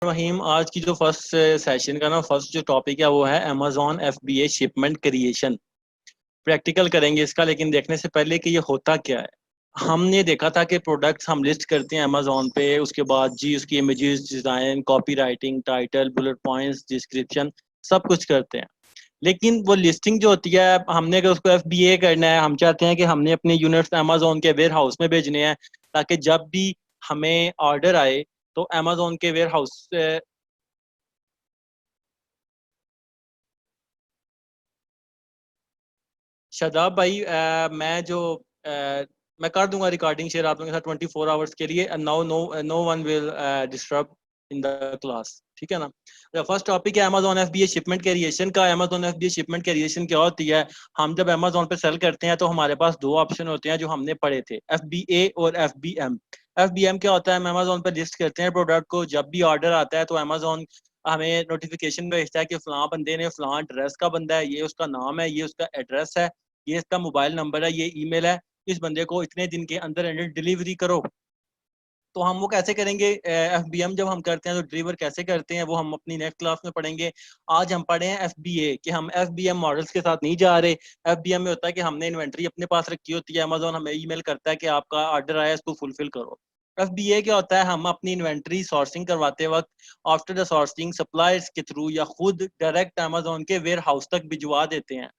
रहीम। आज की जो फर्स्ट सेशन का ना फर्स्ट जो टॉपिक है वो है Amazon FBA shipment creation. Practical करेंगे इसका, लेकिन देखने से पहले कि ये होता क्या है। हमने देखा था कि प्रोडक्ट्स हम लिस्ट करते हैं अमेजोन पे, उसके बाद जी उसकी images, design, copy writing, title, bullet points, description सब कुछ करते हैं। लेकिन वो लिस्टिंग जो होती है, हमने अगर उसको एफबीए करना है, हम चाहते हैं कि हमने अपने यूनिट्स अमेजोन के वेयर हाउस में भेजने हैं, ताकि जब भी हमें ऑर्डर आए तो अमेजोन के वेयर हाउस। शादाब भाई, मैं कर दूंगा रिकॉर्डिंग शेयर आप लोगों के साथ 24 आवर्स के लिए। Now no no one will disturb in the class, ठीक है ना। फर्स्ट टॉपिक है अमेजोन एफबीए शिपमेंट क्रिएशन का। अमेजोन एफबीए शिपमेंट क्रिएशन क्या होती है? हम जब अमेजोन पे सेल करते हैं तो हमारे पास दो ऑप्शन होते हैं जो हमने पढ़े थे, एफबीए और एफबीएम। एफबीएम क्या होता है? हम अमेजोन पे लिस्ट करते हैं प्रोडक्ट को, जब भी ऑर्डर आता है तो अमेजोन हमें नोटिफिकेशन भेजता है कि फलां बंदे ने फलां एड्रेस का बंदा है, ये उसका नाम है, ये उसका एड्रेस है, ये इसका मोबाइल नंबर है, ये ईमेल है, इस बंदे को इतने दिन के अंदर अंदर डिलीवरी करो। तो हम वो कैसे करेंगे? एफबीएम जब हम करते हैं तो डिलीवर कैसे करते हैं वो हम अपनी नेक्स्ट क्लास में पढ़ेंगे। आज हम पढ़े हैं एफबीए, कि हम एफबीएम मॉडल्स के साथ नहीं जा रहे। एफबीएम में होता है कि हमने इन्वेंट्री अपने पास रखी होती है, अमेजोन हमें ईमेल करता है कि आपका ऑर्डर आया, इसको फुलफिल करो। एफबीए क्या होता है? हम अपनी इन्वेंट्री सोर्सिंग करवाते वक्त आफ्टर द सोर्सिंग सप्लायर्स के थ्रू या खुद डायरेक्ट अमेजोन के वेयर हाउस तक भिजवा देते हैं।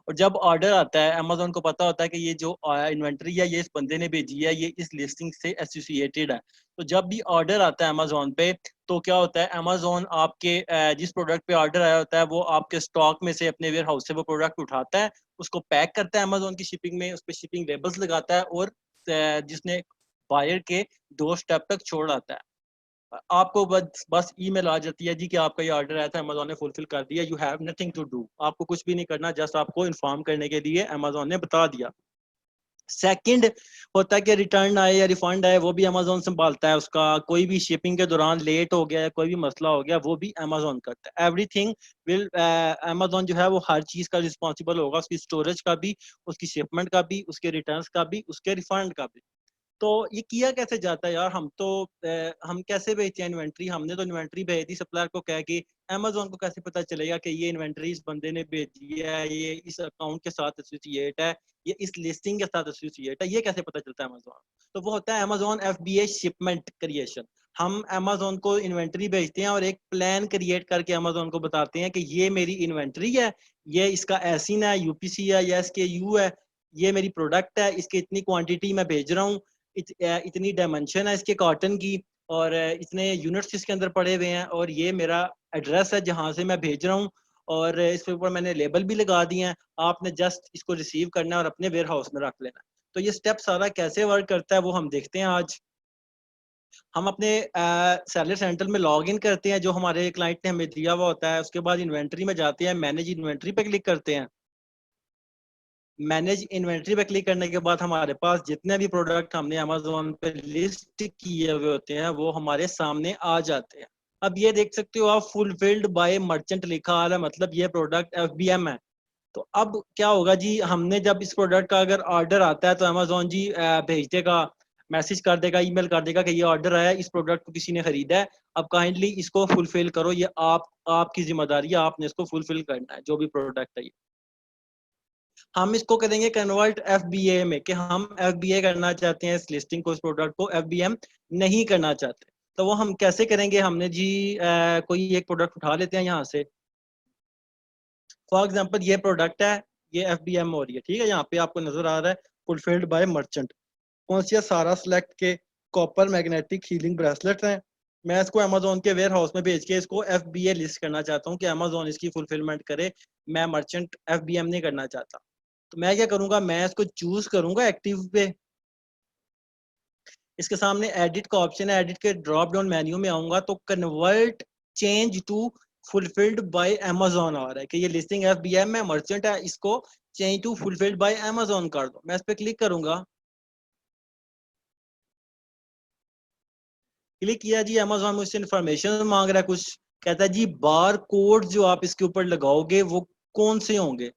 और जब ऑर्डर आता है, अमेजोन को पता होता है कि ये जो इन्वेंट्री है ये इस बंदे ने भेजी है, ये इस लिस्टिंग से एसोसिएटेड है। तो जब भी ऑर्डर आता है अमेजोन पे, तो क्या होता है, अमेजोन आपके जिस प्रोडक्ट पे ऑर्डर आया होता है वो आपके स्टॉक में से अपने वेयर हाउस से वो प्रोडक्ट उठाता है, उसको पैक करता है अमेजोन की शिपिंग में, उस पर शिपिंग लेबल्स लगाता है और जिसने बायर के डोर स्टेप तक छोड़ आता है। आपको बस बस ईमेल आ जाती है जी कि आपका ये ऑर्डर आया था, अमेजोन ने फुलफिल कर दिया। You have nothing to do, आपको कुछ भी नहीं करना, जस्ट आपको इन्फॉर्म करने के लिए अमेजोन ने बता दिया। सेकंड होता है कि रिटर्न आए या रिफंड आए, वो भी अमेजोन संभालता है उसका। कोई भी शिपिंग के दौरान लेट हो गया या कोई भी मसला हो गया, वो भी अमेजोन करता है। एवरीथिंग विल अमेजोन जो है वो हर चीज़ का रिस्पॉन्सिबल होगा, उसकी स्टोरेज का भी, उसकी शिपमेंट का भी, उसके रिटर्न का भी, उसके रिफंड का भी। तो ये किया कैसे जाता है यार? हम कैसे भेजते हैं इन्वेंट्री? हमने तो इन्वेंट्री भेज दी सप्लायर को कह के, अमेजोन को कैसे पता चलेगा कि ये इन्वेंट्री इस बंदे ने भेजी है, ये इस अकाउंट के साथ एसोसिएट है, ये इस लिस्टिंग के साथ एसोसिएट है? ये कैसे पता चलता है अमेजोन? तो वो होता है अमेजोन एफबीए शिपमेंट क्रिएशन। हम अमेजोन को इन्वेंट्री भेजते हैं और एक प्लान क्रिएट करके अमेजोन को बताते हैं कि ये मेरी इन्वेंट्री है, ये इसका एसिन है, यूपीसी है या इसके यू है, ये मेरी प्रोडक्ट है, इसकी इतनी क्वांटिटी मैं भेज रहा हूँ, इतनी डायमेंशन है इसके कॉटन की, और इतने यूनिट्स इसके अंदर पड़े हुए हैं, और ये मेरा एड्रेस है जहाँ से मैं भेज रहा हूँ, और इसके ऊपर मैंने लेबल भी लगा दिए हैं। आपने जस्ट इसको रिसीव करना है और अपने वेयर हाउस में रख लेना है। तो ये स्टेप सारा कैसे वर्क करता है वो हम देखते हैं आज। हम अपने सेलर सेंटर में लॉग इन करते हैं, जो हमारे क्लाइंट ने हमें दिया हुआ होता है। उसके बाद इन्वेंट्री में जाते हैं, मैनेज इन्वेंट्री पे क्लिक करते हैं। मैनेज इन्वेंट्री पे क्लिक करने के बाद हमारे पास जितने भी प्रोडक्ट हमने अमेजोन पे लिस्ट किए हुए होते हैं वो हमारे सामने आ जाते हैं। अब ये देख सकते हो आप, फुलफिल्ड बाय मर्चेंट लिखा आ रहा है, मतलब ये प्रोडक्ट एफबीएम है। तो अब क्या होगा जी, हमने जब इस प्रोडक्ट का अगर ऑर्डर आता है तो अमेजोन जी भेज देगा, मैसेज कर देगा, ईमेल कर देगा कि ये ऑर्डर आया, इस प्रोडक्ट को किसी ने खरीदा है, अब काइंडली इसको फुलफिल करो, ये आपकी जिम्मेदारी है, आपने इसको फुलफिल करना है जो भी प्रोडक्ट है ये। हम इसको करेंगे कन्वर्ट एफबीए में, कि हम एफबीए करना चाहते हैं इस लिस्टिंग को, इस प्रोडक्ट को एफबीएम नहीं करना चाहते। तो वो हम कैसे करेंगे? हमने जी कोई एक प्रोडक्ट उठा लेते हैं यहाँ से। फॉर एग्जांपल ये प्रोडक्ट है, ये एफबीएम हो रही है, ठीक है। यहाँ पे आपको नजर आ रहा है फुलफिल्ड बाय मर्चेंट। कौन सी है? सारा सेलेक्ट के कॉपर मैग्नेटिक हीलिंग ब्रेसलेट हैं। मैं इसको अमेजोन के वेयर हाउस में भेज के इसको एफबीए लिस्ट करना चाहता हूँ कि अमेजोन इसकी फुलफिलमेंट करे, मैं मर्चेंट एफबीएम नहीं करना चाहता। तो मैं क्या करूंगा, मैं इसको चूज करूंगा एक्टिव पे। इसके सामने एडिट का ऑप्शन है, एडिट के ड्रॉप डाउन मेन्यू में आऊंगा तो convert change to fulfilled by Amazon आ रहा है कि ये लिस्टिंग एफबीएम में मर्चेंट है, इसको change to fulfilled by Amazon कर दो। मैं इस पर क्लिक करूंगा। क्लिक किया जी, अमेजोन मुझसे इन्फॉर्मेशन मांग रहा है कुछ। कहता है जी बार कोड जो आप इसके ऊपर लगाओगे वो कौन से होंगे।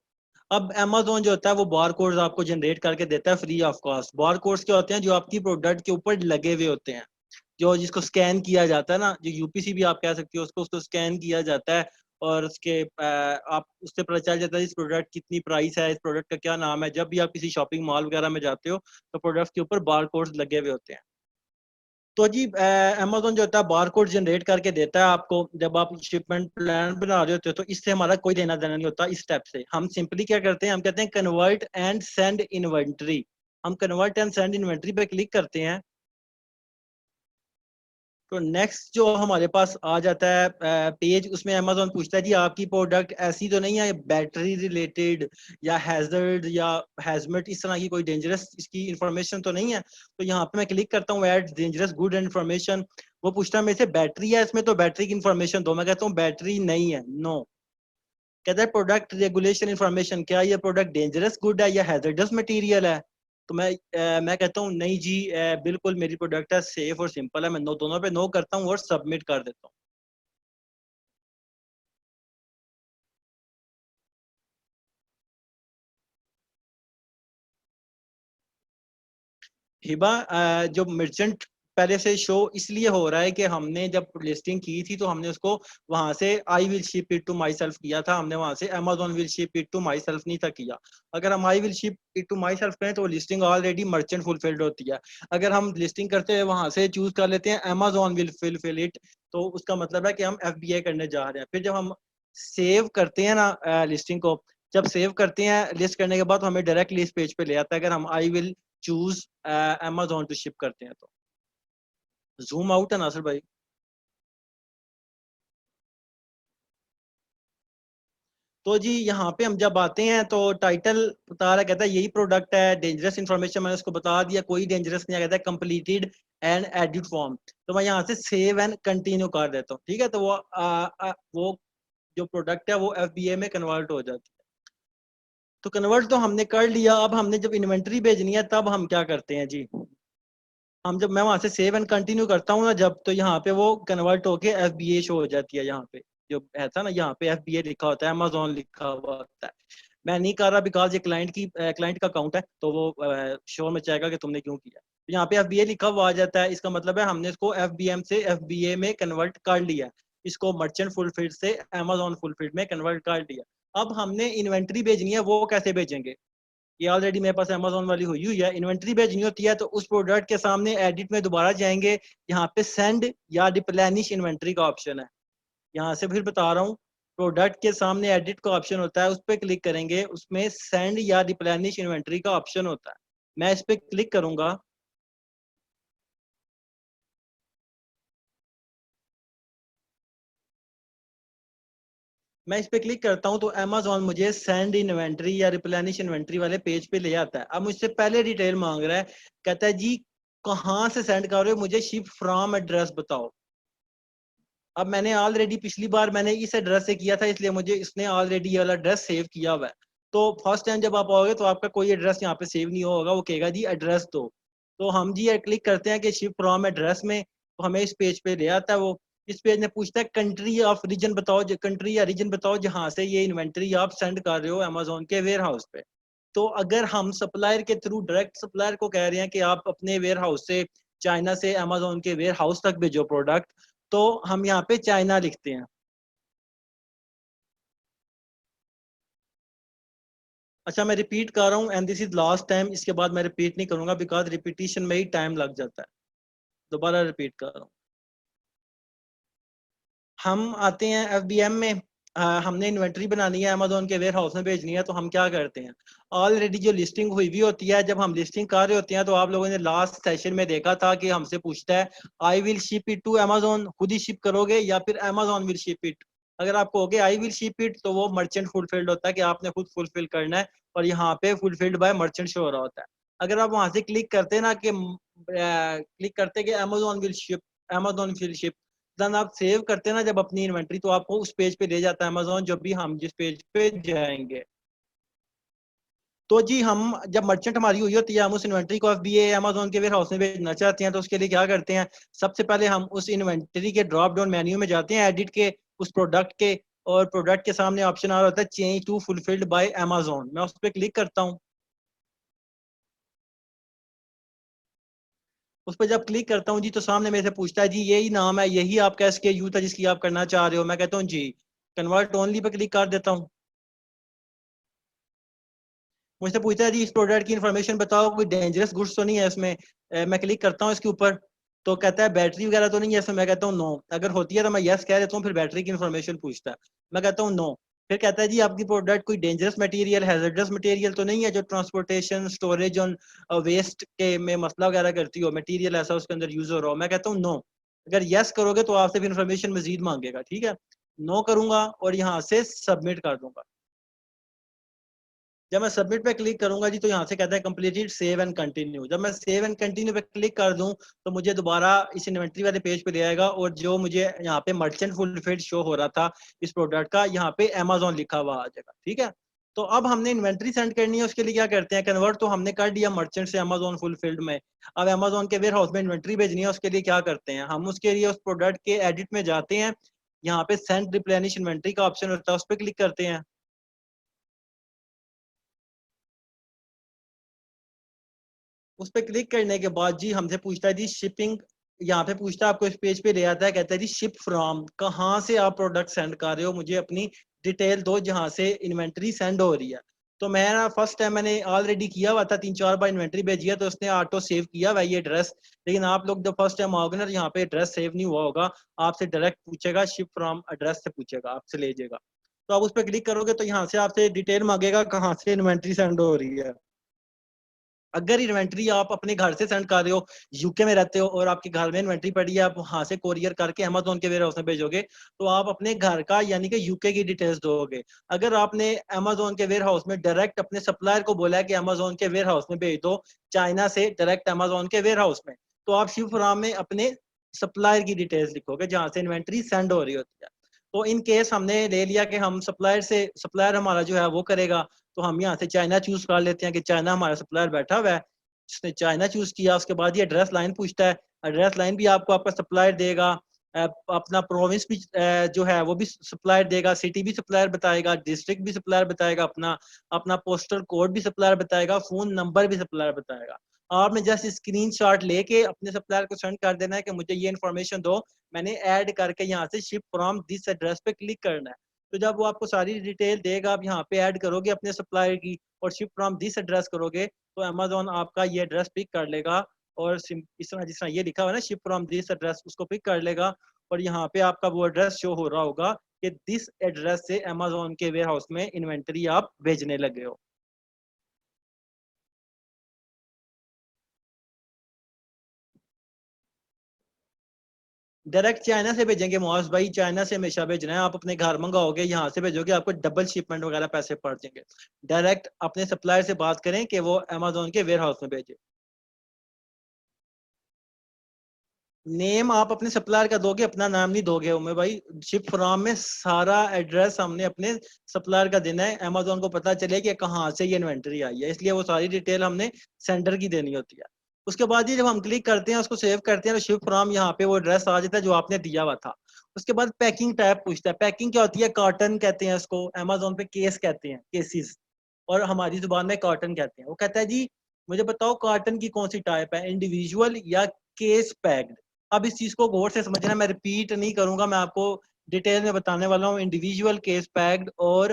अब अमेजोन जो होता है वो बार कोड्स आपको जनरेट करके देता है free of cost. Bar codes क्या होते हैं? जो आपकी प्रोडक्ट के ऊपर लगे हुए होते हैं। जो जिसको स्कैन किया जाता है ना, जो यूपीसी भी आप कह सकते हो उसको, उसको स्कैन किया जाता है और उसके आप उससे पता चल जाता है इस प्रोडक्ट कितनी प्राइस है, इस प्रोडक्ट का क्या नाम है। जब भी आप किसी शॉपिंग मॉल वगैरह में जाते हो तो प्रोडक्ट के ऊपर बार कोड्स लगे हुए होते हैं। तो जी अमेजोन जो होता है बार कोड जनरेट करके देता है आपको जब आप शिपमेंट प्लान बना रहे होते हो। तो इससे हमारा कोई लेना देना नहीं होता। इस स्टेप से हम सिंपली क्या करते हैं, हम कहते हैं कन्वर्ट एंड सेंड इन्वेंट्री। हम कन्वर्ट एंड सेंड इन्वेंट्री पे क्लिक करते हैं तो नेक्स्ट जो हमारे पास आ जाता है पेज, उसमें अमेजोन पूछता है जी आपकी प्रोडक्ट ऐसी तो नहीं है बैटरी रिलेटेड या हैजर्ड या हैजमेट इस तरह की कोई डेंजरस इसकी इंफॉर्मेशन तो नहीं है। तो यहाँ पे मैं क्लिक करता हूँ ऐड डेंजरस गुड इन्फॉर्मेशन। वो पूछता है मेरे से बैटरी है इसमें, तो बैटरी की इन्फॉर्मेशन दो। मैं कहता हूँ बैटरी नहीं है, नो। कहता है प्रोडक्ट रेगुलेशन इन्फॉर्मेशन, क्या ये प्रोडक्ट डेंजरस गुड है या हैजर्डस मटेरियल है। तो मैं कहता हूँ नहीं जी, बिल्कुल मेरी प्रोडक्ट है सेफ और सिंपल है। मैं नो दोनों पे नो करता हूँ और सबमिट कर देता हूँ। हिबा जो मर्चेंट पहले से शो इसलिए हो रहा है कि हमने जब लिस्टिंग की थी तो हमने उसको वहां से I will ship it to myself किया था। हमने वहां से Amazon will ship it to myself नहीं था किया। अगर हम I will ship it to myself करें तो लिस्टिंग ऑलरेडी मर्चेंट फुलफिल्ड होती है। अगर हम लिस्टिंग करते हैं वहां से चूज कर लेते हैं अमेजोन विल फिलफिल इट, तो उसका मतलब है कि हम एफबीए करने जा रहे हैं। फिर जब हम सेव करते हैं ना लिस्टिंग को, जब सेव करते हैं लिस्ट करने के बाद तो हमें डायरेक्टली इस पेज पे ले आता है अगर हम I will choose Amazon to ship करते हैं तो। जूम आउट है नासिर भाई। तो जी यहाँ पे हम जब आते हैं तो टाइटल बता रहा, कहता है यही प्रोडक्ट है, डेंजरस इन्फॉर्मेशन मैंने उसको बता दिया, कोई डेंजरस नहीं है। कहता है कंप्लीटेड एंड एडिट फॉर्म। तो मैं यहाँ से सेव एंड कंटिन्यू कर देता हूँ, ठीक है। तो वो जो प्रोडक्ट है वो एफबीए में कन्वर्ट हो जाती है। तो कन्वर्ट तो हमने कर लिया। अब हमने जब इन्वेंट्री भेजनी है तब हम क्या करते हैं जी, हम जब मैं वहां से सेव एंड कंटिन्यू करता हूँ ना जब, तो यहाँ पे वो कन्वर्ट होके एफ बी ए शो हो जाती है। यहाँ पे जो है था ना, यहाँ पे एफ बी ए लिखा होता है, अमेजोन लिखा हुआ होता है। मैं नहीं कर रहा बिकॉज ये क्लाइंट का अकाउंट है तो वो शो में चाहेगा कि तुमने क्यों किया। तो यहाँ पे एफ बी ए लिखा हुआ आ जाता है। इसका मतलब है हमने इसको एफ बी एम से एफ बी ए में कन्वर्ट कर लिया। इसको मर्चेंट फुलफिल्ड से अमेजोन फुलफिल्ड में कन्वर्ट कर लिया। अब हमने इन्वेंट्री भेजनी है, वो कैसे भेजेंगे। ये ऑलरेडी मेरे पास अमेजोन वाली हुई हुई है। इन्वेंट्री भेजनी होती है तो उस प्रोडक्ट के सामने एडिट में दोबारा जाएंगे, यहाँ पे सेंड या रिप्लेनिश इन्वेंट्री का ऑप्शन है। यहाँ से फिर बता रहा हूँ, प्रोडक्ट के सामने एडिट का ऑप्शन होता है, उस पर क्लिक करेंगे, उसमें सेंड या रिप्लेनिश इन्वेंट्री का ऑप्शन होता है। मैं इस पर क्लिक करूंगा। मैं इस पे क्लिक करता हूँ तो अमेजोन मुझे सेंड इन्वेंट्री या रिप्लेनिश इन्वेंट्री वाले पेज पे ले आता है। अब मुझसे पहले डिटेल मांग रहा है, कहता है जी कहाँ से सेंड कर रहे हो, मुझे शिप फ्रॉम एड्रेस बताओ। अब मैंने ऑलरेडी पिछली बार मैंने इस एड्रेस से किया था, इसलिए मुझे इसने ऑलरेडी ये वाला एड्रेस सेव किया हुआ है। तो फर्स्ट टाइम जब आप आओगे तो आपका कोई एड्रेस यहाँ पे सेव नहीं होगा, वो कहेगा जी एड्रेस दो। तो हम जी क्लिक करते हैं कि शिप फ्रॉम एड्रेस में, तो हमें इस पेज पे ले आता है वो। इस पेज में पूछता है कंट्री ऑफ रीजन बताओ, कंट्री या रीजन बताओ जहाँ से ये इन्वेंट्री आप सेंड कर रहे हो अमेजोन के वेयर हाउस पे। तो अगर हम सप्लायर के थ्रू डायरेक्ट सप्लायर को कह रहे हैं कि आप अपने वेयर हाउस से चाइना से अमेजोन के वेयर हाउस तक भेजो प्रोडक्ट, तो हम यहाँ पे चाइना लिखते हैं। अच्छा मैं रिपीट कर रहा हूँ and this is last time, इसके बाद मैं रिपीट नहीं करूंगा बिकॉज रिपीटिशन में ही टाइम लग जाता है। दोबारा रिपीट कर रहा हूँ। हम आते हैं एफबीएम में। हमने इन्वेंट्री बनानी है, अमेजोन के वेयर हाउस में भेजनी है, तो हम क्या करते हैं, ऑलरेडी जो लिस्टिंग हुई भी होती है, जब हम लिस्टिंग कर रहे होते हैं तो आप लोगों ने लास्ट सेशन में देखा था कि हमसे पूछता है I will ship it to Amazon, खुद ही शिप करोगे या फिर अमेजोन विल शिप इट। अगर आप कहोगे आई विल शिप इट तो वो मर्चेंट फुलफिल्ड होता है कि आपने खुद फुलफिल करना है, और यहाँ पे फुलफिल्ड बाय मर्चेंट शो हो रहा होता है। अगर आप वहां से क्लिक करते ना कि क्लिक करते कि अमेजोन विल शिप, देन आप सेव करते हैं ना जब अपनी इन्वेंट्री, तो आपको उस पेज पे ले जाता है अमेजोन, जब भी हम जिस पेज पे जाएंगे। तो जी हम जब मर्चेंट हमारी हुई होती है, हम उस इन्वेंट्री को एफबीए अमेजोन के वेयर हाउस में भेजना चाहते हैं, तो उसके लिए क्या करते हैं, सबसे पहले हम उस इन्वेंट्री के ड्रॉप डाउन मेन्यू में जाते हैं, एडिट के उस प्रोडक्ट के, और प्रोडक्ट के सामने ऑप्शन आ रहा होता है change to fulfilled by Amazon. मैं उस पर क्लिक करता हूँ। उस पर जब क्लिक करता हूँ जी तो सामने मेरे से पूछता है जी यही नाम है, यही आपका SKU था जिसकी आप करना चाह रहे हो। मैं कहता हूँ जी, कन्वर्ट ओनली पे क्लिक कर देता हूँ। मुझसे पूछता है जी इस प्रोडक्ट की इन्फॉर्मेशन बताओ, कोई डेंजरस गुड्स तो नहीं है इसमें। मैं क्लिक करता हूँ इसके ऊपर, तो कहता है बैटरी वगैरह तो नहीं है इसमें। मैं कहता हूँ नो। अगर होती है तो मैं यस कह देता हूँ, फिर बैटरी की इन्फॉर्मेशन पूछता है, मैं कहता हूँ नो। फिर कहता है जी आपकी प्रोडक्ट कोई डेंजरस मटेरियल, हैजर्डस मटेरियल तो नहीं है जो ट्रांसपोर्टेशन, स्टोरेज और वेस्ट के में मसला वगैरह करती हो, मटेरियल ऐसा उसके अंदर यूज हो रहा हो। मैं कहता हूँ नो। अगर यस करोगे तो आपसे इन्फॉर्मेशन मजीद मांगेगा, ठीक है। नो करूंगा और यहाँ से सबमिट कर दूंगा। जब मैं सबमिट पे क्लिक करूंगा जी तो यहाँ से कहता है कंप्लीटेड, सेव एंड कंटिन्यू। जब मैं सेव एंड कंटिन्यू पे क्लिक कर दूं तो मुझे दोबारा इस इन्वेंट्री वाले पेज पे ले आएगा, और जो मुझे यहाँ पे मर्चेंट फुलफिल्ड शो हो रहा था इस प्रोडक्ट का, यहाँ पे अमेजोन लिखा हुआ आ जाएगा, ठीक है। तो अब हमने इन्वेंट्री सेंड करनी है, उसके लिए क्या करते हैं, कन्वर्ट तो हमने कर दिया मर्चेंट से अमेजोन फुलफिल्ड में। अब अमेजोन के वेयर हाउस में इन्वेंट्री भेजनी है, उसके लिए क्या करते हैं हम, उसके लिए उस प्रोडक्ट के एडिट में जाते हैं, यहाँ पे सेंड रिप्लेनिश इन्वेंट्री का ऑप्शन होता है, उस पर क्लिक करते हैं। उस पर क्लिक करने के बाद जी हमसे पूछता है जी शिपिंग, यहाँ पे पूछता है, आपको इस पेज पे ले आता है, कहता है जी शिप फ्रॉम, कहाँ से आप प्रोडक्ट सेंड कर रहे हो, मुझे अपनी डिटेल दो जहाँ से इन्वेंट्री सेंड हो रही है। तो मैं ना फर्स्ट टाइम मैंने ऑलरेडी किया हुआ था, 3-4 बार इन्वेंट्री भेजी है, तो उसने ऑटो सेव किया हुआ ये एड्रेस। लेकिन आप लोग जब फर्स्ट टाइम आओगे ना तो यहाँ पे एड्रेस सेव नहीं हुआ होगा, आपसे डायरेक्ट पूछेगा, शिप फ्रॉम एड्रेस से पूछेगा, आपसे ले जाएगा। तो आप उस पर क्लिक करोगे तो यहाँ से आपसे डिटेल मांगेगा कहाँ से इन्वेंट्री सेंड हो रही है। अगर इन्वेंट्री आप अपने घर से सेंड कर रहे हो, यूके में रहते हो और आपके घर में इन्वेंट्री पड़ी है, आप वहां से कोरियर करके अमेजोन के वेयर हाउस में भेजोगे, तो आप अपने घर का यानी कि यूके की डिटेल्स दोगे। अगर आपने अमेजोन के वेयर हाउस में डायरेक्ट अपने सप्लायर को बोला है कि अमेजोन के वेयर हाउस में भेज दो, चाइना से डायरेक्ट अमेजोन के वेयर हाउस में, तो आप शिव फॉर्म में अपने सप्लायर की डिटेल्स लिखोगे जहां से इन्वेंट्री सेंड हो रही होती है। तो इन केस हमने ले लिया कि हम सप्लायर से, सप्लायर हमारा जो है वो करेगा, तो हम यहाँ से चाइना चूज कर लेते हैं कि चाइना हमारा सप्लायर बैठा हुआ है, जिसने चाइना चूज किया। उसके बाद ये एड्रेस लाइन पूछता है, एड्रेस लाइन भी आपको आपका सप्लायर देगा, अपना प्रोविंस भी जो है वो भी सप्लायर देगा, सिटी भी सप्लायर बताएगा, डिस्ट्रिक्ट भी सप्लायर बताएगा, अपना अपना पोस्टल कोड भी सप्लायर बताएगा, फोन नंबर भी सप्लायर बताएगा। आपने जस्ट स्क्रीन शॉट लेके अपने सप्लायर को सेंड कर देना है कि मुझे ये इन्फॉर्मेशन दो, मैंने ऐड करके यहाँ से शिप फ्रॉम दिस एड्रेस पे क्लिक करना है। तो जब वो आपको सारी डिटेल देगा, आप यहाँ पे ऐड करोगे अपने सप्लायर की और शिप फ्रॉम दिस एड्रेस करोगे, तो अमेजोन आपका ये एड्रेस पिक कर लेगा, और इस तरह जिस तरह ये लिखा हुआ है ना शिप फ्रॉम दिस एड्रेस, उसको पिक कर लेगा, और यहाँ पे आपका वो एड्रेस शो हो रहा होगा कि दिस एड्रेस से अमेजोन के वेयर हाउस में इन्वेंटरी आप भेजने लगे हो। डायरेक्ट चाइना से भेजेंगे मुआज भाई, चाइना से हमेशा भेजना है। आप अपने घर मंगाओगे, यहाँ से भेजोगे, आपको डबल शिपमेंट वगैरह पैसे पड़ जाएंगे। डायरेक्ट अपने सप्लायर से बात करें कि वो अमेजोन के वेयर हाउस में भेजे। नेम आप अपने सप्लायर का दोगे, अपना नाम नहीं दोगे उमें भाई। शिप फ्रॉम में सारा एड्रेस हमने अपने सप्लायर का देना है, अमेजोन को पता चले कि कहाँ से ये इन्वेंटरी आई है, इसलिए वो सारी डिटेल हमने सेंडर की देनी होती है। उसके बाद ही जब हम क्लिक करते हैं, उसको सेव करते हैं, तो शिप फ्रॉम यहाँ पे वो एड्रेस आ जाता है जो आपने दिया हुआ था। उसके बाद पैकिंग टाइप पूछता है। पैकिंग क्या होती है, कार्टन कहते हैं उसको, अमेजोन पे केस कहते हैं, केसेस, और हमारी जुबान में कार्टन कहते हैं। वो कहता है जी मुझे बताओ कार्टन की कौन सी टाइप है, इंडिविजुअल या केस पैक्ड। अब इस चीज को गौर से समझना, मैं रिपीट नहीं करूंगा, मैं आपको डिटेल में बताने वाला हूँ। इंडिविजुअल, केस पैक्ड और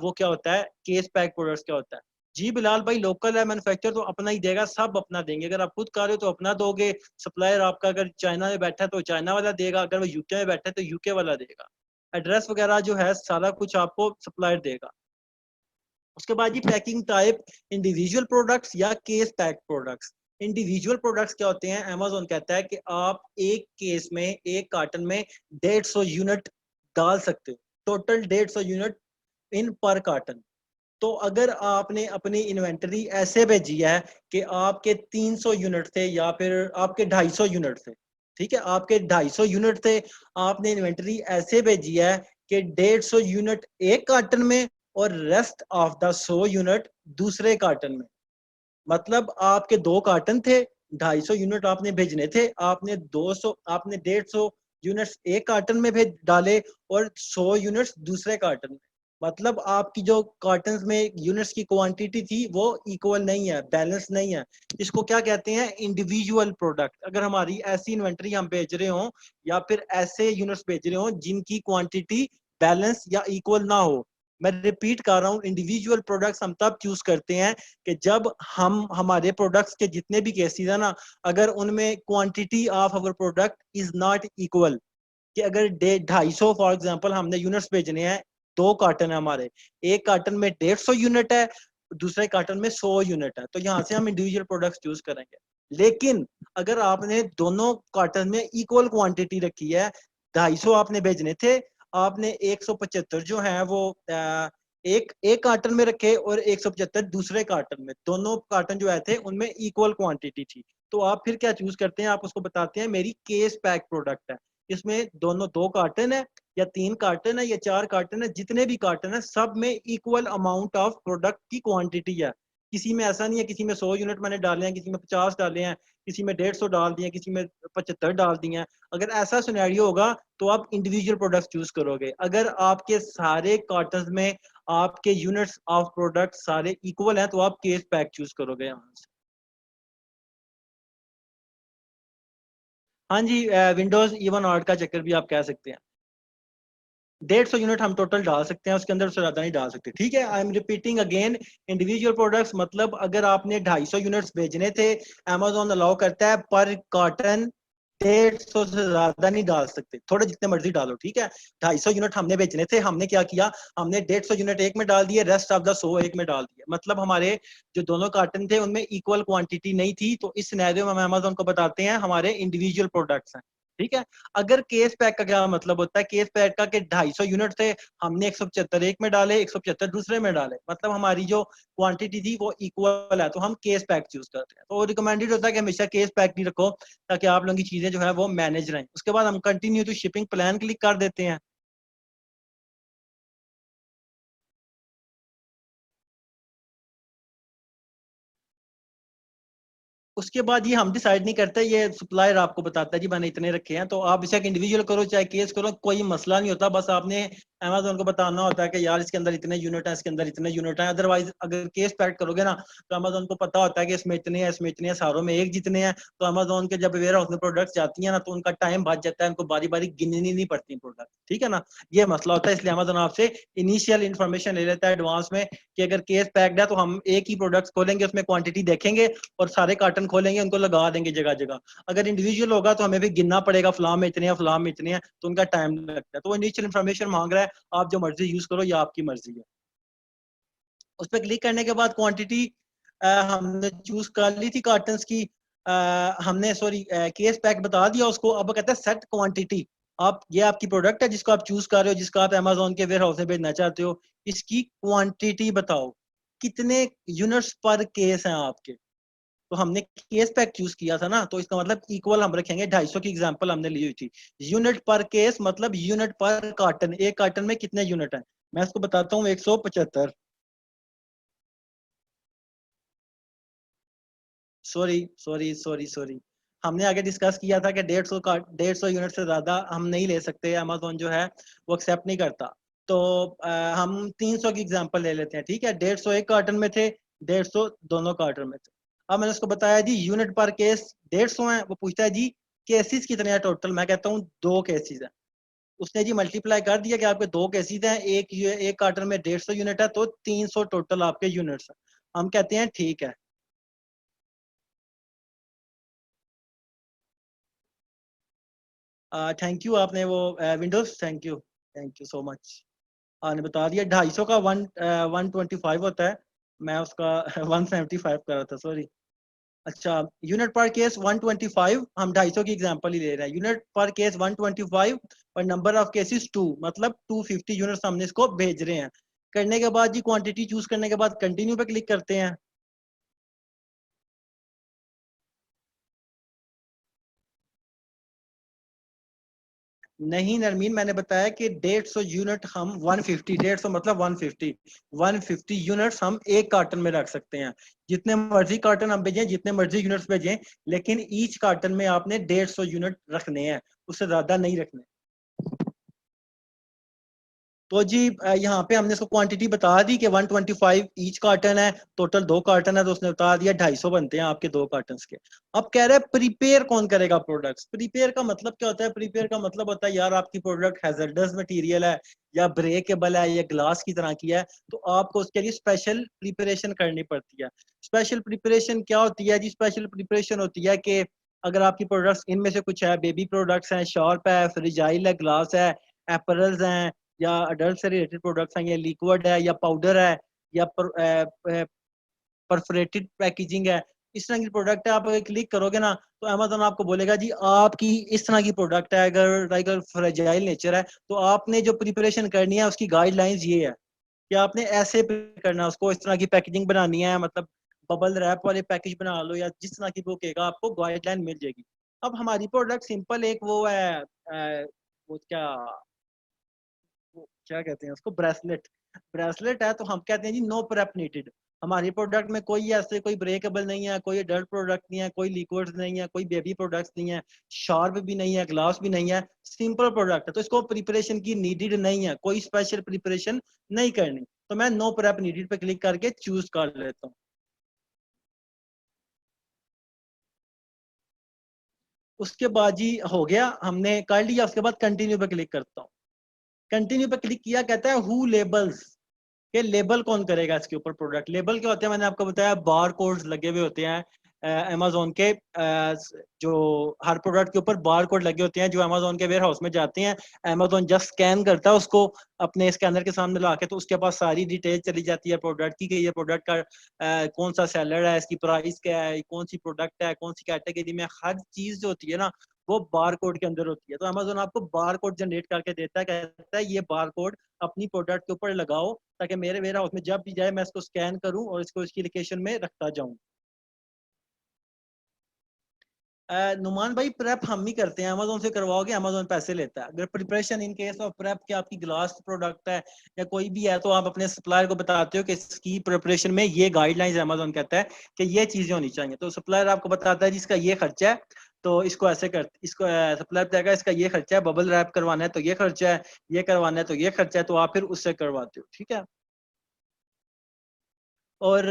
वो क्या होता है, केस पैक प्रोडक्ट्स क्या होता है। जी बिलाल भाई लोकल है, मैन्युफैक्चर तो अपना ही देगा, सब अपना देंगे। अगर आप खुद कर रहे हो तो अपना दोगे, सप्लायर आपका अगर चाइना में बैठा है तो चाइना वाला देगा, अगर वो यूके में बैठा है तो यूके वाला देगा। एड्रेस वगैरह जो है सारा कुछ आपको सप्लायर देगा। उसके बाद ये पैकिंग टाइप, इंडिविजुअल प्रोडक्ट्स या case pack products. Individual products क्या होते हैं, अमेजोन कहता है कि आप एक केस में, एक कार्टन में 150 यूनिट डाल सकते हो, टोटल 150 यूनिट इन पर कार्टन। तो अगर आपने अपनी इन्वेंटरी ऐसे भेजी है कि आपके 300 यूनिट थे या फिर आपके 250 यूनिट थे, ठीक है, आपके 250 यूनिट थे, आपने इन्वेंटरी ऐसे भेजी है कि 150 यूनिट एक कार्टन में और रेस्ट ऑफ द 100 यूनिट दूसरे कार्टन में। मतलब आपके 2 कार्टन थे, 250 यूनिट आपने भेजने थे, आपने 200, आपने 150 यूनिट्स एक कार्टन में भेज डाले और 100 यूनिट्स दूसरे कार्टन में। मतलब आपकी जो कार्टन में यूनिट्स की क्वांटिटी थी वो इक्वल नहीं है, बैलेंस नहीं है। इसको क्या कहते हैं? Individual product. अगर हमारी ऐसी इन्वेंट्री हम बेच रहे हो या फिर ऐसे यूनिट्स बेच रहे हो जिनकी क्वांटिटी बैलेंस या इक्वल ना हो, मैं रिपीट कर रहा हूँ, इंडिविजुअल प्रोडक्ट्स हम तब चूज करते हैं कि जब हम हमारे प्रोडक्ट्स के जितने भी केसेस है ना, अगर उनमें quantity of our product is not equal, कि अगर 250 फॉर एग्जांपल हमने यूनिट्स भेजने हैं, 2 कार्टन है हमारे, एक कार्टन में 150 यूनिट है, दूसरे कार्टन में 100 यूनिट है, तो यहाँ से हम इंडिविजुअल प्रोडक्ट्स चूज करेंगे। लेकिन अगर आपने दोनों कार्टन में इक्वल क्वांटिटी रखी है, 250 आपने भेजने थे, आपने 175 जो है वो एक एक कार्टन में रखे और 175 दूसरे कार्टन में, दोनों कार्टन जो आए थे उनमें इक्वल क्वांटिटी थी, तो आप फिर क्या चूज करते हैं? आप उसको बताते हैं मेरी केस पैक प्रोडक्ट है, इसमें दोनों 2 कार्टन है या 3 कार्टन है या 4 कार्टन है, जितने भी कार्टन है सब में इक्वल अमाउंट ऑफ प्रोडक्ट की क्वांटिटी है। किसी में ऐसा नहीं है किसी में 100 यूनिट मैंने डाले हैं, किसी में 50 डाले हैं, किसी में 150 डाल दिए, किसी में 75 डाल दिए हैं। अगर ऐसा सिनेरियो होगा तो आप इंडिविजुअल प्रोडक्ट चूज करोगे। अगर आपके सारे कार्टन में आपके यूनिट्स ऑफ प्रोडक्ट सारे इक्वल हैं तो आप केस पैक चूज करोगे यहाँ से। हाँ जी, विंडोज इवन आर्ट का चक्कर भी आप कह सकते हैं। 150 यूनिट हम टोटल डाल सकते हैं, उसके अंदर उससे ज्यादा नहीं डाल सकते। ठीक है, I am repeating again, individual products मतलब अगर आपने 250 यूनिट्स भेजने थे, Amazon अलाउ करता है पर कार्टन 150 से ज्यादा नहीं डाल सकते, थोड़े जितने मर्जी डालो। ठीक है, 250 यूनिट हमने बेचने थे, हमने क्या किया, हमने 150 यूनिट एक में डाल दिए, रेस्ट ऑफ द 100 एक में डाल दिए, मतलब हमारे जो दोनों कार्टन थे उनमें इक्वल क्वांटिटी नहीं थी। तो इस सिनेरियो में हम Amazon को बताते हैं हमारे इंडिविजुअल प्रोडक्ट्स हैं। ठीक है, अगर केस पैक का क्या मतलब होता है? केस पैक का कि 250 यूनिट थे, हमने 175 एक में डाले, 175 दूसरे में डाले, मतलब हमारी जो क्वांटिटी थी वो इक्वल है, तो हम केस पैक चूज करते हैं। तो रिकमेंडेड होता है कि हमेशा केस पैक ही रखो ताकि आप लोगों की चीजें जो है वो मैनेज रहें। उसके बाद हम continue to shipping plan click कर देते हैं। उसके बाद ये हम डिसाइड नहीं करते, ये सप्लायर आपको बताता है जी मैंने इतने रखे हैं, तो आप बेशक इंडिविजुअल करो चाहे केस करो, कोई मसला नहीं होता। बस आपने अमेजोन को बताना होता है कि यार इसके अंदर इतने यूनिट है, इसके अंदर इतने यूनिट है। अदरवाइज अगर केस पैक करोगे ना तो अमेजोन को पता होता है कि इसमें इतने हैं, इसमें इतने हैं, सारों में एक जितने हैं। तो अमेजोन के जब वेयर हाउस में प्रोडक्ट्स जाती है ना तो उनका टाइम बच जाता है, उनको बारी बारी गिननी नहीं पड़ती प्रोडक्ट। ठीक है ना, ये मसला होता है, इसलिए अमेजोन आपसे इनिशियल इन्फॉर्मेशन ले लेता है एडवांस में कि अगर केस पैक्ड है तो हम एक ही प्रोडक्ट्स खोलेंगे, उसमें क्वांटिटी देखेंगे और सारे कार्टन खोलेंगे, उनको लगा देंगे जगह जगह। अगर इंडिविजुअल होगा तो हमें भी गिनना पड़ेगा, फलाम में इतने हैं, फलाम में इतने हैं, तो उनका टाइम लगता है। तो वो इनिशियल इन्फॉर्मेशन मांग रहा है, आप जो मर्जी यूज करो, या आपकी मर्जी है। उस पर क्लिक करने के बाद क्वांटिटी हमने चूज कर ली थी कार्टन की, हमने सॉरी केस पैक बता दिया उसको। अब कहता है सेट क्वांटिटी। आप ये आपकी प्रोडक्ट है जिसको आप चूज कर रहे हो, जिसको आप अमेजोन के वेयर हाउस में भेजना चाहते हो, इसकी क्वांटिटी बताओ, कितने यूनिट्स पर केस हैं आपके। तो हमने केस पैक चूज किया था ना, तो इसका मतलब इक्वल हम रखेंगे। 250 की एग्जांपल हमने ली हुई थी। यूनिट पर केस मतलब यूनिट पर कार्टन, एक कार्टन में कितने यूनिट है, मैं इसको बताता हूँ 175। सॉरी सॉरी सॉरी सॉरी, हमने आगे डिस्कस किया था कि 150 का 150 यूनिट से ज्यादा हम नहीं ले सकते, अमेजोन जो है वो एक्सेप्ट नहीं करता। तो हम 300 की एग्जांपल ले लेते हैं। ठीक है, 150 एक कार्टन में थे, 150 दोनों कार्टन में थे। अब मैंने उसको बताया जी यूनिट पर केस 150 है, वो पूछता है जी केसेस कितने हैं टोटल, मैं कहता हूँ 2 केसेस है। उसने जी मल्टीप्लाई कर दिया कि आपके 2 केसेस हैं, एक कार्टन में 150 यूनिट है, तो 300 टोटल आपके यूनिट्स हैं। हम कहते हैं ठीक है। थैंक यू, आपने वो Windows, thank you, thank you so much. आपने बता दिया 250 का 125 होता है, मैं उसका 175 कर रहा था, सॉरी। अच्छा, यूनिट पर केस 125, हम 250 की एग्जांपल ही ले रहे हैं। यूनिट पर केस 125 और नंबर ऑफ केसेस 2, मतलब 250 यूनिट्स हमने इसको भेज रहे हैं। करने के बाद जी क्वांटिटी चूज करने के बाद कंटिन्यू पे क्लिक करते हैं। नहीं नरमीन, मैंने बताया कि 150 यूनिट हम 150, 150 मतलब 150, 150 यूनिट्स हम एक कार्टन में रख सकते हैं। जितने मर्जी कार्टन हम भेजें, जितने मर्जी यूनिट्स भेजें, लेकिन ईच कार्टन में आपने 150 यूनिट रखने हैं, उससे ज्यादा नहीं रखने। तो जी यहाँ पे हमने इसको क्वांटिटी बता दी कि 125 ईच कार्टन है, टोटल 2 कार्टन है, तो उसने बता दिया 250 बनते हैं आपके 2 कार्टन के। अब कह रहा है प्रिपेयर कौन करेगा प्रोडक्ट्स। प्रिपेयर का मतलब क्या होता है? प्रिपेयर का मतलब होता है यार आपकी प्रोडक्ट हैजर्डस मटेरियल है या ब्रेकेबल है या ग्लास की तरह की है, तो आपको उसके लिए स्पेशल प्रिपरेशन करनी पड़ती है। स्पेशल प्रिपरेशन क्या होती है जी? स्पेशल प्रिपरेशन होती है कि अगर आपकी प्रोडक्ट्स इनमें से कुछ है, बेबी प्रोडक्ट्स हैं, शार्प है, फ्रिजाइल है, ग्लास है, एपरल्स हैं, या अडल्ट से रिलेटेड प्रोडक्ट्स हैं, या लिक्विड है या पाउडर है या परफोरेटेड पैकेजिंग है, इस तरह की प्रोडक्ट है, आप अगर क्लिक करोगे ना तो अमेजोन आपको बोलेगा जी आपकी इस तरह की प्रोडक्ट है, अगर फ्रेजाइल नेचर है तो आपने जो प्रिपरेशन करनी है उसकी गाइडलाइंस ये है कि आपने ऐसे करना है उसको, इस तरह की पैकेजिंग बनानी है, मतलब बबल रैप वाले पैकेज बना लो या जिस तरह की वो कहेगा आपको गाइडलाइन मिल जाएगी। अब हमारी प्रोडक्ट सिंपल एक वो है वो क्या वो क्या कहते हैं उसको, ब्रेसलेट। ब्रेसलेट है तो हम कहते हैं जी नो प्रेप नीडेड। हमारी प्रोडक्ट में कोई ऐसे कोई ब्रेकेबल नहीं है, कोई अडल्ट प्रोडक्ट नहीं है, कोई लिक्विड्स नहीं है, कोई बेबी प्रोडक्ट्स नहीं है, शार्प भी नहीं है, ग्लास भी नहीं है, सिंपल प्रोडक्ट है, तो इसको प्रिपरेशन की नीडेड नहीं है, कोई स्पेशल प्रिपरेशन नहीं करनी। तो मैं नो प्रेप नीडेड पे क्लिक करके चूज कर लेता हूँ। उसके बाद जी हो गया, हमने कर लिया, उसके बाद कंटिन्यू पे क्लिक करता हूँ। कंटिन्यू पे क्लिक किया, कहता है हु लेबल्स, कि लेबल कौन करेगा इसके ऊपर। प्रोडक्ट लेबल क्या होते हैं? मैंने आपको बताया बार कोड्स लगे हुए होते हैं अमेजोन के, जो हर प्रोडक्ट के ऊपर बार कोड लगे होते हैं जो अमेजोन के वेयर हाउस में जाते हैं। अमेजोन जस्ट स्कैन करता है उसको अपने स्कैनर के सामने ला के, तो उसके पास सारी डिटेल चली जाती है प्रोडक्ट की कि ये प्रोडक्ट का कौन सा सेलर है, इसकी प्राइस क्या है, कौन सी प्रोडक्ट है, कौन सी कैटेगरी में, हर चीज जो होती है ना वो बार कोड के अंदर होती है। तो अमेजोन आपको बार कोड जनरेट करके देता है, कहता है ये बार कोड अपनी प्रोडक्ट के ऊपर लगाओ ताकि मेरे वेयर हाउस में जब भी जाए मैं इसको स्कैन करूं और इसको इसकी लोकेशन में रखता जाऊं। नुमान भाई प्रेप हम ही करते हैं, अमेजोन से करवाओगे अमेजोन पैसे लेता है। अगर preparation in case of prep के आपकी ग्लास प्रोडक्ट है या कोई भी है तो आप अपने सप्लायर को बताते हो कि इसकी प्रिपरेशन में ये गाइडलाइंस अमेजोन कहता है कि ये चीजें होनी चाहिए, तो सप्लायर आपको बताता है जिसका ये खर्चा है तो इसको ऐसे कर, इसको सप्लायर बताएगा इसका ये खर्चा है, बबल रैप करवाना है तो ये खर्चा है, ये करवाना है तो ये खर्चा है, तो आप फिर उससे करवाते हो। ठीक है। और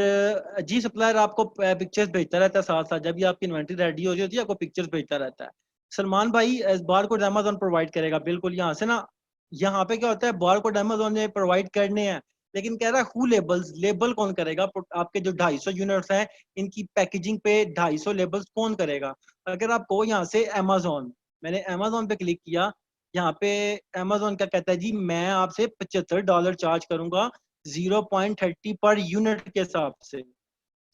जी सप्लायर आपको पिक्चर्स भेजता रहता है साथ साथ, जब भी आपकी इन्वेंट्री रेडी हो जाती है आपको पिक्चर्स भेजता रहता है। सलमान भाई इस बार कोड अमेजोन प्रोवाइड करेगा बिल्कुल, यहाँ से ना, यहाँ पे क्या होता है बार कोड अमेजोन ने प्रोवाइड करने हैं, लेकिन कह रहा है हु लेबल्स, लेबल कौन करेगा आपके जो 250 यूनिट्स हैं इनकी पैकेजिंग पे 250 लेबल्स कौन करेगा। अगर आप कहो यहाँ से अमेजोन, मैंने अमेजोन पे क्लिक किया, यहाँ पे अमेजोन क्या कहता है जी मैं आपसे $75 चार्ज करूंगा 0.30 पर यूनिट के हिसाब से।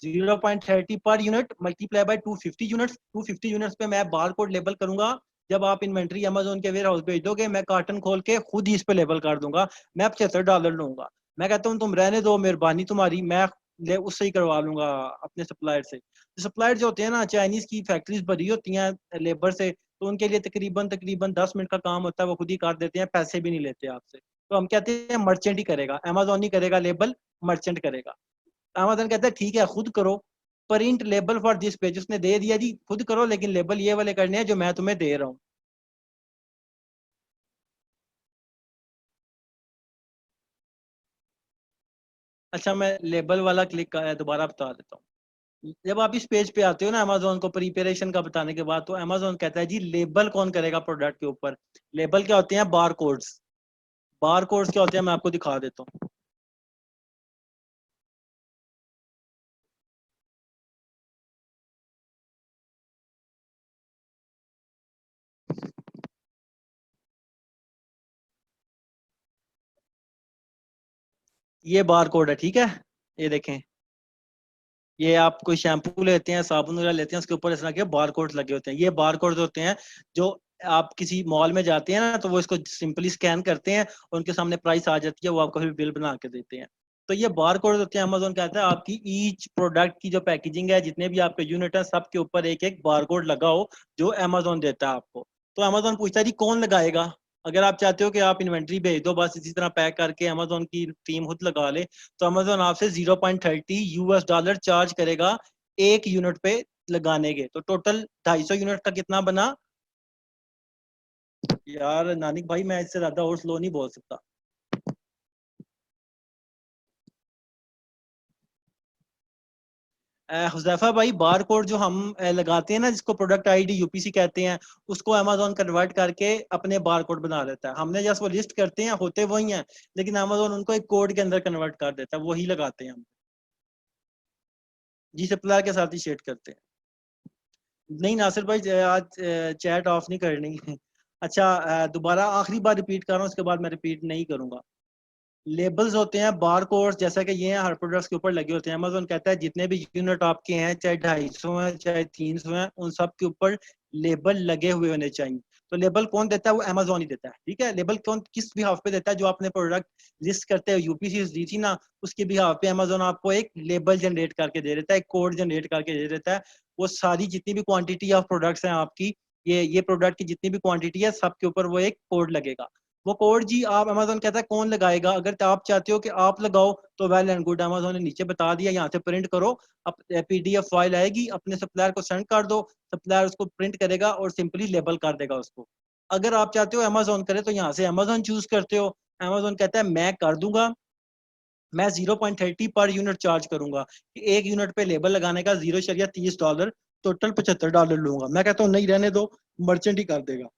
0.30 per unit multiply by 250 units, 250 units पे मैं बार कोड लेबल करूंगा। जब आप इन्वेंट्री अमेजोन के वेयर हाउस भेज दोगे मैं कार्टन खोल के खुद ही इस पे लेबल कर दूंगा, मैं $75 लूंगा। मैं कहता हूँ तुम रहने दो, मेहरबानी तुम्हारी, मैं उससे ही करवा लूंगा अपने सप्लायर से। सप्लायर जो होते हैं ना, चाइनीज की फैक्ट्रीज भरी होती हैं लेबर से, तो उनके लिए तकरीबन तकरीबन 10 मिनट का काम होता है, वो खुद ही कर देते हैं, पैसे भी नहीं लेते आपसे। तो हम कहते हैं मर्चेंट ही करेगा, अमेजोन नहीं करेगा लेबल, मर्चेंट करेगा। अमेजोन कहता है ठीक है खुद करो, print label for this page, उसने दे दिया जी खुद करो, लेकिन लेबल ये वाले करने हैं जो मैं तुम्हें दे रहा हूँ। अच्छा मैं लेबल वाला क्लिक दोबारा बता देता हूँ। जब आप इस पेज पे आते हो ना अमेजोन को प्रिपरेशन का बताने के बाद, तो अमेजोन कहता है जी लेबल कौन करेगा प्रोडक्ट के ऊपर। लेबल क्या होते हैं? बार कोड्स। बार कोड्स क्या होते हैं मैं आपको दिखा देता हूँ। ये बार कोड है, ठीक है, ये देखें, ये आप कोई शैम्पू लेते हैं, साबुन वगैरह लेते हैं, उसके ऊपर इस तरह के बार कोड लगे होते हैं। ये बार कोड होते हैं जो आप किसी मॉल में जाते हैं ना तो वो इसको सिंपली स्कैन करते हैं और उनके सामने प्राइस आ जाती है, वो आपको फिर बिल बना के देते हैं। तो ये बार कोड होते हैं। अमेजोन कहता है आपकी ईच प्रोडक्ट की जो पैकेजिंग है, जितने भी आपके यूनिट है, सबके ऊपर एक एक बार कोड लगाओ जो अमेजोन देता है आपको। तो अमेजोन पूछता है जी कौन लगाएगा। अगर आप चाहते हो कि आप इन्वेंट्री भेज दो बस इसी तरह पैक करके अमेजोन की टीम खुद लगा ले, तो अमेजोन आपसे 0.30 US डॉलर चार्ज करेगा एक यूनिट पे लगाने के। तो टोटल 250 यूनिट का कितना बना? यार नानिक भाई मैं इससे ज्यादा और स्लो नहीं बोल सकता। हुज़ैफा भाई, बार कोड जो हम लगाते हैं ना, जिसको प्रोडक्ट आईडी यूपीसी कहते हैं, उसको अमेजोन कन्वर्ट करके अपने बार कोड बना देता है। हमने जस्ट वो लिस्ट करते हैं, होते वही हैं, लेकिन अमेजोन उनको एक कोड के अंदर कन्वर्ट कर देता है, वही लगाते हैं हम। जी, सप्लायर के साथ ही शेयर करते हैं। नहीं नासिर भाई, आज चैट ऑफ नहीं करनी है। अच्छा, दोबारा आखिरी बार रिपीट कर रहा हूँ, उसके बाद मैं रिपीट नहीं करूंगा। लेबल्स होते हैं बार कोड्स, जैसा कि ये हर प्रोडक्ट्स के ऊपर लगे होते हैं। अमेजोन कहता है जितने भी यूनिट आपके हैं, चाहे 250 हैं चाहे 300 हैं, उन सब के ऊपर लेबल लगे हुए होने चाहिए। तो लेबल कौन देता है? वो अमेजोन ही देता है। ठीक है, लेबल कौन किस बिहाफ पे देता है? जो आपने प्रोडक्ट लिस्ट करते हैं यूपीसी दी थी ना, उसके बिहाफ पे अमेजोन आपको एक लेबल जनरेट करके दे देता है, एक कोड जनरेट करके दे देता है। वो सारी जितनी भी क्वांटिटी ऑफ प्रोडक्ट्स हैं आपकी, ये प्रोडक्ट की जितनी भी क्वांटिटी है, सबके ऊपर वो एक कोड लगेगा। वो कोड जी आप, अमेजोन कहता है कौन लगाएगा? अगर आप चाहते हो कि आप लगाओ तो वेल एंड गुड, अमेजोन ने नीचे बता दिया, यहाँ से प्रिंट करो। अब पीडीएफ फाइल आएगी, अपने सप्लायर को सेंड कर दो, सप्लायर उसको प्रिंट करेगा और सिंपली लेबल कर देगा उसको। अगर आप चाहते हो अमेजोन करे, तो यहाँ से अमेजोन चूज करते हो। अमेजोन कहता है मैं कर दूंगा, मैं 0.30 पर यूनिट चार्ज करूंगा, कि एक यूनिट पे लेबल लगाने का $0.30, टोटल $75 लूंगा। मैं कहता हूँ नहीं, रहने दो, मर्चेंट ही कर देगा।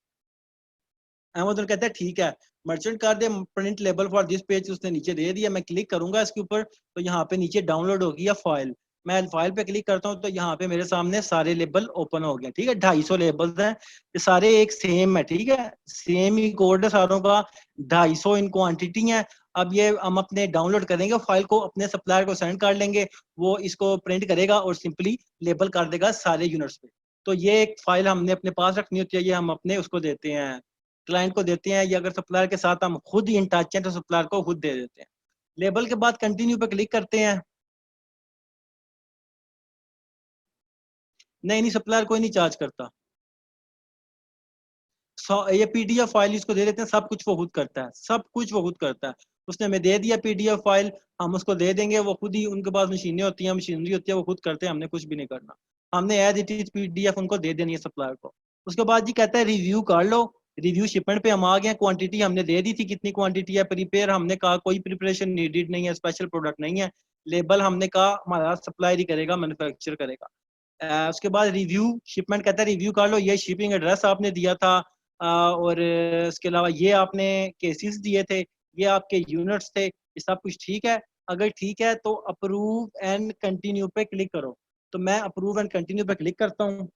अमेजोन कहता है ठीक है, मर्चेंट कर दे, print label for this page उसने नीचे दे दिया। मैं क्लिक करूंगा इसके ऊपर, तो यहाँ पे नीचे डाउनलोड होगी या फाइल, मैं फाइल पे क्लिक करता हूँ, तो यहाँ पे मेरे सामने सारे लेबल ओपन हो गए। ठीक है, 250 लेबल्स हैं, ये सारे एक सेम है। ठीक है, सेम ही कोड है सारों का, 250 इन क्वांटिटी है। अब ये हम अपने डाउनलोड करेंगे फाइल को, अपने सप्लायर को सेंड कर लेंगे, वो इसको प्रिंट करेगा और सिंपली लेबल कर देगा सारे यूनिट्स पे। तो ये एक फाइल हमने अपने पास रखनी होती है, ये हम अपने उसको देते हैं, क्लाइंट को देते हैं, या अगर सप्लायर के साथ हम खुद ही इन टच हैं तो सप्लायर को खुद दे देते हैं। लेबल के बाद कंटिन्यू पे क्लिक करते हैं। नहीं नहीं, सप्लायर कोई नहीं चार्ज करता। ये पीडीएफ फाइल इसको दे देते हैं, सब कुछ वो खुद करता है, सब कुछ वो खुद करता है। उसने हमें दे दिया पीडीएफ फाइल, हम उसको दे देंगे, वो खुद ही, उनके पास मशीनें होती हैं, मशीनरी होती है, वो खुद करते हैं, हमने कुछ भी नहीं करना। हमने एज इट इज पीडीएफ उनको दे देनी है सप्लायर को। उसके बाद जी कहता है रिव्यू कर लो। रिव्यू शिपमेंट पे हम आ गए, क्वांटिटी हमने दे दी थी, कितनी क्वांटिटी है। प्रिपेयर हमने कहा कोई प्रिपरेशन नीडेड नहीं है, स्पेशल प्रोडक्ट नहीं है। लेबल हमने कहा हमारा सप्लायर ही करेगा, मैन्युफैक्चर करेगा। उसके बाद रिव्यू शिपमेंट कहता है रिव्यू कर लो, ये शिपिंग एड्रेस आपने दिया था, और इसके अलावा ये आपने केसेस दिए थे, ये आपके यूनिट्स थे, ये सब कुछ ठीक है। अगर ठीक है तो अप्रूव एंड कंटिन्यू पे क्लिक करो। तो मैं अप्रूव एंड कंटिन्यू पे क्लिक करता हूँ।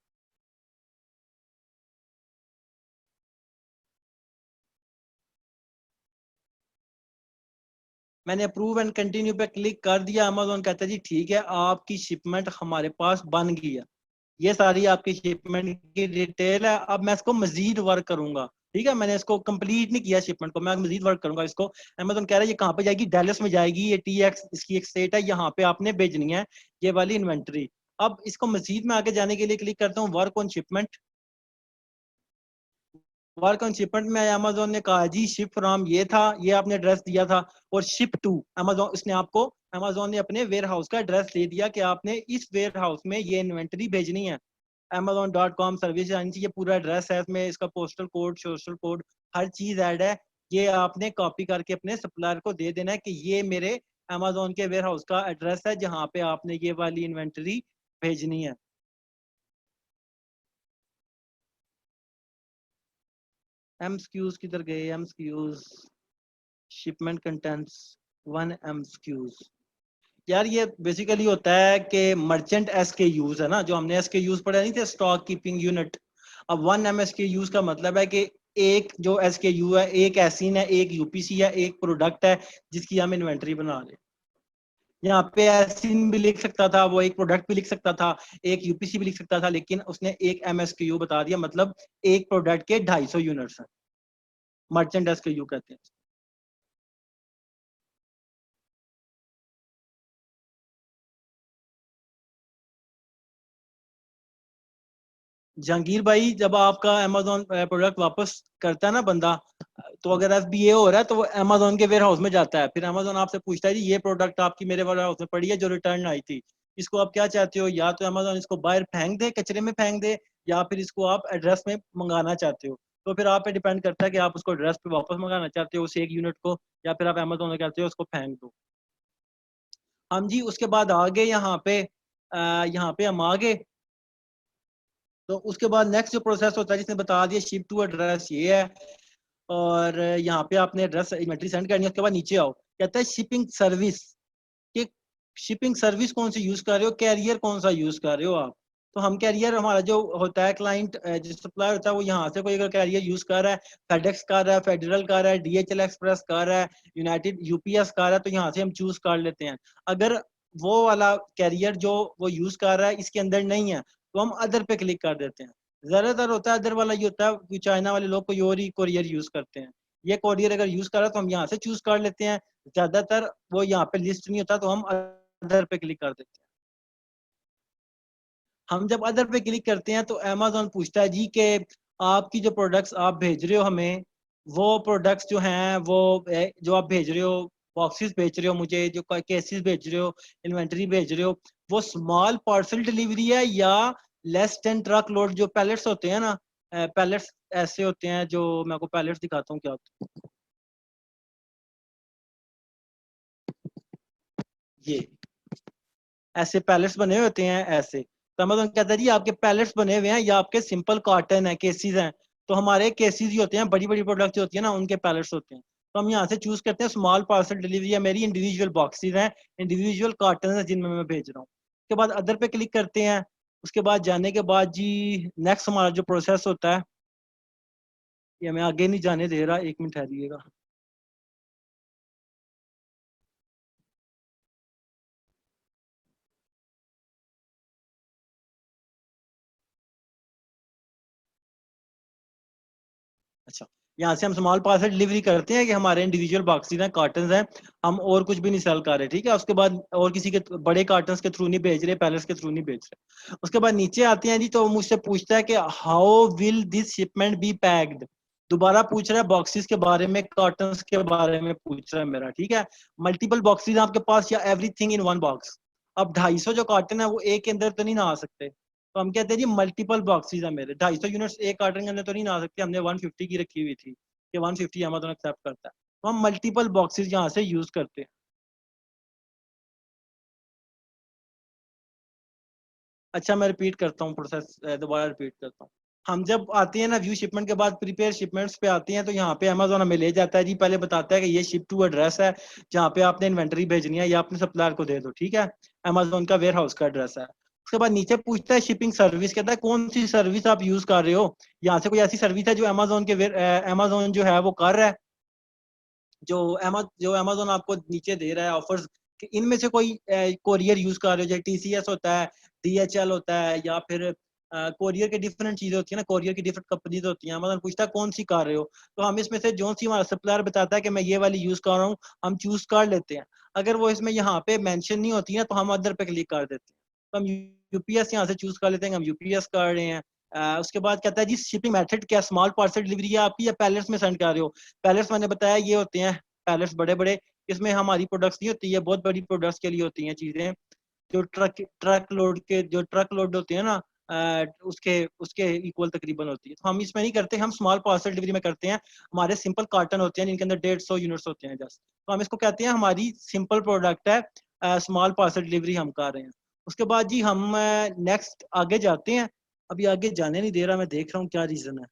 मैंने अप्रूव एंड कंटिन्यू पे क्लिक कर दिया। अमेजोन कहता है जी ठीक है, आपकी शिपमेंट हमारे पास बन गई है, ये सारी आपकी शिपमेंट की डिटेल है। अब मैं इसको मजीद वर्क करूंगा। ठीक है, मैंने इसको कंप्लीट नहीं किया शिपमेंट को, मैं मजीद वर्क करूंगा इसको। अमेजोन कह रहा है ये कहाँ पे जाएगी? डैलस में जाएगी, ये TX इसकी एक स्टेट है, यहाँ पे आपने भेजनी है ये वाली इन्वेंट्री। अब इसको मजीद में आगे जाने के लिए क्लिक करता हूँ work on shipment. Work on shipment में अमेजोन ने कहा जी शिप फ्रॉम ये था, ये आपने एड्रेस दिया था, और शिप टू अमेजोन, इसने आपको, अमेजोन ने अपने वेयर हाउस का एड्रेस दे दिया कि आपने इस वेयर हाउस में ये इन्वेंट्री भेजनी है। amazon.com सर्विस, यानी ये पूरा एड्रेस है, इसमें इसका पोस्टल कोड, सोशल कोड, हर चीज ऐड है। ये आपने कॉपी करके अपने सप्लायर को दे देना है कि ये मेरे अमेजोन के वेयर हाउस का एड्रेस है, जहाँ पे आपने ये वाली इन्वेंट्री भेजनी है। एमएसक्यूज किधर गए? MSQs, shipment contents, 1 MSQs. यार ये बेसिकली होता है कि मर्चेंट SKUs है ना, जो हमने SKUs पढ़े नहीं थे, स्टॉक कीपिंग यूनिट। अब 1 MSKUs का मतलब है कि एक जो SKU है, एक एसिन है, एक यूपीसी है, एक प्रोडक्ट है जिसकी हम इन्वेंट्री बना रहे हैं। यहाँ पे एसिन भी लिख सकता था, वो एक प्रोडक्ट भी लिख सकता था, एक यूपीसी भी लिख सकता था, लेकिन उसने एक MSKU बता दिया, मतलब एक प्रोडक्ट के 250 यूनिट्स हैं, मर्चेंट SKU कहते हैं। जहांगीर भाई, जब आपका अमेजोन प्रोडक्ट वापस करता है ना बंदा, तो अगर FBA हो रहा है तो वो अमेजोन के वेयर हाउस में जाता है, फिर अमेजोन आपसे पूछता है जी ये प्रोडक्ट आपकी मेरे वेयर हाउस में पड़ी है जो रिटर्न आई थी, इसको आप क्या चाहते हो? या तो अमेजोन इसको बाहर फेंक दे, कचरे में फेंक दे, या फिर इसको आप एड्रेस में मंगाना चाहते हो। तो फिर आप पे डिपेंड करता है कि आप उसको एड्रेस पे वापस मंगाना चाहते हो उस एक यूनिट को, या फिर आप अमेजोन में कहते हो उसको फेंक दो। हम जी उसके बाद आ गए यहाँ पे। यहाँ पे हम आ गए। तो उसके बाद नेक्स्ट जो प्रोसेस होता है, जिसने बता दिया शिप टू एड्रेस ये है, और यहाँ पे आपने एड्रेस इन्वेंटरी सेंड करनी है। उसके बाद नीचे आओ, कहता है शिपिंग सर्विस, कि शिपिंग सर्विस कौन सी यूज कर रहे हो, कैरियर कौन सा यूज कर रहे हो आप। तो हम कैरियर, हमारा जो होता है क्लाइंट, जो सप्लायर होता है, वो यहाँ से कोई अगर कैरियर यूज कर रहा है, फेडेक्स कर रहा है, फेडरल कर रहा है, डीएचएल एक्सप्रेस कर रहा है, यूनाइटेड यूपीएस कर रहा है, तो यहाँ से हम चूज कर लेते हैं। अगर वो वाला कैरियर जो वो यूज कर रहा है इसके अंदर नहीं है, तो हम अदर पे क्लिक कर देते हैं। ज्यादातर होता है अदर वाला, ये होता है कि चाइना वाले लोग कोई और ही कोरियर यूज करते हैं। ये कोरियर अगर यूज कर रहा है तो हम यहाँ से चूज कर लेते हैं। ज्यादातर वो यहाँ पे लिस्ट नहीं होता, तो हम अदर पे क्लिक कर देते हैं। हम जब अदर पे क्लिक करते हैं तो अमेजोन पूछता है जी कि आपकी जो प्रोडक्ट्स आप भेज रहे हो हमें, वो प्रोडक्ट्स जो हैं वो जो आप भेज रहे हो, बॉक्सेस भेज रहे हो मुझे, जो केसेस भेज रहे हो, इन्वेंटरी भेज रहे हो, वो स्मॉल पार्सल डिलीवरी है या लेस देन ट्रक लोड। जो पैलेट्स होते हैं ना, पैलेट्स ऐसे होते हैं, जो मैं आपको पैलेट्स दिखाता हूँ क्या होते हैं। ये ऐसे पैलेट्स बने हुए होते हैं ऐसे। तो अमेजोन कहता है जी आपके पैलेट्स बने हुए हैं या आपके सिंपल कार्टन है, केसेस हैं। तो हमारे केसेस ही होते हैं, बड़ी बड़ी प्रोडक्ट होती है ना, उनके पैलेट्स होते हैं। तो हम यहाँ से चूज करते हैं स्मॉल पार्सल डिलीवरी है मेरी, इंडिविजुअल बॉक्सेस हैं, इंडिविजुअल कार्टन है जिनमें मैं भेज रहा हूँ। उसके बाद अदर पे क्लिक करते हैं। उसके बाद जाने के बाद जी नेक्स्ट हमारा जो प्रोसेस होता है, ये हमें आगे नहीं जाने दे रहा, एक मिनट ठहरिएगा। अच्छा, यहाँ से हम स्मॉल पार्सल डिलीवरी करते हैं कि हमारे इंडिविजुअल बॉक्सेस हैं, कार्टन हैं, हम और कुछ भी नहीं सेल कर रहे, ठीक है। उसके बाद और किसी के बड़े कार्टन के थ्रू नहीं भेज रहे, पैलेट्स के थ्रू नहीं भेज रहे। उसके बाद नीचे आते हैं जी, तो मुझसे पूछता है कि how will this shipment be packed. दोबारा पूछ रहा है बॉक्सेस के बारे में, कार्टन के बारे में पूछ रहा है मेरा, ठीक है। मल्टीपल बॉक्सेस आपके पास या एवरीथिंग इन वन बॉक्स। अब 250 जो कार्टन है वो एक के अंदर तो नहीं ना आ सकते, तो हम कहते हैं जी मल्टीपल बॉक्सेस है मेरे, 250 यूनिट्स एक कार्टन के अंदर तो नहीं ना आ सकते, हमने 150 की रखी हुई थी कि 150 अमेजोन एक्सेप्ट करता है, तो हम मल्टीपल बॉक्सेस यहाँ से यूज करते हैं। अच्छा, मैं रिपीट करता हूँ प्रोसेस, दोबारा रिपीट करता हूँ। हम जब आते हैं ना व्यू शिपमेंट के बाद प्रीपेयर शिपमेंट्स पे आते हैं, तो यहाँ पे अमेजोन हमें ले जाता है जी, पहले बताता है कि ये शिप टू एड्रेस है जहाँ पे आपने इन्वेंटरी भेजनी है, या अपने सप्लायर को दे दो, ठीक है। अमेजोन का वेयर हाउस का एड्रेस है। उसके बाद नीचे पूछता है शिपिंग सर्विस, कहता है कौन सी सर्विस आप यूज कर रहे हो। यहाँ से कोई ऐसी सर्विस है जो अमेजोन के अमेजोन जो है वो कर रहा है, जो अमेजोन आपको नीचे दे रहा है ऑफर्स, कि इनमें से कोई कोरियर यूज कर रहे हो, जैसे टीसीएस होता है, डीएचएल होता है, या फिर कोरियर के डिफरेंट चीजें होती है ना, कोरियर की डिफरेंट कंपनीज होती हैं। अमेजोन पूछता है कौन सी कर रहे हो, तो हम इसमें से जो सी हमारा सप्लायर बताता है कि मैं ये वाली यूज कर रहा हूँ, हम चूज कर लेते हैं। अगर वो इसमें यहाँ पे मेंशन नहीं होती है तो हम अदर पे क्लिक कर देते हैं। तो हम यूपीएस यहाँ से चूज कर लेते हैं, हम यूपीएस कर रहे हैं। उसके बाद कहता है जी शिपिंग मेथड क्या, स्मॉल पार्सल डिलीवरी है आपकी या पैलेट्स में सेंड कर रहे हो। पैलेट्स मैंने बताया ये होते हैं पैलेट्स बड़े बड़े, इसमें हमारी प्रोडक्ट्स नहीं होती है, बहुत बड़ी प्रोडक्ट्स के लिए होती हैं चीजें, जो ट्रक लोड होते हैं ना, उसके उसके इक्वल तकरीबन होती है। तो हम इसमें नहीं करते, हम स्मॉल पार्सल डिलीवरी में करते हैं। हमारे सिंपल कार्टन होते हैं जिनके अंदर 150 यूनिट्स होते हैं जस्ट, तो हम इसको कहते हैं हमारी सिंपल प्रोडक्ट है, स्मॉल पार्सल डिलीवरी हम कर रहे हैं। उसके बाद जी हम नेक्स्ट आगे जाते हैं। अभी आगे जाने नहीं दे रहा, मैं देख रहा हूँ क्या रीजन है।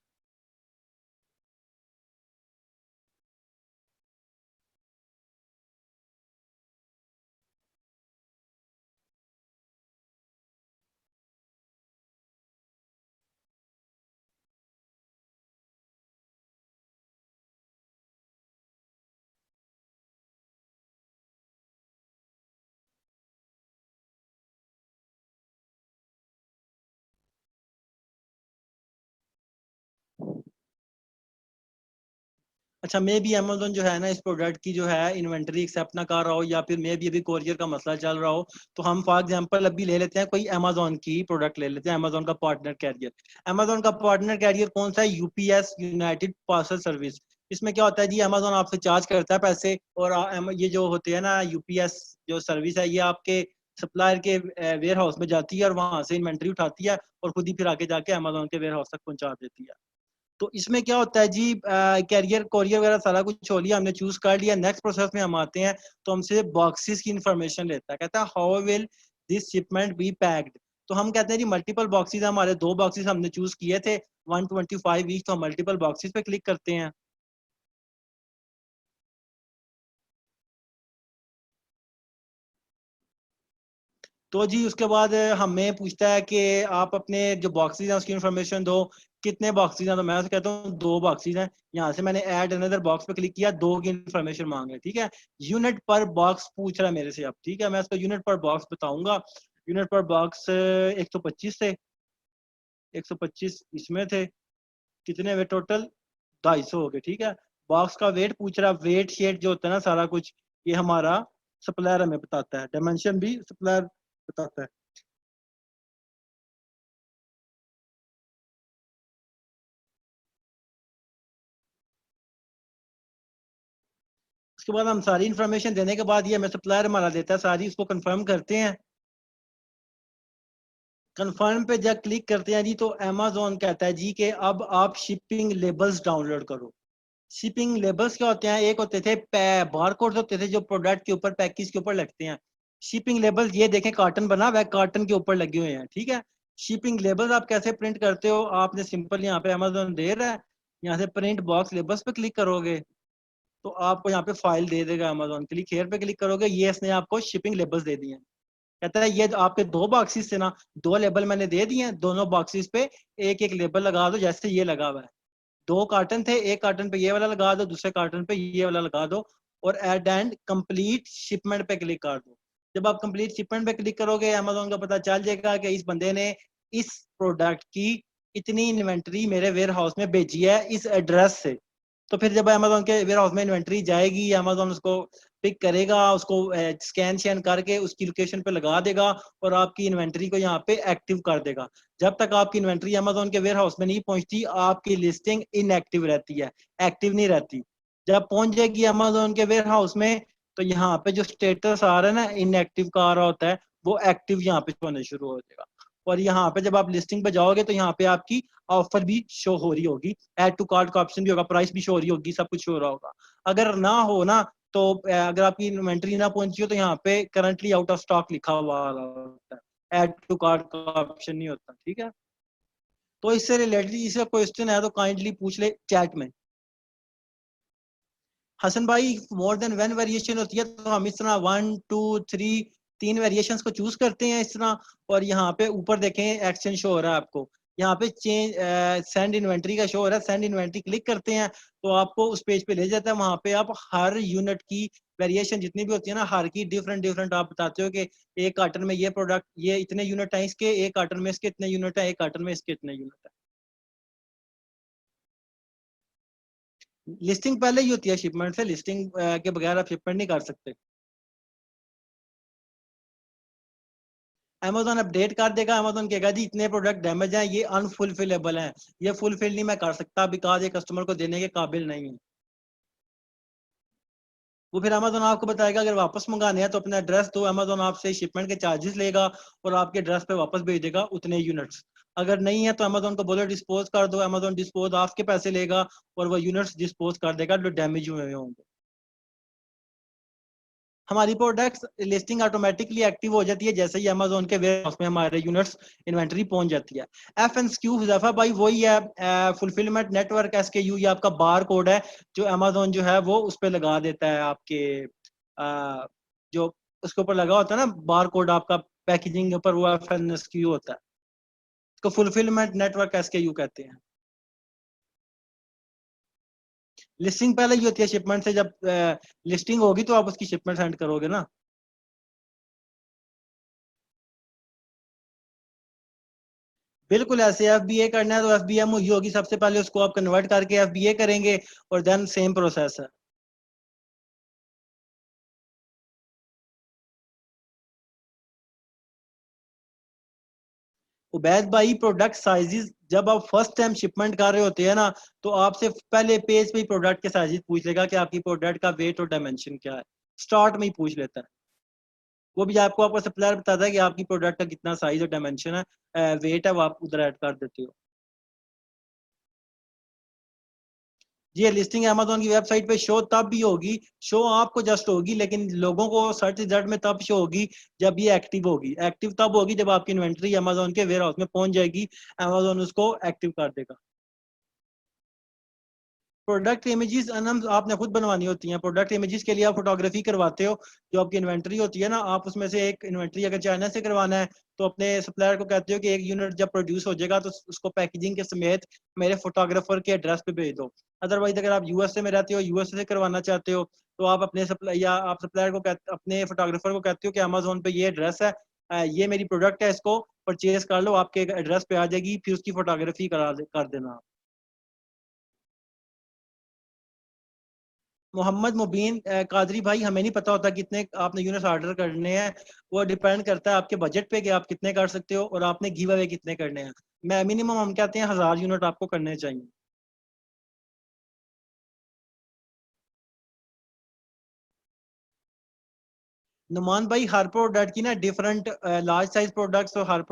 अच्छा, मे भी अमेजोन जो है ना इस प्रोडक्ट की जो है इन्वेंटरी एक्सेप्ट ना कर रहा हो, या फिर मे भी अभी कोरियर का मसला चल रहा हो। तो हम फॉर एग्जांपल अभी ले लेते हैं कोई अमेजोन की प्रोडक्ट ले लेते हैं, अमेजोन का पार्टनर कैरियर। अमेजोन का पार्टनर कैरियर कौन सा है, यूपीएस, यूनाइटेड पार्सल सर्विस। इसमें क्या होता है जी, अमेजोन आपसे चार्ज करता है पैसे, और ये जो होते हैं ना यूपीएस जो सर्विस है, ये आपके सप्लायर के वेयर हाउस में जाती है और वहां से इन्वेंट्री उठाती है और खुद ही फिर आगे जाके अमेजोन के वेयर हाउस तक पहुंचा देती है। तो इसमें क्या होता है जी, कैरियर कोरियर वगैरह सारा कुछ हो लिया, हमने चूज कर लिया। नेक्स्ट प्रोसेस में हम आते हैं, तो हमसे बॉक्सेस की इंफॉर्मेशन लेता है, कहता है how will this shipment be packed. तो हम कहते हैं जी मल्टीपल बॉक्सेस, हमारे 2 बॉक्सेस हमने चूज किए थे 125 ईच, तो हम मल्टीपल बॉक्सेस पे क्लिक करते हैं। तो जी उसके बाद हमें पूछता है कि आप अपने जो बॉक्सेस हैं उसकी इंफॉर्मेशन दो, कितने बॉक्सेस हैं, तो मैं कहता हूँ 2 बॉक्सेस हैं। यहाँ से मैंने ऐड अनदर बॉक्स पे क्लिक किया, 2 की इंफॉर्मेशन मांग रहे, ठीक है। यूनिट पर बॉक्स पूछ रहा है मेरे से अब, ठीक है, मैं इसको यूनिट पर बॉक्स बताऊंगा। यूनिट पर बॉक्स 125 थे, 125 इसमें थे, कितने हुए टोटल, 250 हो गए, ठीक है। बॉक्स का वेट पूछ रहा है, वेट शेट जो होता है ना सारा कुछ, ये हमारा सप्लायर हमें बताता है, डायमेंशन भी सप्लायर बताता है। उसके बाद हम सारी इन्फॉर्मेशन देने के बाद ये हमें सप्लायर हमारा देता है सारी, उसको कंफर्म करते हैं। कंफर्म पे जब क्लिक करते हैं जी तो अमेजोन कहता है जी कि अब आप शिपिंग लेबल्स डाउनलोड करो। शिपिंग लेबल्स क्या होते हैं, एक होते थे बारकोड होते थे जो प्रोडक्ट के ऊपर पैकेज के ऊपर लगते हैं। शिपिंग लेबल्स ये देखें कार्टन बना हुआ है, कार्टन के ऊपर लगे हुए हैं, ठीक है। शिपिंग लेबल्स आप कैसे प्रिंट करते हो, आपने सिंपल यहाँ पे अमेजोन दे रहा है, यहाँ से प्रिंट बॉक्स लेबल्स पे क्लिक करोगे तो आपको यहाँ पे फाइल दे देगा अमेजोन, क्लिक हेयर पे क्लिक करोगे, ये इसने आपको शिपिंग लेबल्स दे दिए हैं। कहता है ये जो आपके 2 बॉक्सेस थे ना, 2 लेबल मैंने दे दिए हैं, दोनों बॉक्सेस पे एक एक लेबल लगा दो, जैसे ये लगा हुआ है। 2 कार्टन थे, एक कार्टन पे ये वाला लगा दो, दूसरे कार्टन पे ये वाला लगा दो, और एट एंड कंप्लीट शिपमेंट पे क्लिक कर दो। जब आप कंप्लीट शिपमेंट पे क्लिक करोगे अमेजोन का पता चल जाएगा कि इस बंदे ने इस प्रोडक्ट की इतनी इन्वेंट्री मेरे वेयर हाउस में भेजी है इस एड्रेस से। तो फिर जब अमेजोन के वेयर हाउस में इन्वेंट्री जाएगी, अमेजोन उसको पिक करेगा, उसको स्कैन शैन करके उसकी लोकेशन पे लगा देगा और आपकी इन्वेंट्री को यहाँ पे एक्टिव कर देगा। जब तक आपकी इन्वेंट्री अमेजोन के वेयर हाउस में नहीं पहुंचती आपकी लिस्टिंग इनएक्टिव रहती है, एक्टिव नहीं रहती। जब पहुंच जाएगी अमेजोन के वेयर हाउस में तो यहाँ पे जो स्टेटस आ रहा है ना इनएक्टिव का आ रहा होता है, वो एक्टिव यहाँ पे होने शुरू हो जाएगा। और यहाँ पे जब आप लिस्टिंग पे जाओगे तो यहाँ पे आपकी ऑफर भी शो हो रही होगी, ऐड टू कार्ट का ऑप्शन भी होगा, प्राइस भी शो हो रही होगी, सब कुछ शो हो रहा होगा। अगर ना हो ना तो अगर आपकी इन्वेंट्री ना पहुंची हो तो यहाँ पे करंटली आउट ऑफ स्टॉक लिखा हुआ होता है, ऐड टू कार्ट का ऑप्शन नहीं होता, ठीक है। तो इससे रिलेटेड इसका क्वेश्चन है तो काइंडली पूछ ले चैट में। हसन भाई मोर देन वन वेरिएशन होती है तो हम इस तरह 1 2 3 3 वेरिएशन को चूज करते हैं इस तरह। और यहाँ पे ऊपर देखें एक्शन शो हो रहा है आपको, यहाँ पे चेंज सेंड इन्वेंट्री का शो हो रहा है, सेंड इन्वेंट्री क्लिक करते हैं तो आपको उस पेज पे ले जाता है। वहां पे आप हर यूनिट की वेरिएशन जितनी भी होती है ना, हर की डिफरेंट डिफरेंट आप बताते हो कि एक कार्टन में ये प्रोडक्ट ये इतने यूनिट है इसके, एक कार्टन में इसके इतने यूनिट है, एक कार्टन में इसके इतने यूनिट है। लिस्टिंग पहले ही होती है शिपमेंट से, लिस्टिंग के बगैर आप शिपमेंट नहीं कर सकते। अमेजोन अपडेट कर देगा, अमेजोन कहेगा जी इतने प्रोडक्ट डैमेज हैं, ये अनफुलफिलेबल हैं, ये फुलफिल नहीं मैं कर सकता बिकॉज ये कस्टमर को देने के काबिल नहीं है। वो फिर अमेजोन आपको बताएगा अगर वापस मंगाने हैं तो अपना एड्रेस दो, अमेजोन आपसे शिपमेंट के चार्जेस लेगा और आपके एड्रेस पे वापस भेज देगा उतने यूनिट्स। अगर नहीं है तो अमेजोन को बोलो डिस्पोज कर दो, अमेजोन डिस्पोज आपके पैसे लेगा और वो यूनिट्स डिस्पोज कर देगा जो डैमेज हुए होंगे। हमारी प्रोडक्ट्स लिस्टिंग ऑटोमेटिकली एक्टिव हो जाती है जैसे ही अमेजोन के वेयर हाउस में हमारे यूनिट्स इन्वेंटरी पहुंच जाती है। एफ एन क्यू हुजैफा भाई वही है, फुलफिलमेंट नेटवर्क एस के यू, ये आपका बार कोड है जो अमेजोन जो है वो उस पर लगा देता है आपके जो उसके ऊपर लगा होता है ना बार कोड आपका पैकेजिंग के ऊपर, वो एफ एन क्यू होता है। इसको फुलफिलमेंट नेटवर्क एस के यू कहते हैं। लिस्टिंग पहले ही होती है शिपमेंट से, जब लिस्टिंग होगी तो आप उसकी शिपमेंट सेंड करोगे ना। बिल्कुल ऐसे एफबीए करना है तो एफबीएम हुई होगी सबसे पहले, उसको आप कन्वर्ट करके एफबीए करेंगे और देन सेम प्रोसेस है। उबैद भाई प्रोडक्ट साइजेस जब आप फर्स्ट टाइम शिपमेंट कर रहे होते हैं ना तो आपसे पहले पेज पे ही प्रोडक्ट के साइजेस पूछ लेगा कि आपकी प्रोडक्ट का वेट और डायमेंशन क्या है, स्टार्ट में ही पूछ लेता है। वो भी आपको आपका सप्लायर बताता है कि आपकी प्रोडक्ट का कितना साइज और डायमेंशन है, वेट है वो आप उधर ऐड कर देते हो। जी, लिस्टिंग अमेज़न की वेबसाइट पे शो तब भी होगी, शो आपको जस्ट होगी, लेकिन लोगों को सर्च रिजल्ट में तब शो होगी जब ये एक्टिव होगी। एक्टिव तब होगी जब आपकी इन्वेंटरी अमेज़न के वेयर हाउस में पहुंच जाएगी, अमेज़न उसको एक्टिव कर देगा। प्रोडक्ट इमेजेस अनम आपने खुद बनवानी होती हैं। प्रोडक्ट इमेजेस के लिए आप फोटोग्राफी करवाते हो, जो आपकी इन्वेंटरी होती है ना, आप उसमें से एक इन्वेंटरी अगर चाइना से करवाना है तो अपने सप्लायर को कहते हो कि एक यूनिट जब प्रोड्यूस हो जाएगा तो उसको पैकेजिंग के समेत मेरे फोटोग्राफर के एड्रेस पे भेज दो। अदरवाइज अगर आप यूएसए में रहते हो, यूएसए से करवाना चाहते हो, तो आप अपने सप्लाई या आप सप्लायर को अपने फोटोग्राफर को कहते हो कि अमेजोन पे ये एड्रेस है, ये मेरी प्रोडक्ट है, इसको परचेज कर लो, आपके एड्रेस पे आ जाएगी, फिर उसकी फोटोग्राफी कर देना। मोहम्मद मुबीन कादरी भाई, हमें नहीं पता होता कितने आपने यूनिट्स ऑर्डर करने हैं। वो डिपेंड करता है आपके बजट पे कि आप कितने कर सकते हो और आपने गिव अवे कितने करने हैं। मैं मिनिमम हम कहते हैं 1000 यूनिट आपको करने चाहिए। नुमान भाई, हर प्रोडक्ट की ना डिफरेंट लार्ज साइज प्रोडक्ट्स और हर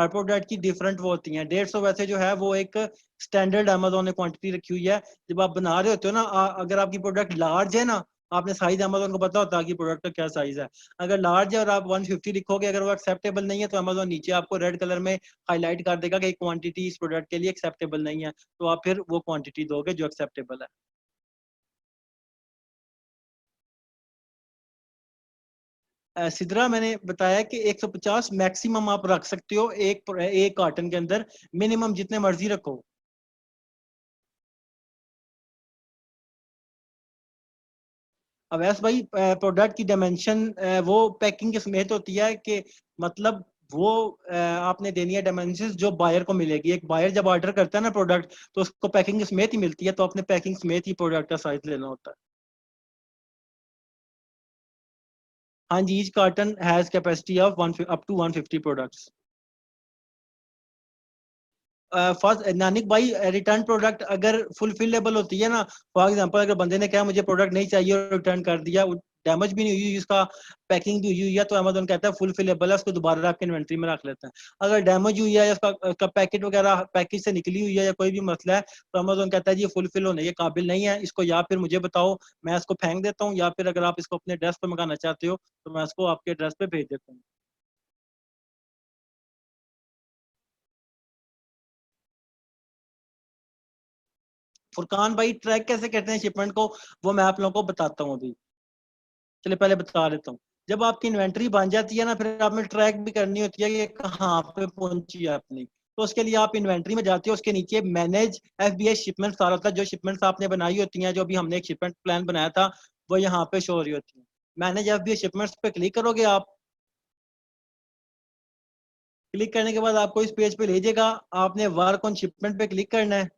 प्रोडक्ट की डिफरेंट वो होती हैं। 150 वैसे जो है वो एक स्टैंडर्ड अमेजोन ने क्वांटिटी रखी हुई है। जब आप बना रहे होते हो ना, अगर आपकी प्रोडक्ट लार्ज है ना, आपने साइज अमेजोन को पता होता है कि प्रोडक्ट का क्या साइज है। अगर लार्ज है और आप 150 लिखोगे, अगर वो एक्सेप्टेबल नहीं है तो अमेजोन नीचे आपको रेड कलर में हाईलाइट कर देगा कि क्वांटिटी इस प्रोडक्ट के लिए एक्सेप्टेबल नहीं है, तो आप फिर वो क्वांटिटी दोगे जो एक्सेप्टेबल है। सिद्रा, मैंने बताया कि 150 मैक्सिमम आप रख सकते हो एक कार्टन के अंदर, मिनिमम जितने मर्जी रखो। अवैस भाई, प्रोडक्ट की डायमेंशन वो पैकिंग के समेत होती है कि मतलब वो आपने देनी है डायमेंशन जो बायर को मिलेगी। एक बायर जब ऑर्डर करता है ना प्रोडक्ट, तो उसको पैकिंग के समेत ही मिलती है, तो अपने पैकिंग समेत ही प्रोडक्ट का साइज लेना होता है। हाँ जी, each carton has capacity of one up to 150 products. First Nanik भाई, रिटर्न प्रोडक्ट अगर फुलफिलेबल होती है ना, फॉर एग्जांपल अगर बंदे ने कहा मुझे प्रोडक्ट नहीं चाहिए और रिटर्न कर दिया, डैमेज भी नहीं हुई, उसका पैकिंग भी हुई है, तो अमेजोन कहता है फुलफिलेबल है, उसको दोबारा आपके इन्वेंट्री में रख लेते हैं। अगर डैमेज हुई है या उसका पैकेट वगैरह पैकेज से निकली हुई है या कोई भी मसला है, तो अमेजोन कहता है जी ये फुलफिल होने के काबिल नहीं है, इसको या फिर मुझे बताओ, मैं इसको फेंक देता हूँ, या फिर अगर आप इसको अपने एड्रेस पे मंगाना चाहते हो तो मैं इसको आपके एड्रेस पे भेज देता हूँ। फुरकान भाई, ट्रैक कैसे करते हैं शिपमेंट को, वो मैं आप लोगों को बताता हूँ अभी। चलिए पहले बता देता हूँ। जब आपकी इन्वेंट्री बन जाती है ना, फिर आपने ट्रैक भी करनी होती है कि कहाँ पे पहुंची है अपनी। तो उसके लिए आप इन्वेंट्री में जाते हो, उसके नीचे मैनेज एफबीआई शिपमेंट सारा होता है। जो शिपमेंट्स आपने बनाई होती हैं, जो भी हमने एक शिपमेंट प्लान बनाया था, वो यहाँ पे शो हो रही होती है। मैनेज एफबीआई शिपमेंट्स पे क्लिक करोगे आप। क्लिक करने के बाद आपको इस पेज पे ले जाएगा। आपने वर्क ऑन शिपमेंट पे क्लिक करना है।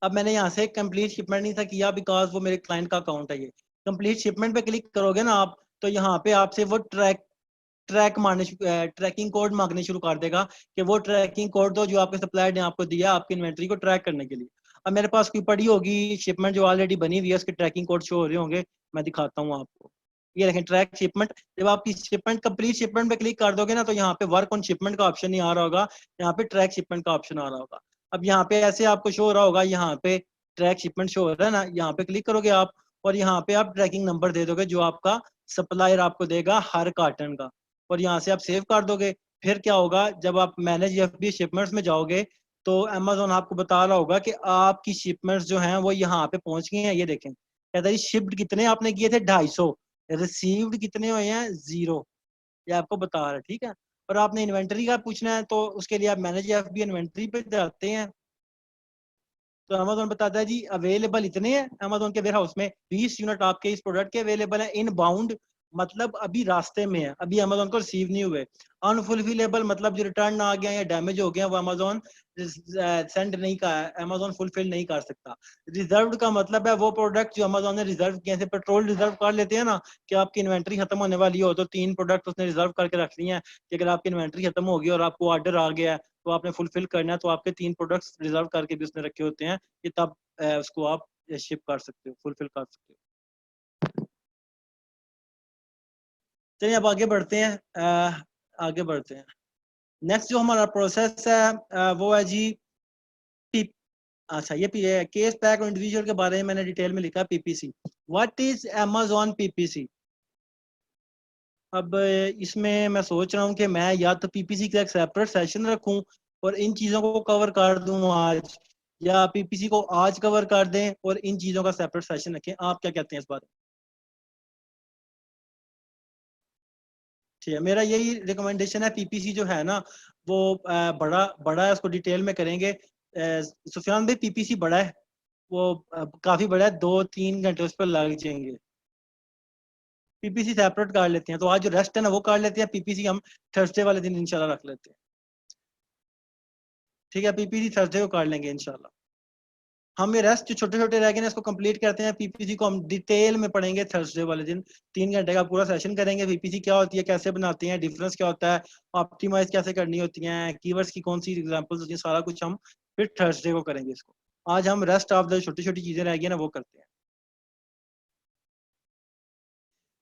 अब मैंने यहाँ से कंप्लीट शिपमेंट नहीं था किया, बिकॉज वो मेरे क्लाइंट का अकाउंट है ये। कंप्लीट शिपमेंट पे क्लिक करोगे ना आप, तो यहाँ पे आपसे वो ट्रैकिंग कोड मांगने शुरू कर देगा कि वो ट्रैकिंग कोड दो जो आपके सप्लायर ने आपको दिया आपकी इन्वेंट्री को ट्रैक करने के लिए। अब मेरे पास कोई पड़ी होगी शिपमेंट जो ऑलरेडी बनी हुई है, उसके ट्रैकिंग कोड शो हो रहे होंगे। मैं दिखाता हूँ आपको। ये देखें ट्रैक शिपमेंट। जब आपकी शिपमेंट कंप्लीट शिपमेंट पे क्लिक कर दोगे ना, तो यहाँ पे वर्क ऑन शिपमेंट का ऑप्शन नहीं आ रहा होगा, यहाँ पे ट्रैक शिपमेंट का ऑप्शन आ रहा होगा। अब यहाँ पे ऐसे आपको शो हो रहा होगा, यहाँ पे ट्रैक शिपमेंट शो हो रहा है ना, यहाँ पे क्लिक करोगे आप, और यहाँ पे आप ट्रैकिंग नंबर दे दोगे जो आपका सप्लायर आपको देगा हर कार्टन का, और यहाँ से आप सेव कर दोगे। फिर क्या होगा, जब आप मैनेज एफबी शिपमेंट्स में जाओगे, तो अमेजोन आपको बता रहा होगा कि आपकी शिपमेंट्स जो हैं वो यहाँ पे पहुंच गई हैं। ये देखें, कहता है शिफ्ट कितने आपने किए थे, 250। रिसीव्ड कितने हुए हैं, 0। ये आपको बता रहा है, ठीक है। और आपने इन्वेंटरी का पूछना है, तो उसके लिए आप मैनेज एफबी इन्वेंटरी पे जाते हैं। तो अमेजोन बताता है जी अवेलेबल इतने हैं अमेजोन के वेयर हाउस में, 20 यूनिट आपके इस प्रोडक्ट के अवेलेबल है इन बाउंड, मतलब अभी रास्ते में है, अभी अमेजोन को रिसीव नहीं हुए। अनफुलफिलेबल मतलब जो रिटर्न आ गया या डैमेज हो गया, वो अमेजोन सेंड नहीं का अमेजोन फुलफिल नहीं कर सकता। रिजर्व्ड का मतलब है वो प्रोडक्ट जो अमेजोन ने रिजर्व किए, जैसे पेट्रोल रिजर्व कर लेते हैं ना, कि आपकी इन्वेंट्री खत्म होने वाली हो तो 3 प्रोडक्ट उसने रिजर्व करके रख लिए हैं कि अगर आपकी इन्वेंट्री खत्म होगी और आपको ऑर्डर आ गया है तो आपने फुलफिल करना है, तो आपके 3 प्रोडक्ट्स रिजर्व करके भी उसने रखे होते हैं कि तब उसको आप शिप कर सकते हो, फुलफिल कर सकते हो। चलिए अब आगे बढ़ते हैं। आगे बढ़ते हैं। नेक्स्ट जो हमारा प्रोसेस है वो है जी पी। अच्छा, ये केस पैक और इंडिविजुअल के बारे में मैंने डिटेल में लिखा PPC. What is Amazon PPC? अब इसमें मैं सोच रहा हूँ कि मैं या तो पीपीसी का एक सेपरेट सेशन रखूं और इन चीजों को कवर कर दूं आज, या पीपीसी को आज कवर कर दें और इन चीजों का सेपरेट सेशन रखें। आप क्या कहते हैं इस बारे में? ठीक है, मेरा यही रिकमेंडेशन है। पीपीसी जो है ना वो बड़ा बड़ा है, उसको डिटेल में करेंगे। सुफियान भाई, पीपीसी बड़ा है, वो काफी बड़ा है, 2-3 घंटे उस पर लग जाएंगे। पीपीसी सेपरेट कर लेते हैं, तो आज जो रेस्ट है ना वो कर लेते हैं, पीपीसी हम थर्सडे वाले दिन इंशाल्लाह रख लेते हैं। ठीक है, पीपीसी थर्सडे को कर लेंगे इंशाल्लाह। हम ये रेस्ट जो छोटे छोटे रह गए ना इसको कंप्लीट करते हैं। पीपीसी को हम डिटेल में पढ़ेंगे थर्सडे वाले दिन। 3 घंटे का पूरा सेशन करेंगे। पीपीसी क्या होती है, कैसे बनाते हैं, डिफरेंस क्या होता है, ऑप्टिमाइज कैसे करनी होती है, कीवर्ड्स की कौन सी एग्जांपल्स होती हैं, सारा कुछ हम फिर थर्सडे को करेंगे इसको। आज हम रेस्ट ऑफ द छोटी छोटी चीजें रह गई ना वो करते हैं।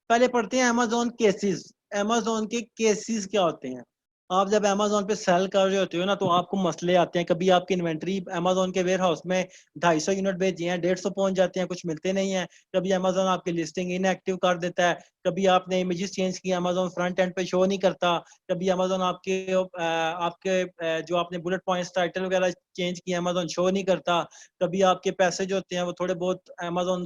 पहले पढ़ते हैं अमेजोन केसेस। अमेजोन के केसेस क्या होते हैं? आप जब अमेजोन पे सेल कर रहे होते हो ना तो आपको मसले आते हैं। कभी आपकी इन्वेंट्री अमेजोन के वेयर हाउस में 250 यूनिट भेजे हैं, 150 पहुंच जाते हैं, कुछ मिलते नहीं है। कभी अमेजोन आपकी लिस्टिंग इनएक्टिव कर देता है। कभी आपने इमेजेस चेंज किया, अमेजोन फ्रंट एंड पे शो नहीं करता। कभी अमेजोन आपके जो आपने बुलेट पॉइंट्स टाइटल वगैरह चेंज किया, अमेजोन शो नहीं करता। कभी आपके पैसे जो होते हैं वो थोड़े बहुत अमेजोन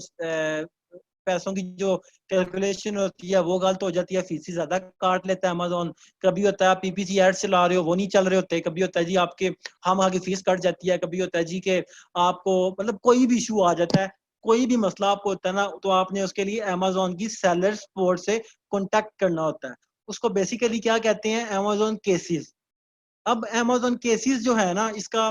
पैसों की जो कैलकुलेशन होती है वो गलत हो जाती है, फीस ज्यादा काट लेता है अमेजोन। कभी होता है आप पीपीसी एड चला रहे हो वो नहीं चल रहे होते। कभी होता है जी आपके हम आगे फीस कट जाती है। कभी होता है जी के आपको मतलब कोई भी इशू आ जाता है, कोई भी मसला आपको होता है ना तो आपने उसके लिए अमेजोन की सेलर सपोर्ट से कॉन्टेक्ट करना होता है। उसको बेसिकली क्या कहते हैं, अमेजोन केसेस। अब अमेजोन केसेस जो है ना इसका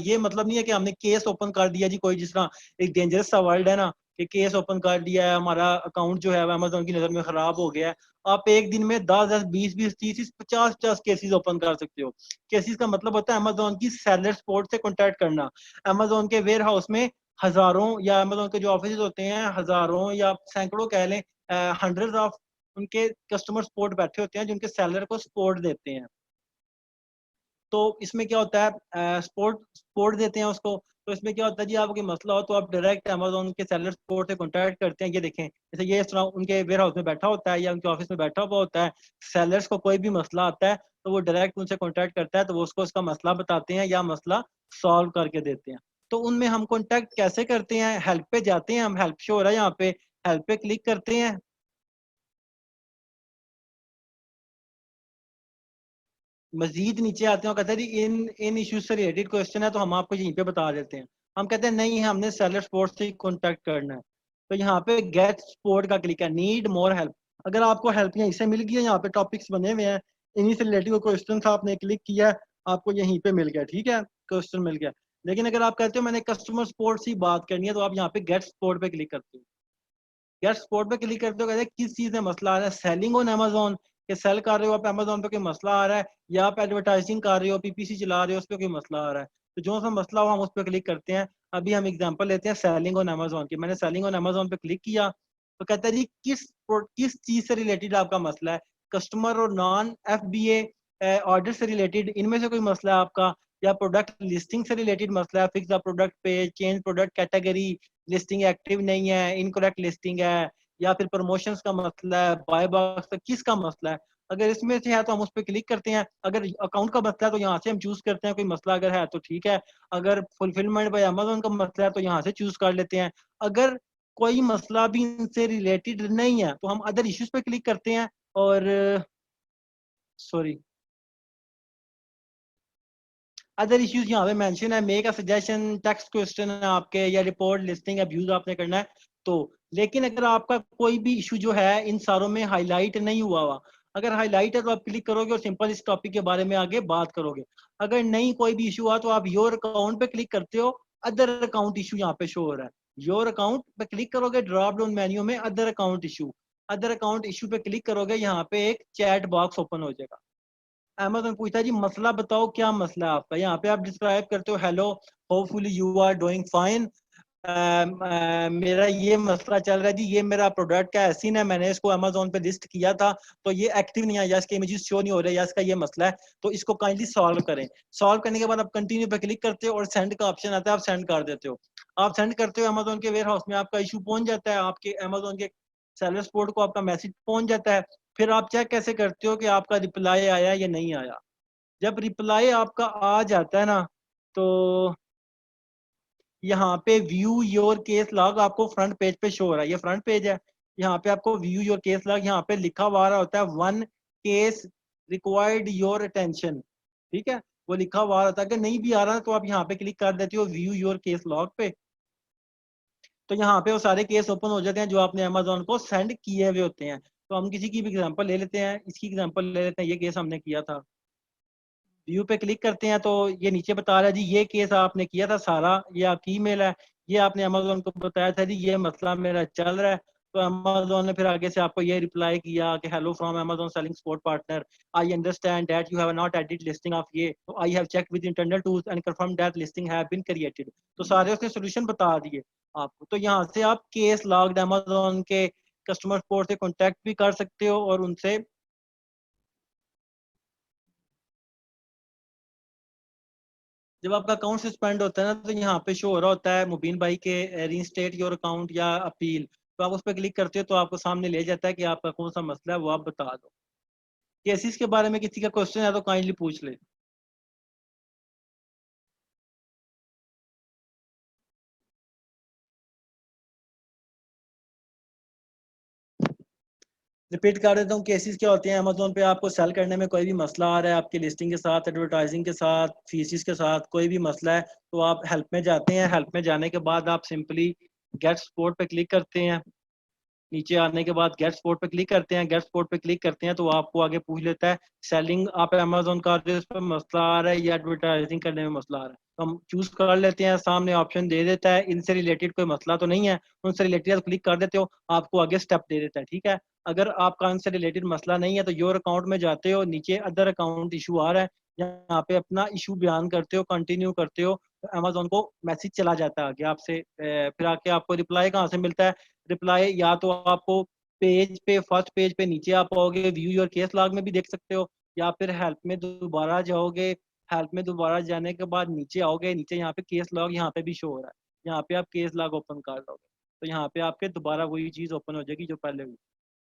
ये मतलब नहीं है कि हमने केस ओपन कर दिया जी, कोई जिस तरह एक डेंजरस सा वर्ल्ड है ना कि केस ओपन कर दिया है, हमारा अकाउंट जो है अमेजोन की नजर में खराब हो गया है। आप एक दिन में 10-10, 20-20, 30-50 केसेस ओपन कर सकते हो। केसेस का मतलब होता है अमेजोन की सेलर सपोर्ट से कॉन्टेक्ट करना। अमेजोन के वेयर हाउस में हजारों, या अमेजोन के जो ऑफिस होते हैं हजारों या सैकड़ों कह लें, हंड्रेड ऑफ उनके कस्टमर सपोर्ट बैठे होते हैं जो उनके सेलर को सपोर्ट देते हैं। तो इसमें क्या होता है, सपोर्ट सपोर्ट देते हैं उसको। तो इसमें क्या होता है जी, आपको कोई मसला हो तो आप डायरेक्ट अमेजोन के सेलर सपोर्ट से कॉन्टैक्ट करते हैं। ये देखें, जैसे ये इस तरह उनके वेयर हाउस में बैठा होता है या उनके ऑफिस में बैठा हुआ होता है। सेलर्स को कोई भी मसला आता है तो वो डायरेक्ट उनसे कॉन्टैक्ट करता है, तो वो उसको उसका मसला बताते हैं या मसला सॉल्व करके देते हैं। तो उनमें हम कॉन्टैक्ट कैसे करते हैं, हेल्प पे जाते हैं हम, हेल्प शो हो रहा है यहाँ पे, हेल्प पे क्लिक करते हैं। मजीद नीचे आते हैं और कहते हैं जी इन इन इश्यूज से रिलेटेड क्वेश्चन है तो हम आपको यहीं पे बता देते हैं। हम कहते हैं नहीं, हमने सेलर सपोर्ट से कॉन्टेक्ट करना है। तो यहाँ पे गेट सपोर्ट का क्लिक है, नीड मोर हेल्प। अगर आपको हेल्प यहीं से मिल गई है, यहाँ पे टॉपिक्स बने हुए हैं, इन्हीं से रिलेटेड क्वेश्चन था, आपने क्लिक किया है, आपको यहीं पे मिल गया। ठीक है, क्वेश्चन मिल गया। लेकिन अगर आप कहते हो मैंने कस्टमर सपोर्ट से बात करनी है तो आप यहाँ पे गेट सपोर्ट पे क्लिक करते हो। यार स्पॉट पे क्लिक करते हो, कहते हैं किस चीज में मसला आ रहा है, सेलिंग ऑन अमेजोन, के सेल कर रहे हो आप अमेजोन पे, कोई मसला आ रहा है, या आप एडवर्टाइजिंग कर रहे हो, पीपीसी चला रहे हो, उस पर कोई मसला आ रहा है। तो जो सा मसला हो हम उस पर क्लिक करते हैं। अभी हम एग्जांपल लेते हैं सेलिंग ऑन अमेजोन की। मैंने सेलिंग ऑन अमेजोन पे क्लिक किया तो कहता है जी किस चीज से रिलेटेड आपका मसला है, कस्टमर और नॉन एफ बी ए ऑर्डर से रिलेटेड, इनमें से कोई मसला है आपका, या प्रोडक्ट लिस्टिंग से रिलेटेड मसला है, फिक्स द प्रोडक्ट पे, change product category, listing active नहीं है, इनकरेक्ट लिस्टिंग है, या फिर प्रमोशंस का मसला है, बाय बॉक्स का किसका मसला है। अगर इसमें से है तो हम उस पर क्लिक करते हैं। अगर अकाउंट का मसला है तो यहाँ से हम चूज करते हैं, कोई मसला अगर है तो ठीक है। अगर फुलफिलमेंट बाय अमेजोन का मसला है तो यहाँ से चूज कर लेते हैं। अगर कोई मसला भी इनसे रिलेटेड नहीं है तो हम अदर इश्यूज पे क्लिक करते हैं। और सॉरी, अदर इश्यूज यहाँ पे मेंशन है, make a suggestion, text question है आपके, या रिपोर्ट लिस्टिंग अब्यूज आपने करना है तो। लेकिन अगर आपका कोई भी इशू जो है इन सारों में हाईलाइट नहीं हुआ हुआ, अगर हाईलाइट है तो आप क्लिक करोगे और सिंपल इस टॉपिक के बारे में आगे बात करोगे। अगर नहीं कोई भी इशू हुआ तो आप योर अकाउंट पे क्लिक करते हो, अदर अकाउंट इशू यहाँ पे शो हो रहा है। योर अकाउंट पे क्लिक करोगे, ड्रॉप डाउन मेन्यू में other account issue, other account issue पे क्लिक करोगे, यहाँ पे एक चैट बॉक्स ओपन हो जाएगा। अमेज़न पूछता है जी मसला बताओ, क्या मसला है आपका। यहाँ पे आप डिस्क्राइब करते हो, hello, hopefully you are doing fine, मेरा ये मसला चल रहा है जी, ये मेरा प्रोडक्ट का एसिन है, मैंने इसको अमेजोन पे लिस्ट किया था, तो ये एक्टिव नहीं है या इसके इमेजेस शो नहीं हो रहे या इसका ये मसला है, तो इसको काइंडली सॉल्व करें। सॉल्व करने के बाद आप कंटिन्यू पे क्लिक करते हो और सेंड का ऑप्शन आता है, आप सेंड कर देते हो। आप सेंड करते हो अमेजोन के वेयर हाउस में, आपका इशू पहुंच जाता है, आपके अमेजोन के सेलर सपोर्ट को आपका मैसेज पहुंच जाता है। फिर आप चेक कैसे करते हो कि आपका रिप्लाई आया या नहीं आया? जब रिप्लाई आपका आ जाता है ना, तो यहाँ पे व्यू योर केस लॉग आपको फ्रंट पेज पे शो हो रहा है, ये फ्रंट पेज है। यहाँ पे आपको व्यू योर केस लॉग, यहाँ पे लिखा हुआ आ रहा होता है one case required your attention, ठीक है, वो लिखा हुआ रहता है। अगर नहीं भी आ रहा तो आप यहाँ पे क्लिक कर देते हो व्यू योर केस लॉग पे, तो यहाँ पे वो सारे केस ओपन हो जाते हैं जो आपने अमेजोन को सेंड किए हुए होते हैं। तो हम किसी की भी एग्जांपल ले लेते हैं, इसकी एग्जांपल ले लेते हैं, ये केस हमने किया था। व्यू पे क्लिक करते हैं तो ये नीचे बता रहा है जी ये केस आपने किया था सारा, ये आपकी ईमेल है, ये आपने अमेजोन को बताया था जी ये मसला मेरा चल रहा है। तो अमेजोन ने फिर आगे से आपको ये रिप्लाई किया कि hello from Amazon selling support partner, I understand that you have not edit listing of ये, तो I have check with internal tools and confirm that listing have been created. तो सारे उसने सोल्यूशन बता दिए आपको। तो यहाँ से आप केस लॉग्ड अमेजोन के कस्टमर सपोर्ट से कॉन्टेक्ट भी कर सकते हो और उनसे, जब आपका अकाउंट सस्पेंड होता है ना, तो यहाँ पे शो हो रहा होता है मुबीन भाई के रीइंस्टेट योर अकाउंट या अपील, तो आप उस पर क्लिक करते हो तो आपको सामने ले जाता है कि आपका कौन सा मसला है, वो आप बता दो। केसेस के बारे में किसी का क्वेश्चन है तो काइंडली पूछ ले। रिपीट कर देता हूँ, केसेस क्या होते हैं, अमेजोन पे आपको सेल करने में कोई भी मसला आ रहा है, आपकी लिस्टिंग के साथ, एडवर्टाइजिंग के साथ, फीसिस के साथ कोई भी मसला है, तो आप हेल्प में जाते हैं। हेल्प में जाने के बाद आप सिंपली गेट सपोर्ट पे क्लिक करते हैं। नीचे आने के बाद गेट स्पोर्ट पे क्लिक करते हैं। गेट स्पोर्ट पे क्लिक करते हैं तो आपको आगे पूछ लेता है सेलिंग आप अमेजोन कर रहे हो, इस पर मसला आ रहा है या एडवर्टाइजिंग करने में मसला आ रहा है, तो हम चूज कर लेते हैं। सामने ऑप्शन दे देता है इनसे रिलेटेड कोई मसला तो नहीं है, उनसे रिलेटेड क्लिक कर देते हो, आपको आगे स्टेप दे देता है, ठीक है। अगर आपका उनसे रिलेटेड मसला नहीं है तो योर अकाउंट में जाते हो, नीचे अदर अकाउंट इशू आ रहा है, यहाँ पे अपना इशू बयान करते हो, कंटिन्यू करते हो, तो अमेजोन को मैसेज चला जाता है आगे आपसे। फिर आके आपको रिप्लाई कहाँ से मिलता है? रिप्लाई या तो आपको पेज पे, फर्स्ट पेज पे नीचे आप आओगे, व्यू योर केस लॉग में भी देख सकते हो, या फिर हेल्प में दोबारा जाओगे। हेल्प में दोबारा जाने के बाद नीचे आओगे, नीचे यहाँ पे केस लॉग यहाँ पे भी शो हो रहा है, यहाँ पे आप केस लॉग ओपन कर लोगे तो यहाँ पे आपके दोबारा वही चीज ओपन हो जाएगी जो पहले हुई।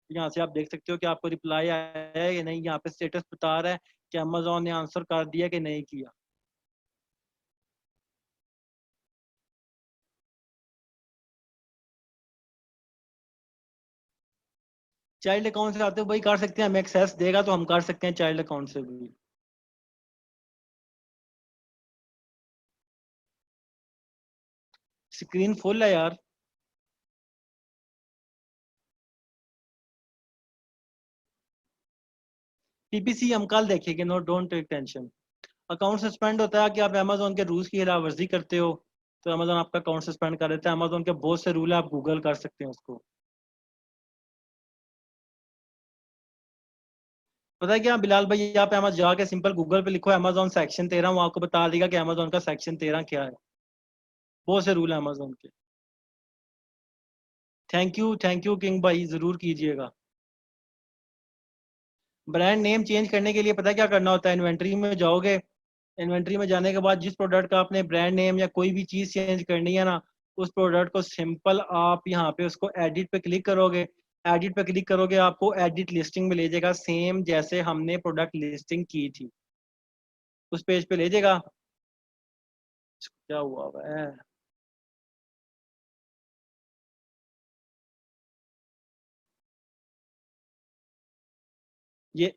तो यहाँ से आप देख सकते हो कि आपको रिप्लाई आया है या नहीं, यहाँ पे स्टेटस बता रहा है कि अमेजोन ने आंसर कर दिया कि नहीं किया। चाइल्ड अकाउंट से आते हो भाई कर सकते हैं, हमें एक्सेस देगा तो हम कर सकते हैं चाइल्ड अकाउंट से भी। स्क्रीन फुल है यार। टीपीसी हम कल देखेंगे, no don't take tension. Account suspend होता है कि आप अमेजोन के रूल्स की खिलाफवर्जी करते हो, तो अमेजोन आपका अकाउंट सस्पेंड कर देता है। अमेजोन के बहुत से रूल है, आप गूगल कर सकते हैं उसको। पता है क्या बिलाल भाई, आप अमेजोन जाके सिंपल गूगल पे लिखो अमेजोन सेक्शन 13, वो आपको बता देगा कि अमेजोन का सेक्शन 13 क्या है। बहुत से रूल है अमेजोन के। थैंक यू किंग भाई, जरूर कीजिएगा। ब्रांड नेम चेंज करने के लिए पता है क्या करना होता है? इन्वेंट्री में जाओगे, इन्वेंट्री में जाने के बाद जिस प्रोडक्ट का आपने ब्रांड नेम या कोई भी चीज चेंज करनी है ना, उस प्रोडक्ट को सिंपल आप यहाँ पे उसको एडिट पे क्लिक करोगे। एडिट पे क्लिक करोगे, आपको एडिट लिस्टिंग में ले जाएगा, सेम जैसे हमने प्रोडक्ट लिस्टिंग की थी उस पेज पे ले जाएगा। क्या हुआ है? ये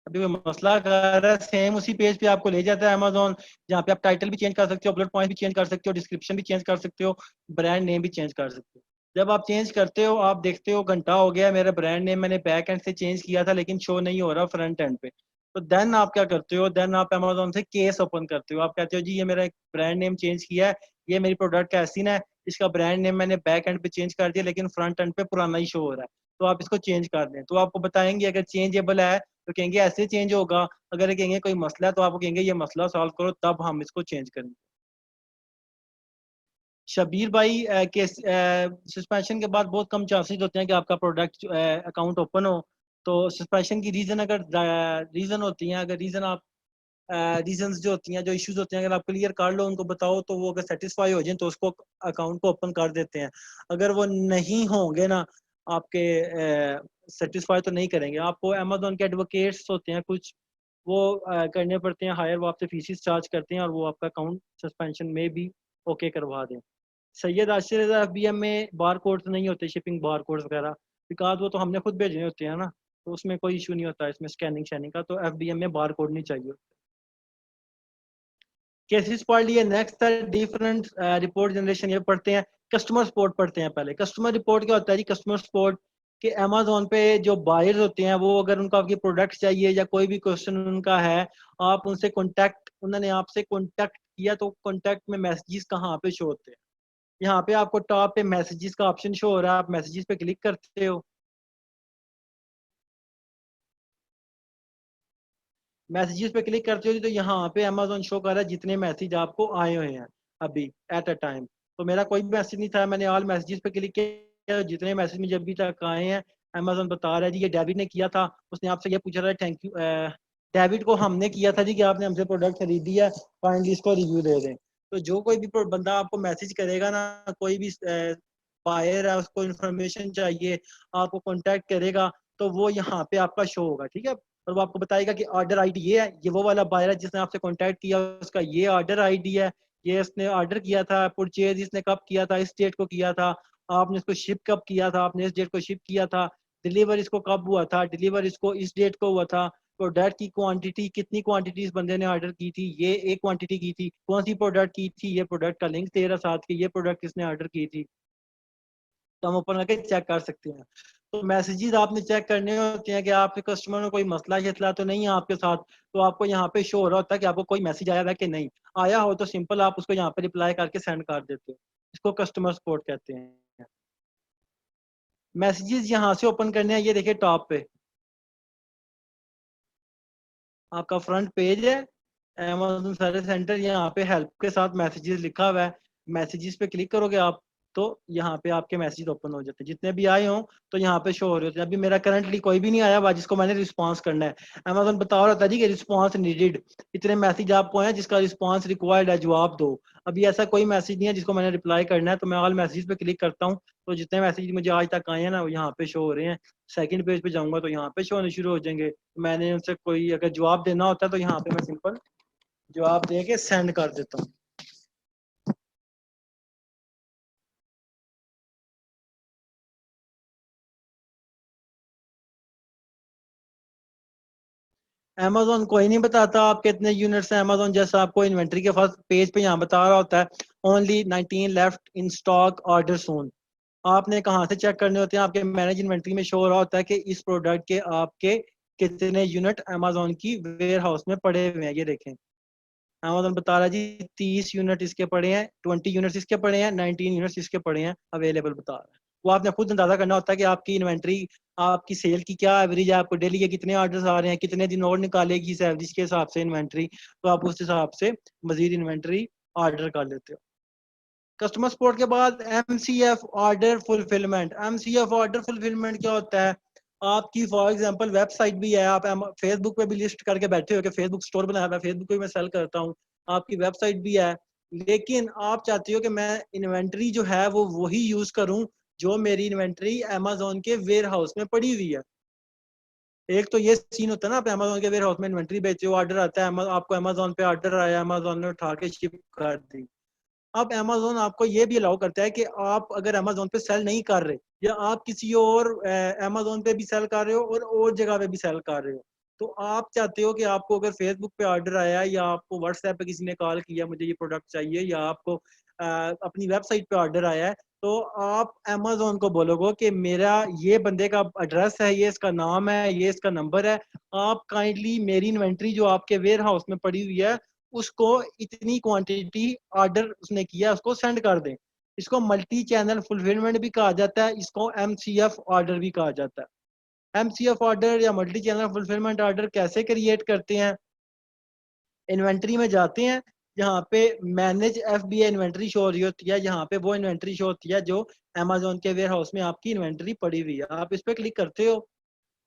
अभी वो मसला कर रहा है, सेम उसी पेज पे आपको ले जाता है अमेजोन, जहाँ पे आप टाइटल भी चेंज कर सकते हो, बुलेट पॉइंट भी चेंज कर सकते हो, डिस्क्रिप्शन भी चेंज कर सकते हो, ब्रांड नेम भी चेंज कर सकते हो। जब आप चेंज करते हो, आप देखते हो घंटा हो गया, मेरा ब्रांड नेम मैंने बैक एंड से चेंज किया था लेकिन शो नहीं हो रहा फ्रंट एंड पे, तो देन आप क्या करते हो? देन आप अमेजोन से केस ओपन करते हो, आप कहते हो जी ये मेरा ब्रांड नेम चेंज किया है, ये मेरी प्रोडक्ट का एसिन है, इसका ब्रांड नेम मैंने बैक एंड पे चेंज कर दिया लेकिन फ्रंट एंड पे पुराना ही शो हो रहा है, तो आप इसको चेंज कर दें। तो आपको बताएंगे अगर चेंजेबल है तो कहेंगे ऐसे चेंज होगा, अगर कहेंगे कोई मसला है तो आपको कहेंगे ये मसला सॉल्व करो, तब हम इसको चेंज करेंगे। शबीर भाई के सस्पेंशन के बाद बहुत कम चांसेस होते हैं कि आपका प्रोडक्ट अकाउंट ओपन हो। तो सस्पेंशन की रीज़न अगर रीज़न होती हैं, अगर रीज़न आप रीजंस जो होती हैं, जो इश्यूज होते हैं, अगर आप क्लियर कर लो, उनको बताओ, तो वो अगर सेटिस्फाई हो जाए तो उसको अकाउंट को ओपन कर देते हैं। अगर वो नहीं होंगे ना आपके सेटिस्फाई तो नहीं करेंगे। आपको अमेजोन के एडवोकेट्स होते हैं कुछ, वो करने पड़ते हैं हायर, वो आपसे फीसिस चार्ज करते हैं और वो आपका अकाउंट सस्पेंशन में भी ओके करवा दें। सैयद आशिर रज़ा एफबीएम में बार कोड्स नहीं होते, शिपिंग बार कोड्स वगैरह, बिकॉज वो तो हमने खुद भेजने होते हैं ना, तो उसमें कोई इशू नहीं होता इसमें स्कैनिंग शैनिंग का। तो एफबीएम में बार कोड नहीं चाहिए। केसेस पढ़ लिए। नेक्स्ट है डिफरेंट रिपोर्ट जनरेशन, ये पढ़ते हैं। कस्टमर सपोर्ट पढ़ते हैं पहले। कस्टमर रिपोर्ट क्या होता है जी? कस्टमर सपोर्ट के अमेजोन पे जो बायर्स होते हैं, वो अगर उनको आपकी प्रोडक्ट चाहिए या कोई भी क्वेश्चन उनका है, आप उनसे कॉन्टैक्ट, उन्होंने आपसे कॉन्टैक्ट किया, तो कॉन्टैक्ट में मैसेजेस कहाँ पे शो होते हैं? यहाँ पे आपको टॉप पे मैसेजेस का ऑप्शन शो हो रहा है, आप मैसेजेस पे क्लिक करते हो। मैसेजेस पे क्लिक करते हो तो यहाँ पे अमेजोन शो कर रहा है जितने मैसेज आपको आए हुए हैं अभी एट अ टाइम। तो मेरा कोई भी मैसेज नहीं था, मैंने ऑल मैसेजेस पे क्लिक किया, जितने मैसेज मुझे अभी तक आए हैं अमेजोन बता रहा है जी ये डेविड ने किया था, उसने आपसे ये पूछा था थैंक यू डेविड को हमने किया था जी कि आपने हमसे प्रोडक्ट खरीदी है, फाइनली इसको रिव्यू दे दें। तो जो कोई भी बंदा आपको मैसेज करेगा ना, कोई भी बायर है, उसको इन्फॉर्मेशन चाहिए, आपको कॉन्टैक्ट करेगा, तो वो यहाँ पे आपका शो होगा, ठीक है। और वो आपको बताएगा कि ऑर्डर आईडी ये है, ये वो वाला बायर है जिसने आपसे कांटेक्ट किया, उसका ये ऑर्डर आईडी है, ये इसने ऑर्डर किया था, परचेज इसने कब किया था, इस डेट को किया था, आपने इसको शिप कब किया था, आपने इस डेट को शिप किया था, डिलीवर इसको कब हुआ था, डिलीवर इसको इस डेट को हुआ था, प्रोडक्ट की क्वांटिटी, कितनी क्वांटिटी इस बंदे ने ऑर्डर की थी, ये एक क्वांटिटी की थी, कौन सी प्रोडक्ट की थी, ये प्रोडक्ट का लिंक दे रहा साथ के, ये प्रोडक्ट किसने ऑर्डर की थी। तो हम ओपन करके चेक कर सकते हैं। तो मैसेजेस आपने चेक करने होते हैं कि आपके कस्टमर में कोई मसला शसला तो नहीं है आपके साथ। तो आपको यहाँ पे शो हो रहा होता है कि आपको कोई मैसेज आया है कि नहीं आया हो, तो सिंपल आप उसको यहाँ पे रिप्लाई करके सेंड कर देते हो। इसको कस्टमर सपोर्ट कहते हैं। मैसेजेस यहाँ से ओपन करने हैं, ये देखिए टॉप पे आपका फ्रंट पेज है Amazon सर्विस सेंटर, यहाँ पे हेल्प के साथ मैसेजेस लिखा हुआ है। मैसेजेस पे क्लिक करोगे आप, तो यहाँ पे आपके मैसेज ओपन हो जाते हैं, जितने भी आए हों तो यहाँ पे शो हो रहे होते हैं। अभी मेरा करंटली कोई भी नहीं आया हुआ जिसको मैंने रिस्पांस करना है। Amazon बता रहा था जी कि रिस्पांस नीडेड, इतने मैसेज आपको हैं जिसका रिस्पांस रिक्वायर्ड है, जवाब दो। अभी ऐसा कोई मैसेज नहीं है जिसको मैंने रिप्लाई करना है, तो मैं ऑल मैसेज पे क्लिक करता हूँ, तो जितने मैसेज मुझे आज तक आए हैं ना वो यहाँ पे शो हो रहे हैं। सेकंड पेज पे जाऊंगा तो यहाँ पे शो होने शुरू हो जाएंगे। मैंने उनसे कोई अगर जवाब देना होता है तो यहाँ पे मैं सिंपल जवाब दे के सेंड कर देता हूँ। अमेजोन कोई नहीं बताता आप कितने यूनिट्स हैं। अमेजोन जैसा आपको इन्वेंट्री के फर्स्ट पेज पे यहाँ बता रहा होता है only 19 left in stock order soon. आपने कहाँ से चेक करने होते हैं? आपके मैनेज इन्वेंट्री में शो हो रहा होता है कि इस प्रोडक्ट के आपके कितने यूनिट अमेजोन की वेयर हाउस में पड़े हुए हैं। ये देखें अमेजोन बता रहा है जी 30 यूनिट इसके पड़े हैं, 20 यूनिट्स इसके पड़े हैं, 19 यूनिट्स इसके पड़े हैं अवेलेबल बता रहा है। वो आपने खुद अंदाजा करना होता है कि आपकी इन्वेंट्री, आपकी सेल की क्या एवरेज है, आपको डेली के कितने ऑर्डर्स आ रहे हैं, कितने दिन और निकालेगी इस एवरेज के हिसाब से इन्वेंट्री, तो आप उस हिसाब से मजीद इन्वेंट्री ऑर्डर कर लेते हो। कस्टमर सपोर्ट के बाद MCF order fulfilment. MCF order fulfilment क्या होता है? आपकी फॉर एग्जांपल वेबसाइट भी है, आप फेसबुक पे भी लिस्ट करके बैठे हो कि फेसबुक स्टोर बनाया हुआ है, फेसबुक पे मैं सेल करता हूँ, आपकी वेबसाइट भी है, लेकिन आप चाहते हो कि मैं इन्वेंट्री जो है वो वही यूज करूं जो मेरी इन्वेंट्री अमेजोन के वेयर हाउस में पड़ी हुई है। एक तो ये सीन होता है ना, आप अमेजोन के वेयर हाउस में इन्वेंट्री बेचते हो, ऑर्डर आता है, आपको अमेजोन पे ऑर्डर आया, अमेजोन ने उठा के शिप कर दी। अब अमेजोन आपको ये भी अलाउ करता है कि आप अगर अमेजोन पे सेल नहीं कर रहे या आप किसी और अमेजोन पे भी सेल कर रहे हो और जगह पे भी सेल कर रहे हो, तो आप चाहते हो कि आपको अगर फेसबुक पे ऑर्डर आया या आपको व्हाट्सएप पे किसी ने कॉल किया मुझे ये प्रोडक्ट चाहिए, या आपको अपनी वेबसाइट पे ऑर्डर आया है, तो आप अमेजोन को बोलोगे कि मेरा ये बंदे का एड्रेस है, ये इसका नाम है, ये इसका नंबर है, आप काइंडली मेरी इन्वेंट्री जो आपके वेयर हाउस में पड़ी हुई है उसको इतनी क्वांटिटी ऑर्डर उसने किया उसको सेंड कर दें। इसको मल्टी चैनल फुलफिलमेंट भी कहा जाता है, इसको MCF ऑर्डर भी कहा जाता है। MCF ऑर्डर या मल्टी चैनल फुलफिलमेंट ऑर्डर कैसे क्रिएट करते हैं? इन्वेंट्री में जाते हैं, यहाँ पे मैनेज FBA इन्वेंट्री शो हो रही होती है, यहाँ पे वो इन्वेंट्री शो होती है जो अमेजोन के वेयर हाउस में आपकी इन्वेंट्री पड़ी हुई है। आप इस पर क्लिक करते हो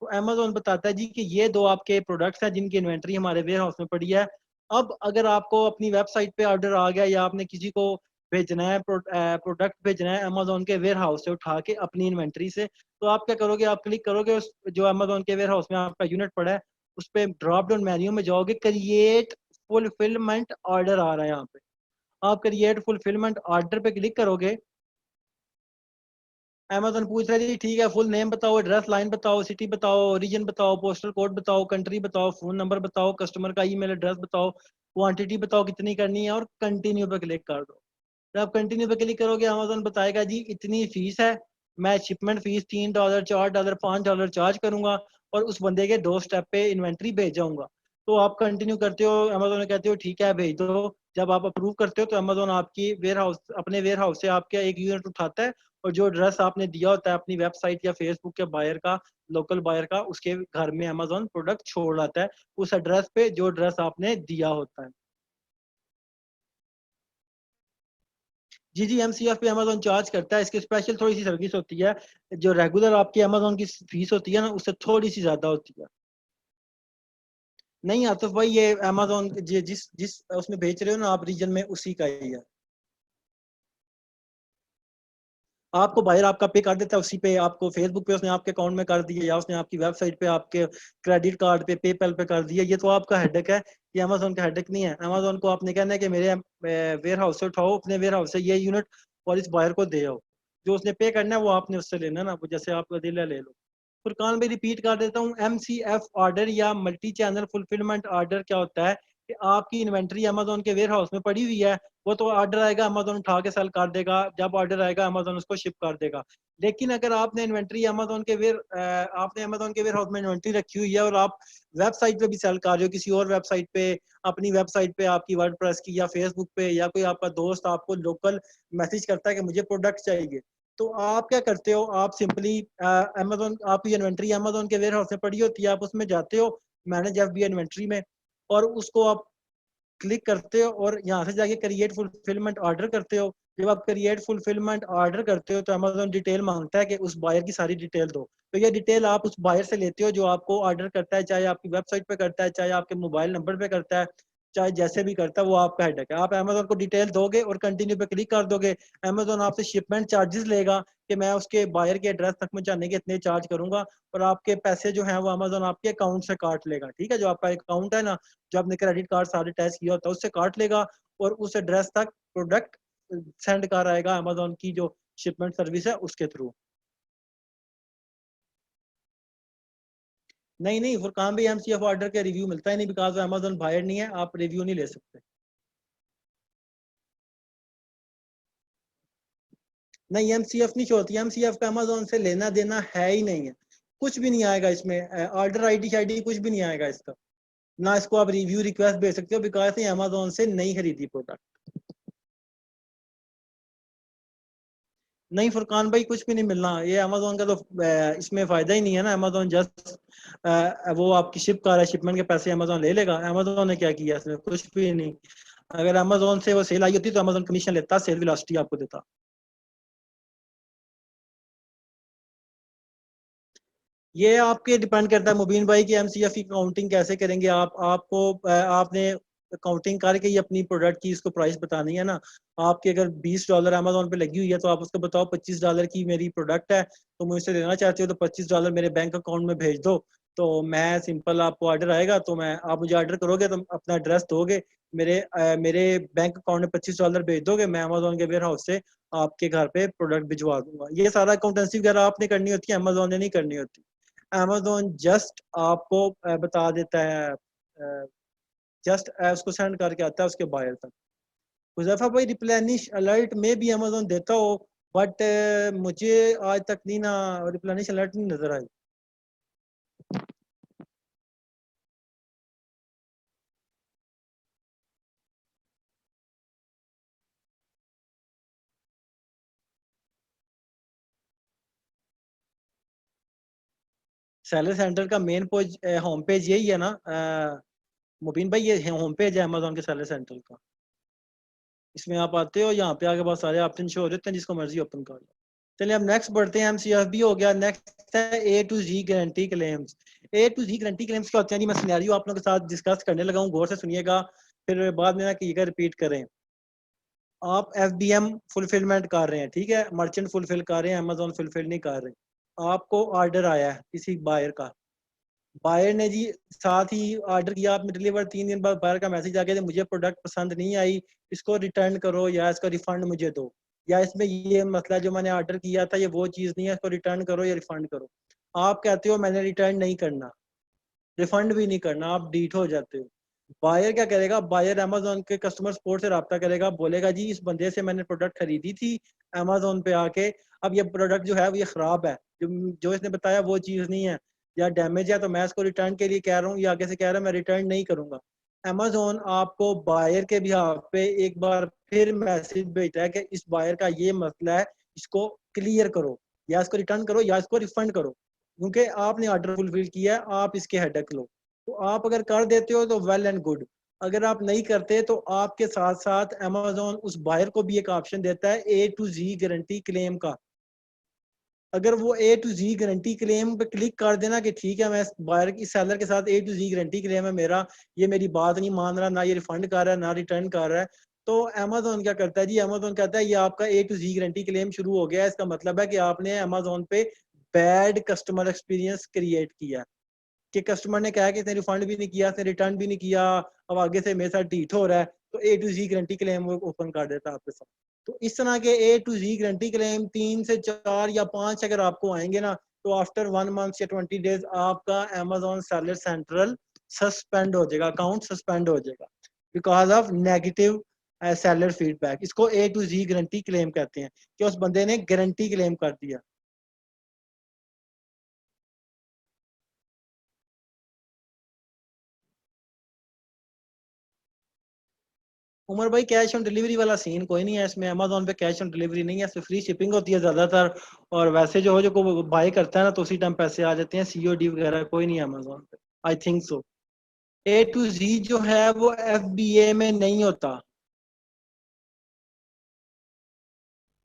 तो अमेजोन बताता है जी कि ये दो आपके प्रोडक्ट्स हैं जिनकी इन्वेंट्री हमारे वेयर हाउस में पड़ी है। अब अगर आपको अपनी वेबसाइट पे ऑर्डर आ गया या आपने किसी को भेजना है, प्रोडक्ट भेजना है अमेजोन के वेयर हाउस से उठा के अपनी इन्वेंट्री से, तो आप क्या करोगे, आप क्लिक करोगे उस जो अमेजोन के वेयर हाउस में आपका यूनिट पड़ा है उस पर ड्रॉप डाउन मेन्यू में जाओगे, क्रिएट फुलफिलमेंट ऑर्डर आ रहा है यहाँ पे, आप क्रिएट फुलफिलमेंट ऑर्डर पे क्लिक करोगे। अमेजोन पूछ रहा है जी ठीक है, फुल नेम बताओ, एड्रेस लाइन बताओ, सिटी बताओ, ओरिजिन बताओ, पोस्टल कोड बताओ, कंट्री बताओ, फोन नंबर बताओ, कस्टमर का ईमेल एड्रेस बताओ, क्वांटिटी बताओ कितनी करनी है और कंटिन्यू पे क्लिक कर दो। जब आप कंटिन्यू पे क्लिक करोगे अमेजोन बताएगा जी इतनी फीस है, मैं शिपमेंट फीस $3 $4 $5 चार्ज करूंगा और उस बंदे के डोर स्टेप पे इन्वेंट्री भेज जाऊंगा। तो आप कंटिन्यू करते हो, अमेजोन कहते हो ठीक है भेज दो। जब आप अप्रूव करते हो तो अमेजोन आपकी वेयर हाउस अपने वेयर हाउस से आपका एक यूनिट उठाता है और जो एड्रेस आपने दिया होता है अपनी वेबसाइट या फेसबुक के बायर का, लोकल बायर का, उसके घर में अमेजोन प्रोडक्ट छोड़ आता है उस एड्रेस पे जो एड्रेस आपने दिया होता है। जी जी, MCF पे अमेजोन चार्ज करता है, इसकी स्पेशल थोड़ी सी सर्विस होती है, जो रेगुलर आपकी अमेजोन की फीस होती है ना उससे थोड़ी सी ज्यादा होती है। नहीं आतिफ भाई, ये अमेजोन जिस जिस उसमें बेच रहे हो ना आप रीजन में, उसी का ही है। आपको बाहर आपका पे कर देता है उसी पे, आपको फेसबुक पे उसने आपके अकाउंट में कर दिया या उसने आपकी वेबसाइट पे आपके क्रेडिट कार्ड पे पेपैल पे कर दिया, ये तो आपका हेडेक है, ये अमेजोन का हेडेक नहीं है। अमेजोन को आपने कहना है कि मेरे वेयर हाउस से उठाओ, अपने वेयर हाउस से ये यूनिट और इस बायर को दे आओ, जो उसने पे करना है वो आपने उससे लेना ना, वो जैसे आप दिला ले लो। फुरकान भाई रिपीट कर देता हूँ, MCF ऑर्डर या मल्टी चैनल फुलफिलमेंट ऑर्डर क्या होता है कि आपकी इन्वेंट्री अमेजोन के वेयर हाउस में पड़ी हुई है, वो तो ऑर्डर आएगा अमेजोन उठा के सेल कर देगा, जब ऑर्डर आएगा अमेजोन उसको शिप कर देगा। लेकिन अगर आपने इन्वेंट्री आपने अमेजोन के वेयर हाउस में इन्वेंट्री रखी हुई है और आप वेबसाइट पे भी सेल कर रहे हो, किसी और वेबसाइट पे, अपनी वेबसाइट पे आपकी वर्डप्रेस की या फेसबुक पे, या कोई आपका दोस्त आपको लोकल मैसेज करता है कि मुझे प्रोडक्ट चाहिए, तो आप क्या करते हो, आप सिंपली अमेजोन, आपकी इन्वेंट्री अमेजोन के वेयर हाउस में पड़ी होती है, आप उसमें जाते हो मैनेज FBA इन्वेंट्री में और उसको आप क्लिक करते हो और यहाँ से जाके क्रिएट फुलफिलमेंट ऑर्डर करते हो। जब आप क्रिएट फुलफिलमेंट ऑर्डर करते हो तो अमेजोन डिटेल मांगता है कि उस बायर की सारी डिटेल दो, तो ये डिटेल आप उस बायर से लेते हो जो आपको ऑर्डर करता है, चाहे आपकी वेबसाइट पे करता है, चाहे आपके मोबाइल नंबर पे करता है, चाहे जैसे भी करता है, वो आपका हेडेक है। आप अमेजोन को डिटेल दोगे और कंटिन्यू पे क्लिक कर दोगे, अमेजोन आपसे शिपमेंट चार्जेस लेगा कि मैं उसके बायर के एड्रेस तक पहुंचाने के इतने चार्ज करूंगा, और आपके पैसे जो है वो अमेजोन आपके अकाउंट से काट लेगा। ठीक है, जो आपका अकाउंट है ना, जो आपने क्रेडिट कार्ड सारे अटैच किया होता है उससे काट लेगा और उस एड्रेस तक प्रोडक्ट सेंड कर आएगा अमेजोन की जो शिपमेंट सर्विस है उसके थ्रू। नहीं नहीं फुरकान भी, MCF ऑर्डर के रिव्यू मिलता ही नहीं, बिकॉज अमेजोन बायर नहीं है, आप रिव्यू नहीं ले सकते। नहीं MCF नहीं होती, MCF का अमेजोन से लेना देना है ही नहीं है, कुछ भी नहीं आएगा इसमें, ऑर्डर ID शाइडी कुछ भी नहीं आएगा इसका, ना इसको आप रिव्यू रिक्वेस्ट भेज सकते हो, बिकॉज ये अमेजोन से नहीं खरीदी प्रोडक्ट। नहीं फुरकान भाई कुछ भी नहीं मिलना, ये अमेजोन का तो इसमें फायदा ही नहीं है ना, अमेजोन जस्ट वो आपकी शिप कर रहा है, शिपमेंट के पैसे अमेजोन ले लेगा, अमेजोन ने क्या किया इसमें, कुछ भी नहीं। अगर अमेजोन से वो सेल आई होती तो अमेजोन कमीशन लेता, सेल वेलोसिटी आपको देता। ये आपके डिपेंड करता है मुबीन भाई की MCF की काउंटिंग कैसे करेंगे आप, आपको आपने काउंटिंग करके ही अपनी प्रोडक्ट की इसको प्राइस बतानी है ना। आपके अगर $20 अमेजोन पे लगी हुई है तो आप उसको बताओ $25 की मेरी प्रोडक्ट है, तो मुझसे लेना चाहते हो तो $25 मेरे बैंक अकाउंट में भेज दो, तो मैं सिंपल, आपको ऑर्डर आएगा तो मैं, आप मुझे ऑर्डर करोगे तो अपना एड्रेस दोगे, मेरे बैंक अकाउंट में $25 भेज दोगे, मैं अमेजोन के वेयर हाउस से आपके घर पे प्रोडक्ट भिजवा दूंगा। ये सारा अकाउंटेंसी वगैरह आपने करनी होती है, अमेजोन ने नहीं करनी होती। अमेजोन जस्ट आपको बता देता है, जस्ट उसको सेंड करके आता है उसके बायर तक। हुजैफा भाई रिप्लेनिश अलर्ट में भी अमेजोन देता हो, बट मुझे आज तक नहीं ना रिप्लेनिश अलर्ट नहीं नजर आई। सेलर सेंटर का मेन पेज, होम पेज यही है ना मुबीन भाई, ये होम पेज है अमेजोन के सेलर सेंटर का। इसमें आप आते हो, यहाँ पे आगे बहुत सारे ऑप्शन शो हो रहे हैं, जिसको मर्जी ओपन कर लो। चलिए अब नेक्स्ट बढ़ते हैं, एमसीएफबी हो गया। नेक्स्ट है A to Z guarantee claims. A to Z guarantee claims क्या होते हैं जी? मैं सिनेरियो आप लोगों के साथ डिस्कस करने लगा हूँ, गौर से सुनिएगा, फिर बाद में ना कीजिएगा रिपीट करें। आप एफबीएम फुलफिलमेंट कर रहे हैं, ठीक है, मर्चेंट फुलफिल कर रहे हैं, अमेजोन फुलफिल नहीं कर रहे। आपको ऑर्डर आया है किसी बायर का, बायर ने जी साथ ही ऑर्डर किया, आपने डिलीवर 3 दिन बाद बायर का मैसेज आ गया, मुझे प्रोडक्ट पसंद नहीं आई, इसको रिटर्न करो या इसका रिफंड मुझे दो, या इसमें ये मसला जो मैंने ऑर्डर किया था ये वो चीज़ नहीं है, इसको रिटर्न करो या रिफंड करो। आप कहते हो मैंने रिटर्न नहीं करना, रिफंड भी नहीं करना, आप डीट हो जाते हो। बायर क्या करेगा? बायर अमेजोन के कस्टमर सपोर्ट से रब्ता करेगा, बोलेगा जी इस बंदे से मैंने प्रोडक्ट खरीदी थी अमेजोन पे आके, अब ये प्रोडक्ट जो है वो ये खराब है, जो इसने बताया वो चीज़ नहीं है या डैमेज है, तो मैं इसको रिटर्न के लिए कह रहा हूँ, या आगे से कह रहा है मैं रिटर्न नहीं करूंगा। अमेजोन आपको बायर के बिहाफ पे एक बार फिर मैसेज भेजता है कि इस बायर का ये मसला है, इसको क्लियर करो, या इसको रिटर्न करो या इसको रिफंड करो, क्योंकि आपने ऑर्डर फुलफिल किया है, आप इसके हेडेक लो। तो आप अगर कर देते हो तो वेल एंड गुड, अगर आप नहीं करते तो आपके साथ साथ अमेजोन उस बायर को भी एक ऑप्शन देता है A to Z guarantee claim का। अगर वो ए टू जी गारंटी क्लेम पे क्लिक कर देना कि ठीक है मैं बायर की सेलर के साथ ए टू जी गारंटी क्लेम है मेरा, ये मेरी बात नहीं मान रहा, ना ये रिफंड कर रहा है ना रिटर्न कर रहा है, तो अमेजोन क्या करता है जी? अमेजोन कहता है ये आपका A to Z guarantee claim शुरू हो गया है, इसका मतलब है कि आपने अमेजोन पे बैड कस्टमर एक्सपीरियंस क्रिएट किया, कि कस्टमर ने कहा कि इसने रिफंड भी नहीं किया, इसने रिटर्न भी नहीं किया, अब आगे से मेरे साथ डीट हो रहा है, तो A to Z guarantee claim वो ओपन कर देता है आपके साथ। तो इस तरह के ए टू जी गारंटी क्लेम 3 से 4 या 5 अगर आपको आएंगे ना, तो आफ्टर 1 मंथ या 20 डेज आपका अमेजोन सेलर सेंट्रल सस्पेंड हो जाएगा, अकाउंट सस्पेंड हो जाएगा, because of negative seller feedback. इसको ए टू जी गारंटी क्लेम कहते हैं, कि उस बंदे ने गारंटी क्लेम कर दिया। उमर भाई कैश ऑन डिलीवरी वाला सीन कोई नहीं है इसमें, अमेजोन पे कैश ऑन डिलीवरी नहीं है, इसमें फ्री शिपिंग होती है ज्यादातर, और वैसे जो हो जो को बाय करता है ना तो उसी टाइम पैसे आ जाते हैं, सीओडी वगैरह कोई नहीं है अमेजोन पे, I think so. A to जी जो है वो एफबीए में नहीं होता।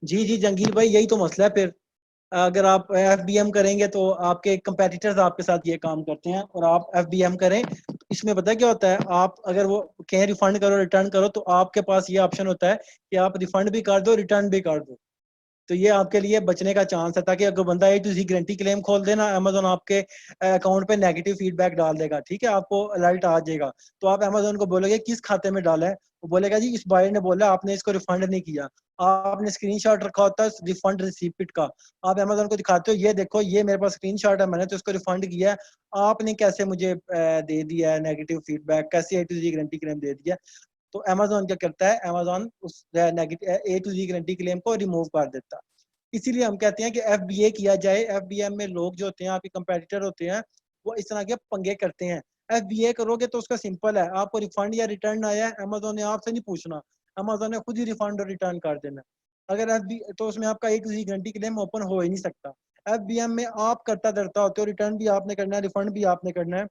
जी जी जंगीर भाई, यही तो मसला है फिर, अगर आप एफबीएम करेंगे तो आपके कंपेटिटर्स आपके साथ ये काम करते हैं, और आप एफबीएम करें तो इसमें पता है क्या होता है, आप अगर वो कहें रिफंड करो रिटर्न करो, तो आपके पास ये ऑप्शन होता है कि आप रिफंड भी कर दो रिटर्न भी कर दो। तो ये आपके लिए बचने का चांस है, ताकि अगर बंदा ए टू जी गारंटी क्लेम खोल देना, अमेजोन आपके अकाउंट पे नेगेटिव फीडबैक डाल देगा, ठीक है, आपको अलर्ट आ जाएगा, तो आप अमेजोन को बोलोगे किस खाते में डाला है, वो बोलेगा जी इस बायर ने बोला आपने इसको रिफंड नहीं किया, आपने स्क्रीनशॉट रखा होता है रिफंड रिसिप्ट का, आप अमेजोन को दिखाते हो ये देखो ये मेरे पास स्क्रीनशॉट है, मैंने तो इसको रिफंड किया है, आपने कैसे मुझे दे दिया है नेगेटिव फीडबैक, कैसे A to Z guarantee claim दे दिया। तो अमेजोन क्या करता है, अमेजोन उस negative A to Z guarantee claim को रिमूव कर देता है। इसीलिए हम कहते हैं कि एफबीए किया जाए। एफबीएम में लोग जो होते हैं आपके कंपेटिटर होते हैं, वो इस तरह के पंगे करते हैं। एफबीए करोगे तो उसका सिंपल है, आपको रिफंड या रिटर्न आया है, अमेजोन ने आपसे नहीं पूछना, अमेजोन ने खुद ही रिफंड और रिटर्न कर देना। अगर एफ बी तो उसमें आपका A to Z guarantee claim open हो ही नहीं सकता। एफबीएम में आप करता धरता होते हो, रिटर्न भी आपने करना है रिफंड भी आपने करना है,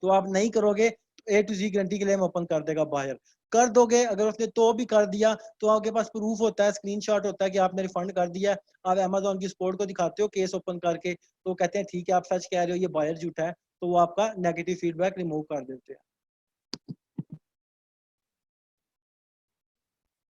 तो आप नहीं करोगे तो A to Z guarantee claim open कर देगा बाहर। कर दोगे, अगर उसने तो भी कर दिया तो आपके पास प्रूफ होता है, स्क्रीनशॉट होता है कि आपने रिफंड कर दिया, आप अमेजोन की सपोर्ट को दिखाते हो केस ओपन करके, तो कहते हैं ठीक है आप सच कह रहे हो ये बायर झूठा है, तो वो आपका नेगेटिव फीडबैक रिमूव कर देते हैं।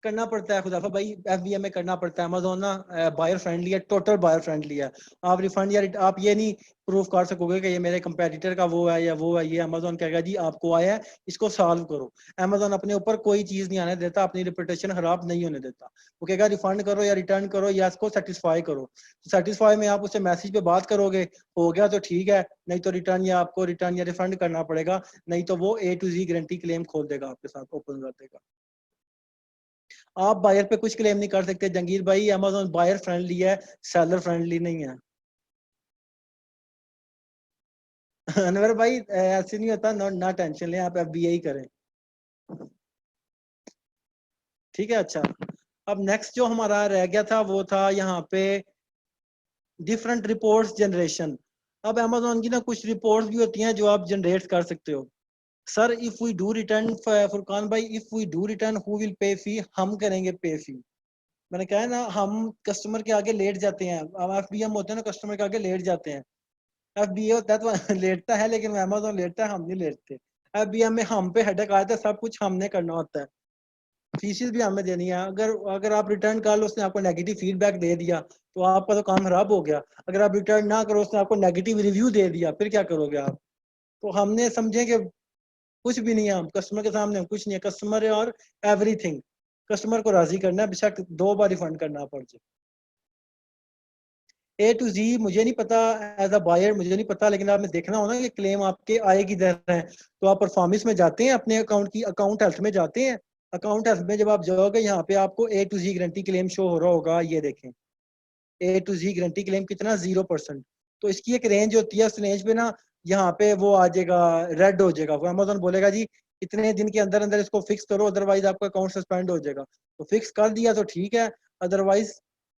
करना पड़ता है खुदाफा भाई, एफबीए में करना पड़ता है, अमेजोन ना बायर फ्रेंडली है, टोटल बायर फ्रेंडली है। आप रिफंड या आप ये नहीं प्रूफ कर सकोगे कि ये मेरे कंपेटिटर का वो है या वो है, ये अमेजोन कहेगा जी आपको आया है इसको सॉल्व करो। अमेजोन अपने ऊपर कोई चीज नहीं आने देता, अपनी रिपुटेशन खराब नहीं होने देता, वो कहेगा रिफंड करो या रिटर्न करो या इसको सेटिस्फाई करो। सेटिस्फाई में आप उससे मैसेज पे बात करोगे, हो गया तो ठीक है, नहीं तो रिटर्न या आपको रिटर्न या रिफंड करना पड़ेगा, नहीं तो वो ए टू जी गारंटी क्लेम खोल देगा आपके साथ, ओपन कर देगा। आप बायर पे कुछ क्लेम नहीं कर सकते जंगीर भाई, अमेजोन बायर फ्रेंडली है, सेलर फ्रेंडली नहीं है। अनवर भाई ऐसे नहीं होता, ना टेंशन लें, आप एफबीए ही करें, ठीक है। अच्छा, अब नेक्स्ट जो हमारा रह गया था वो था यहाँ पे डिफरेंट रिपोर्ट्स जनरेशन। अब अमेजोन की ना कुछ रिपोर्ट्स भी होती हैं जो आप जनरेट कर सकते हो, sir if we do return, Furqan भाई, if we do return who will pay fee? हम करेंगे पे फी। मैंने कहा है ना, हम कस्टमर के आगे लेट जाते हैं। हम एफबीएम होते हैं ना, कस्टमर के आगे लेट जाते हैं। एफबीए होता है तो लेटता है, लेकिन अमेज़न लेटता है, हम नहीं लेटते। एफबीएम में हम पे हेडेक आता है, सब कुछ हमने करना होता है, फीसिस भी हमें देनी है। अगर अगर आप रिटर्न कर लो, उसने आपको नेगेटिव फीडबैक दे दिया, तो आपका तो काम खराब हो गया। अगर आप रिटर्न ना करो, उसने आपको नेगेटिव रिव्यू दे दिया, फिर क्या करोगे आप? तो हमने समझे कि कुछ भी नहीं है, हम कस्टमर के सामने कुछ नहीं है। कस्टमर और एवरीथिंग, कस्टमर को राजी करना है, बेशक 2 बार रिफंड करना पड़ जाए। ए टू जी मुझे नहीं पता, एज अ बायर मुझे नहीं पता, लेकिन आपने देखना होना कि क्लेम आपके आए किधर है। तो आप परफॉर्मेंस में जाते हैं, अपने अकाउंट की अकाउंट हेल्थ में जाते हैं। अकाउंट हेल्थ में जब आप जाओगे, यहाँ पे आपको A to Z guarantee claim show हो रहा होगा, ये देखें। A to Z guarantee claim कितना, 0%। तो इसकी एक रेंज होती है, उस रेंज पे ना यहाँ पे वो आ जाएगा, रेड हो जाएगा। वो अमेजोन बोलेगा जी इतने दिन के अंदर अंदर इसको फिक्स करो, अदरवाइज आपका अकाउंट सस्पेंड हो जाएगा। तो फिक्स कर दिया तो ठीक है, अदरवाइज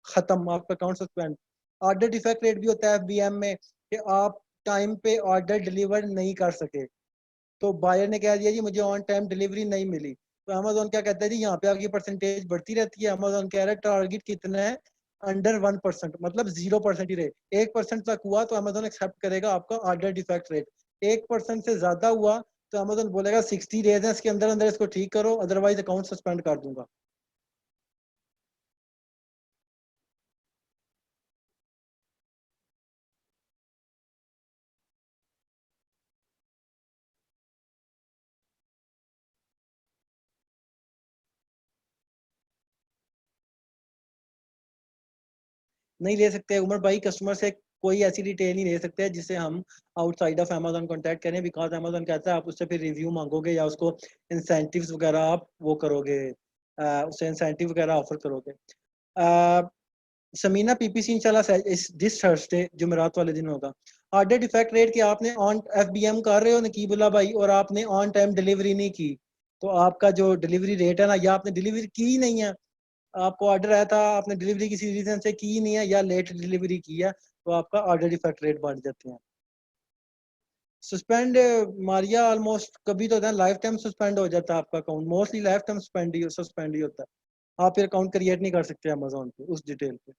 खत्म, आपका account suspend. Order defect rate भी होता है एफबीएम में, कि आप टाइम पे ऑर्डर डिलीवर नहीं कर सके। तो बायर ने कह दिया जी मुझे ऑन टाइम डिलीवरी नहीं मिली, तो अमेजोन क्या कहता है जी यहाँ पे आपकी परसेंटेज बढ़ती रहती है। अमेजोन कह रहा है टारगेट कितना है, अंडर 1%, मतलब 0% ही रहे। 1% तक हुआ तो अमेजोन एक्सेप्ट करेगा आपका ऑर्डर डिफेक्ट रेट। 1% से ज्यादा हुआ तो अमेजोन बोलेगा 60 डेज है, इसके अंदर अंदर इसको ठीक करो, अदरवाइज अकाउंट सस्पेंड कर दूंगा। नहीं ले सकते उमर भाई, कस्टमर से कोई ऐसी डिटेल नहीं ले सकते जिससे हम आउटसाइड ऑफ अमेजोन कांटेक्ट करें, बिकॉज अमेजोन कहता है आप उससे फिर रिव्यू मांगोगे या उसको इंसेंटिव्स वगैरह आप वो करोगे, उससे इंसेंटिव वगैरह ऑफर करोगे। समीना पीपीसी इंशाल्लाह इस दिस थर्सडे जुमेरात वाले दिन होगा। ऑर्डर डिफेक्ट रेट कि आपने ऑन एफबीएम कर रहे हो नकीबुल्ला भाई, और आपने ऑन टाइम डिलीवरी नहीं की, तो आपका जो डिलीवरी रेट है ना, या आपने डिलीवरी की ही नहीं है, आपको ऑर्डर आया था, आपने डिलीवरी किसी रीजन से की नहीं है, या लेट डिलीवरी की है, तो आपका ऑर्डर डिफेक्ट रेट बढ़ जाते हैं। सस्पेंड मारिया ऑलमोस्ट कभी तो लाइफ टाइम सस्पेंड हो जाता है आपका account, mostly lifetime suspend ही होता है। आप फिर अकाउंट क्रिएट नहीं कर सकते अमेजोन पे उस डिटेल पे।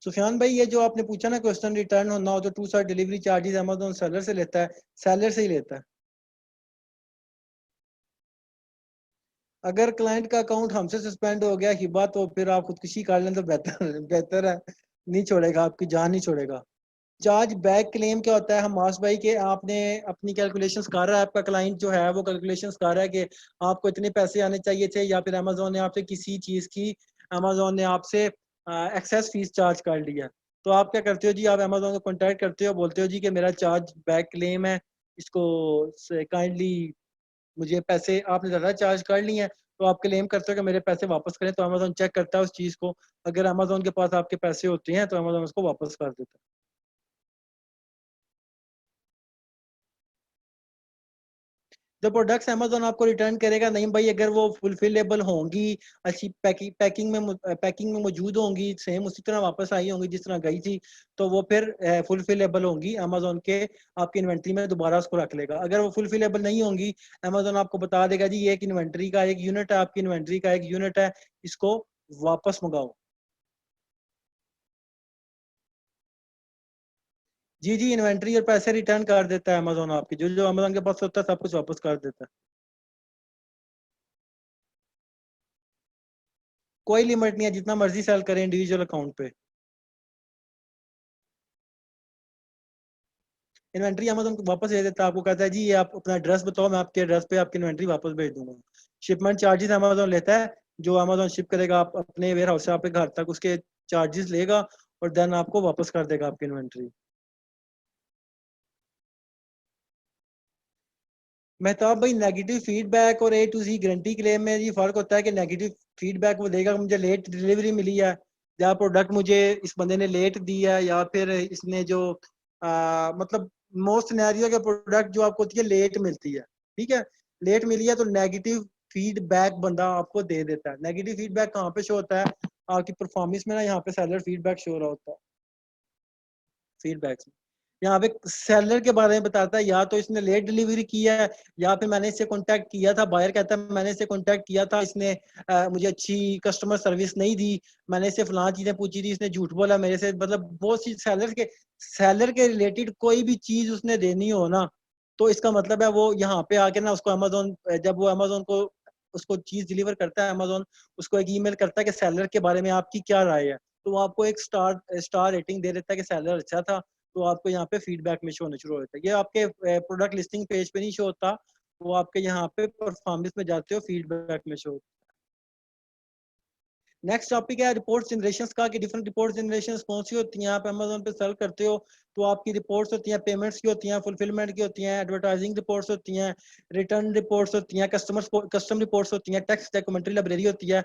सुफियान भाई, ये जो आपने पूछा ना क्वेश्चन, रिटर्न होना हो तो 2 साल डिलीवरी चार्जेस अमेजोन सेलर से लेता है, सेलर से ही लेता है। अगर क्लाइंट का अकाउंट हमसे सस्पेंड हो गया हिबा, तो फिर आप खुदकुशी कर लें तो बेहतर बेहतर है। नहीं छोड़ेगा, आपकी जान नहीं छोड़ेगा। चार्ज बैक क्लेम क्या होता है हमास भाई, के आपने अपनी कैलकुलेशंस कर रहा है, आपका क्लाइंट जो है वो कैलकुलेशंस कर रहा है कि आपको इतने पैसे आने चाहिए थे, या फिर अमेजोन ने आपसे किसी चीज़ की, अमेजोन ने आपसे एक्सेस फीस चार्ज कर लिया। तो आप क्या करते हो जी, आप अमेजोन को कॉन्टैक्ट करते हो, बोलते हो जी कि मेरा चार्ज बैक क्लेम है, इसको काइंडली मुझे पैसे आपने ज़्यादा चार्ज कर लिए हैं, तो आप क्लेम करते हो कि मेरे पैसे वापस करें। तो अमेजोन चेक करता है उस चीज़ को, अगर अमेजोन के पास आपके पैसे होते हैं तो अमेजोन उसको वापस कर देता है। जो प्रोडक्ट्स अमेजोन आपको रिटर्न करेगा, नहीं भाई, अगर वो फुलफिलेबल होंगी, अच्छी पैकिंग में मौजूद होंगी, सेम उसी तरह वापस आई होंगी जिस तरह गई थी, तो वो फिर फुलफिलेबल होंगी अमेजोन के, आपकी इन्वेंट्री में दोबारा उसको रख लेगा। अगर वो फुलफिलेबल नहीं होंगी, अमेजोन आपको बता देगा जी ये एक इन्वेंट्री का एक यूनिट है, आपकी इन्वेंट्री का एक यूनिट है, इसको वापस मंगाओ। जी जी, इन्वेंट्री और पैसे रिटर्न कर देता है अमेजोन, आपकी जो जो अमेजोन के पास होता है सब कुछ वापस कर देता है। कोई लिमिट नहीं है, जितना मर्जी सेल करें इंडिविजुअल अकाउंट पे। इन्वेंट्री अमेजोन को वापस दे देता है, आपको कहता है जी ये आप अपना एड्रेस बताओ, मैं आपके एड्रेस पे आपकी इन्वेंट्री वापस भेज दूंगा। शिपमेंट चार्जेस अमेजोन लेता है, जो अमेजोन शिप करेगा आप अपने वेयर हाउस से आपके घर तक, उसके चार्जेस लेगा, और देन आपको वापस कर देगा आपकी इन्वेंट्री। मेहताब भाई, नेगेटिव फीडबैक और ए टू जी गारंटी क्लेम में ये फर्क होता है कि नेगेटिव फीडबैक वो देगा मुझे लेट डिलीवरी मिली है, या प्रोडक्ट मुझे इस बंदे ने लेट दी है, या फिर इसने जो मतलब मोस्ट सिनेरियो के प्रोडक्ट जो आपको होती है लेट मिलती है, ठीक है, लेट मिली है तो नेगेटिव फीडबैक बंदा आपको दे देता है। नेगेटिव फीडबैक कहाँ पे शो होता है? आपकी परफॉर्मेंस में ना, यहाँ पे सेलर फीडबैक शो हो रहा होता है। फीडबैक्स में यहाँ पे सेलर के बारे में बताता है, या तो इसने लेट डिलीवरी किया है, या फिर मैंने इससे कांटेक्ट किया था, बायर कहता है मैंने इससे कांटेक्ट किया था, इसने मुझे अच्छी कस्टमर सर्विस नहीं दी, मैंने इससे फलां चीजें पूछी थी, इसने झूठ बोला मेरे से। मतलब बहुत सी सेलर के रिलेटेड कोई भी चीज उसने देनी हो ना, तो इसका मतलब है वो यहाँ पे आके ना उसको अमेजोन, जब वो अमेजोन को उसको चीज डिलीवर करता है, अमेजोन उसको एक ईमेल करता है कि सेलर के बारे में आपकी क्या राय है, तो वो आपको एक स्टार रेटिंग दे देता है कि सेलर अच्छा था, तो आपको यहाँ पे फीडबैक में शो होना शुरू होता है। ये आपके प्रोडक्ट लिस्टिंग पेज पे नहीं शो होता, वो आपके यहाँ पे परफॉर्मेंस में जाते हो फीडबैक में शो। नेक्स्ट टॉपिक है रिपोर्ट जनरेशन का, कि डिफरेंट रिपोर्ट जनरेशन कौन सी होती हैं। आप अमेजोन पे सेल करते हो तो आपकी रिपोर्ट्स होती हैं, पेमेंट्स की होती हैं, फुलफिलमेंट की होती हैं, एडवर्टाइजिंग रिपोर्ट्स होती हैं, रिटर्न रिपोर्ट्स होती हैं, कस्टम रिपोर्ट्स होती हैं, टेक्स्ट डॉक्यूमेंट्री लाइब्रेरी होती है।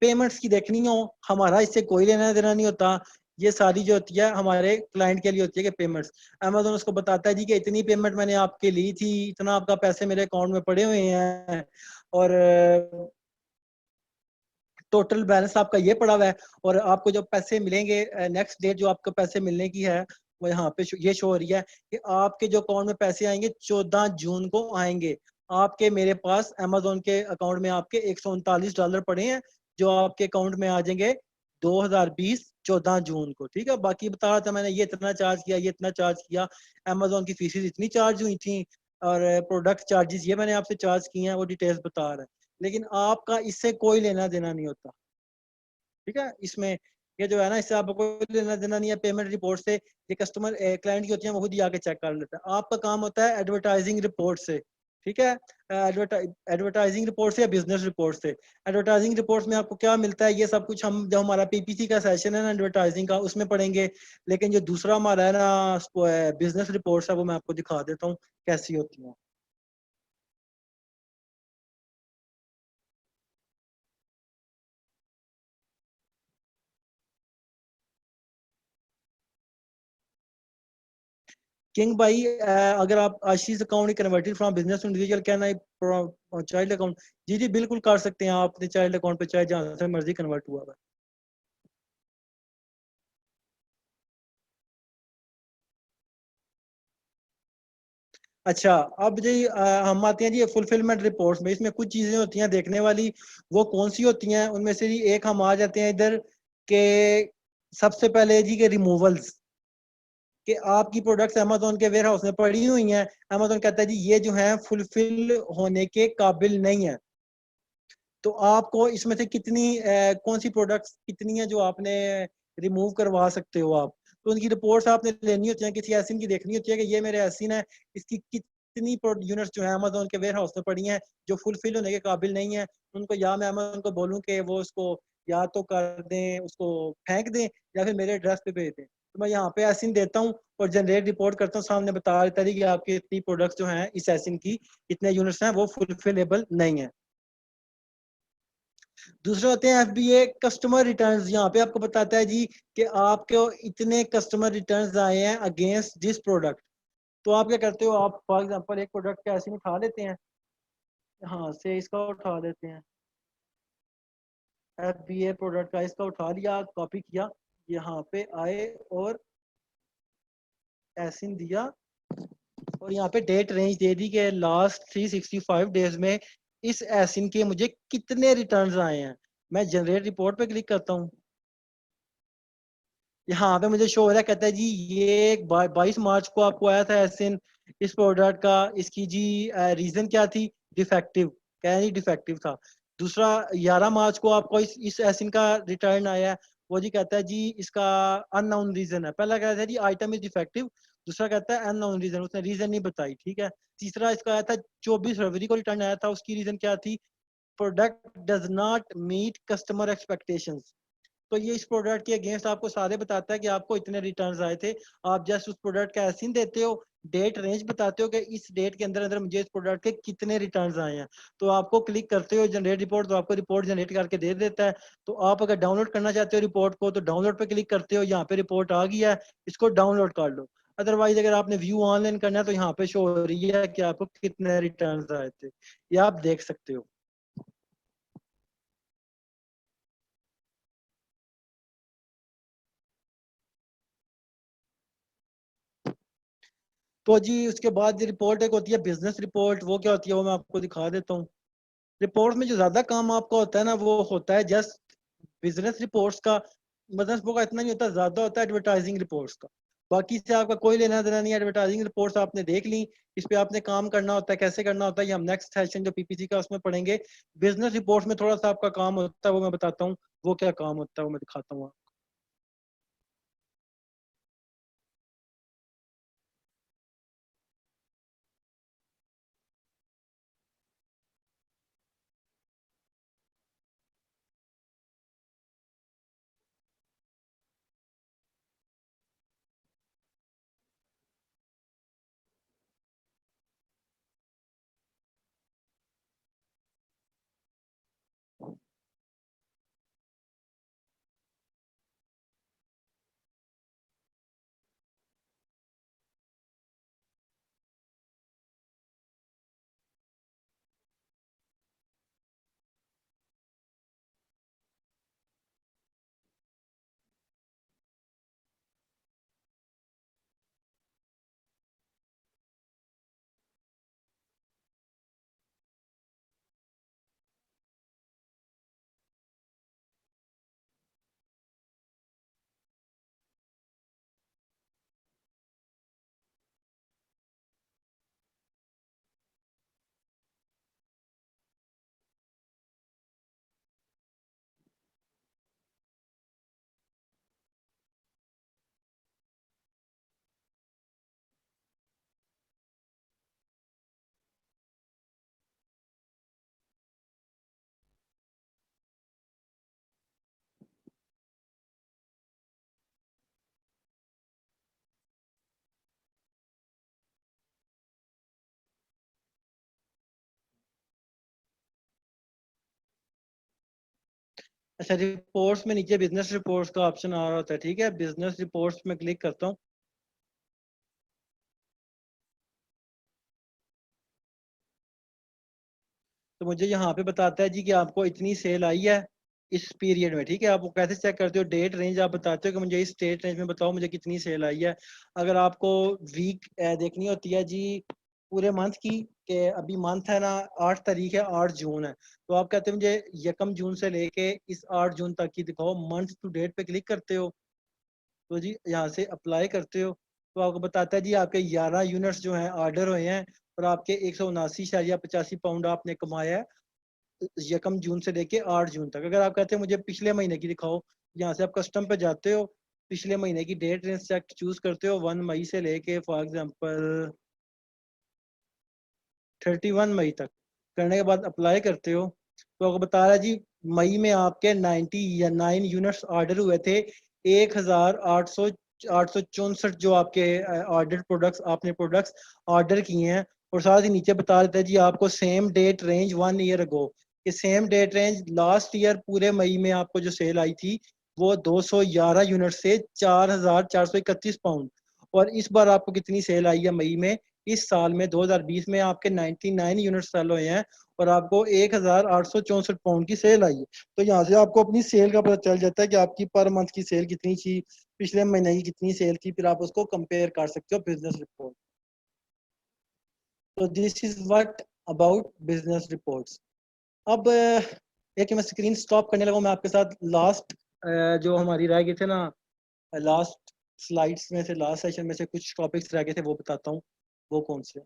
पेमेंट्स की देखनी हो, हमारा इससे कोई लेना देना नहीं होता, ये सारी जो होती है हमारे क्लाइंट के लिए होती है कि पेमेंट्स। अमेजोन उसको बताता है जी कि इतनी पेमेंट मैंने आपके ली थी, इतना आपका पैसे मेरे अकाउंट में पड़े हुए हैं, और टोटल बैलेंस आपका ये पड़ा हुआ है, और आपको जब पैसे मिलेंगे नेक्स्ट डेट जो आपको पैसे मिलने की है, वो यहाँ पे ये शो हो रही है कि आपके जो अकाउंट में पैसे आएंगे 14 जून को आएंगे। आपके मेरे पास अमेजोन के अकाउंट में आपके $139 पड़े हैं, जो आपके अकाउंट में आ जाएंगे 2020 14 जून को। ठीक है, बाकी बता रहा था मैंने ये इतना चार्ज किया, ये इतना चार्ज किया, अमेजोन की फीसेस इतनी चार्ज हुई थी, और प्रोडक्ट चार्जेस ये मैंने आपसे चार्ज किए हैं, वो डिटेल्स बता रहा है। लेकिन आपका इससे कोई लेना देना नहीं होता। ठीक है, इसमें ये जो है ना, इससे आपको कोई लेना देना नहीं है। पेमेंट रिपोर्ट से ये कस्टमर क्लाइंट की होती है, वो खुद ही आके चेक कर लेता है। आपका काम होता है एडवर्टाइजिंग रिपोर्ट से। ठीक है, एडवर्टाइजिंग रिपोर्ट से या बिजनेस रिपोर्ट से। एडवर्टाइजिंग रिपोर्ट में आपको क्या मिलता है, ये सब कुछ हम जब हमारा पीपीसी का सेशन है ना एडवर्टाइजिंग का, उसमें पढ़ेंगे। लेकिन जो दूसरा हमारा है ना बिजनेस रिपोर्ट्स है, वो मैं आपको दिखा देता हूँ कैसी होती है। किंग भाई, अगर आप Ashish account converted from business to individual, can I child account? जी जी बिल्कुल कर सकते हैं आप अपने चाइल्ड अकाउंट पे, चाहे जहाँ से मर्जी कन्वर्ट हुआ है। अच्छा, अब जी हम आते हैं जी फुलफिलमेंट रिपोर्ट्स में। इसमें कुछ चीजें होती हैं देखने वाली, वो कौन सी होती हैं उनमें से जी एक हम आ जाते हैं इधर के। सबसे पहले जी के रिमूवल्स, कि आपकी प्रोडक्ट्स अमेजोन के वेयर हाउस में पड़ी हुई हैं, अमेजोन कहता है जी ये जो है फुलफिल होने के काबिल नहीं है, तो आपको इसमें से कितनी कौन सी प्रोडक्ट्स कितनी है जो आपने रिमूव करवा सकते हो आप। तो उनकी रिपोर्ट्स आपने लेनी होती है, किसी एसिन की देखनी होती है कि ये मेरे एसिन है, इसकी कितनी यूनिट्स जो है अमेजोन के वेयर हाउस में पड़ी हैं जो फुलफिल होने के काबिल नहीं है। उनको या मैं अमेजोन को बोलूँ कि वो उसको या तो कर दें, उसको फेंक दें, या फिर मेरे एड्रेस पे भेज दें। तो मैं यहाँ पे एसिन देता हूँ और जनरेट रिपोर्ट करता हूँ, सामने बता देता है कि आपकी इतनी प्रोडक्ट्स जो हैं इस एसिन की इतने यूनिट्स हैं वो फुलफिलेबल नहीं है। दूसरे होते हैं एफबीए कस्टमर रिटर्न्स। यहाँ पे आपको बताता है जी कि आपके इतने कस्टमर रिटर्न्स आए हैं अगेंस्ट दिस प्रोडक्ट। तो आप क्या करते हो, आप फॉर एग्जांपल एक प्रोडक्ट का ऐसे उठा लेते हैं, हाँ से इसका उठा लेते हैं, एफबीए प्रोडक्ट का इसका उठा लिया, कॉपी किया, यहाँ पे आए और ऐसे दिया, और यहाँ पे डेट रेंज दे दी कि लास्ट 365 डेज में इस एसिन के मुझे कितने रिटर्न्स आए हैं। मैं जनरेट रिपोर्ट पे क्लिक करता हूँ, यहाँ पे मुझे शो हो रहा है, कहता है जी ये 22 मार्च को आपको आया था एसिन इस प्रोडक्ट का, इसकी जी रीजन क्या थी, डिफेक्टिव, कह रहे डिफेक्टिव था। दूसरा 11 मार्च को आपको इस एसिन का रिटर्न आया है, वो जी कहता है जी इसका अननोन रीजन है। पहला कहता है जी आइटम इज डिफेक्टिव, दूसरा कहता है अननोन रीजन, उसने रीजन नहीं बताई। ठीक है, तीसरा इसका आया था 24 फरवरी को रिटर्न आया था, उसकी रीजन क्या थी, product does not meet customer expectations. तो ये इस प्रोडक्ट के अगेंस्ट आपको सारे बताता है कि आपको इतने रिटर्न्स आए थे। आप जस्ट उस प्रोडक्ट का एसिन देते हो, डेट रेंज बताते हो कि इस डेट के अंदर अंदर मुझे इस प्रोडक्ट के कितने रिटर्न्स आए हैं, तो आपको क्लिक करते हो जनरेट रिपोर्ट, तो आपको रिपोर्ट जनरेट करके दे देता है। तो आप अगर डाउनलोड करना चाहते हो रिपोर्ट को, तो डाउनलोड पे क्लिक करते हो, यहाँ पे रिपोर्ट आ गया है, इसको डाउनलोड कर लो। अदरवाइज अगर आपने व्यू ऑनलाइन करना है तो यहाँ पे शो हो रही है कि आपको कितने रिटर्न्स आए थे, ये आप देख सकते हो। तो जी उसके बाद रिपोर्ट एक होती है बिजनेस रिपोर्ट, वो क्या होती है वो मैं आपको दिखा देता हूँ। रिपोर्ट में जो ज्यादा काम आपका होता है ना वो होता है जस्ट बिजनेस रिपोर्ट्स का। बिजनेस रिपोर्ट का इतना नहीं होता, ज्यादा होता है एडवर्टाइजिंग रिपोर्ट्स का। बाकी से आपका कोई लेना देना नहीं है। एडवर्टाइजिंग रिपोर्ट्स आपने देख ली, इस पे आपने काम करना होता है, कैसे करना होता है ये हम नेक्स्ट सेशन जो पीपीसी का उसमें पढ़ेंगे। बिजनेस रिपोर्ट्स में थोड़ा सा आपका काम होता है वो मैं बताता हूँ, वो क्या काम होता है वो मैं दिखाता हूँ। अच्छा, रिपोर्ट्स में नीचे बिजनेस रिपोर्ट्स का ऑप्शन आ रहा होता है, ठीक है। बिजनेस रिपोर्ट्स में क्लिक करता हूँ। तो मुझे यहाँ पे बताता है जी कि आपको इतनी सेल आई है इस पीरियड में, ठीक है। आप वो कैसे चेक करते हो, डेट रेंज आप बताते हो कि मुझे इस डेट रेंज में बताओ मुझे कितनी सेल आई है। अगर आपको वीक देखनी होती है जी पूरे मंथ की, कि अभी मंथ है ना 8 तारीख है, 8 जून है, तो आप कहते हो मुझे यकम जून से लेके इस 8 जून तक की दिखाओ, मंथ टू डेट पे क्लिक करते हो। तो जी यहाँ से अप्लाई करते हो तो आपको बताता है जी आपके 11 यूनिट्स जो हैं ऑर्डर हुए हैं, और आपके 179.85 पाउंड आपने कमाया है यकम जून से लेके 8 जून तक। अगर आप कहते हैं मुझे पिछले महीने की दिखाओ, यहाँ से आप कस्टम पे जाते हो, पिछले महीने की डेट रेंज सेलेक्ट चूज करते हो 1 मई से लेके फॉर एग्जांपल 31 मई तक। करने के बाद अप्लाई करते हो तो आपको बता रहा है जी मई में आपके 99 यूनिट्स ऑर्डर हुए थे। 1,864 जो आपके ऑर्डर प्रोडक्ट्स आपने प्रोडक्ट्स ऑर्डर किए हैं। और साथ ही नीचे बता देता है जी आपको same date range 1 year ago, कि same date range last year पूरे मई में आपको जो सेल आई थी वो 211 यूनिट से 4,431 पाउंड। और इस बार आपको कितनी सेल आई है मई में, इस साल में 2020 में आपके 99 यूनिट सेल हुए हैं और आपको 1,864 पाउंड की सेल आई है। तो यहाँ से आपको अपनी सेल का पता चल जाता है कि आपकी पर मंथ की सेल कितनी थी, पिछले महीने की कितनी सेल थी, फिर आप उसको कंपेयर कर सकते हो बिजनेस रिपोर्ट। तो this is what about business reports. अब एक मैं स्क्रीन स्टॉप करने लगा, मैं आपके साथ लास्ट जो हमारी रह गई थे ना, लास्ट स्लाइड्स में से लास्ट सेशन में से कुछ टॉपिक्स रह गए थे वो बताता हूँ, वो कौन से।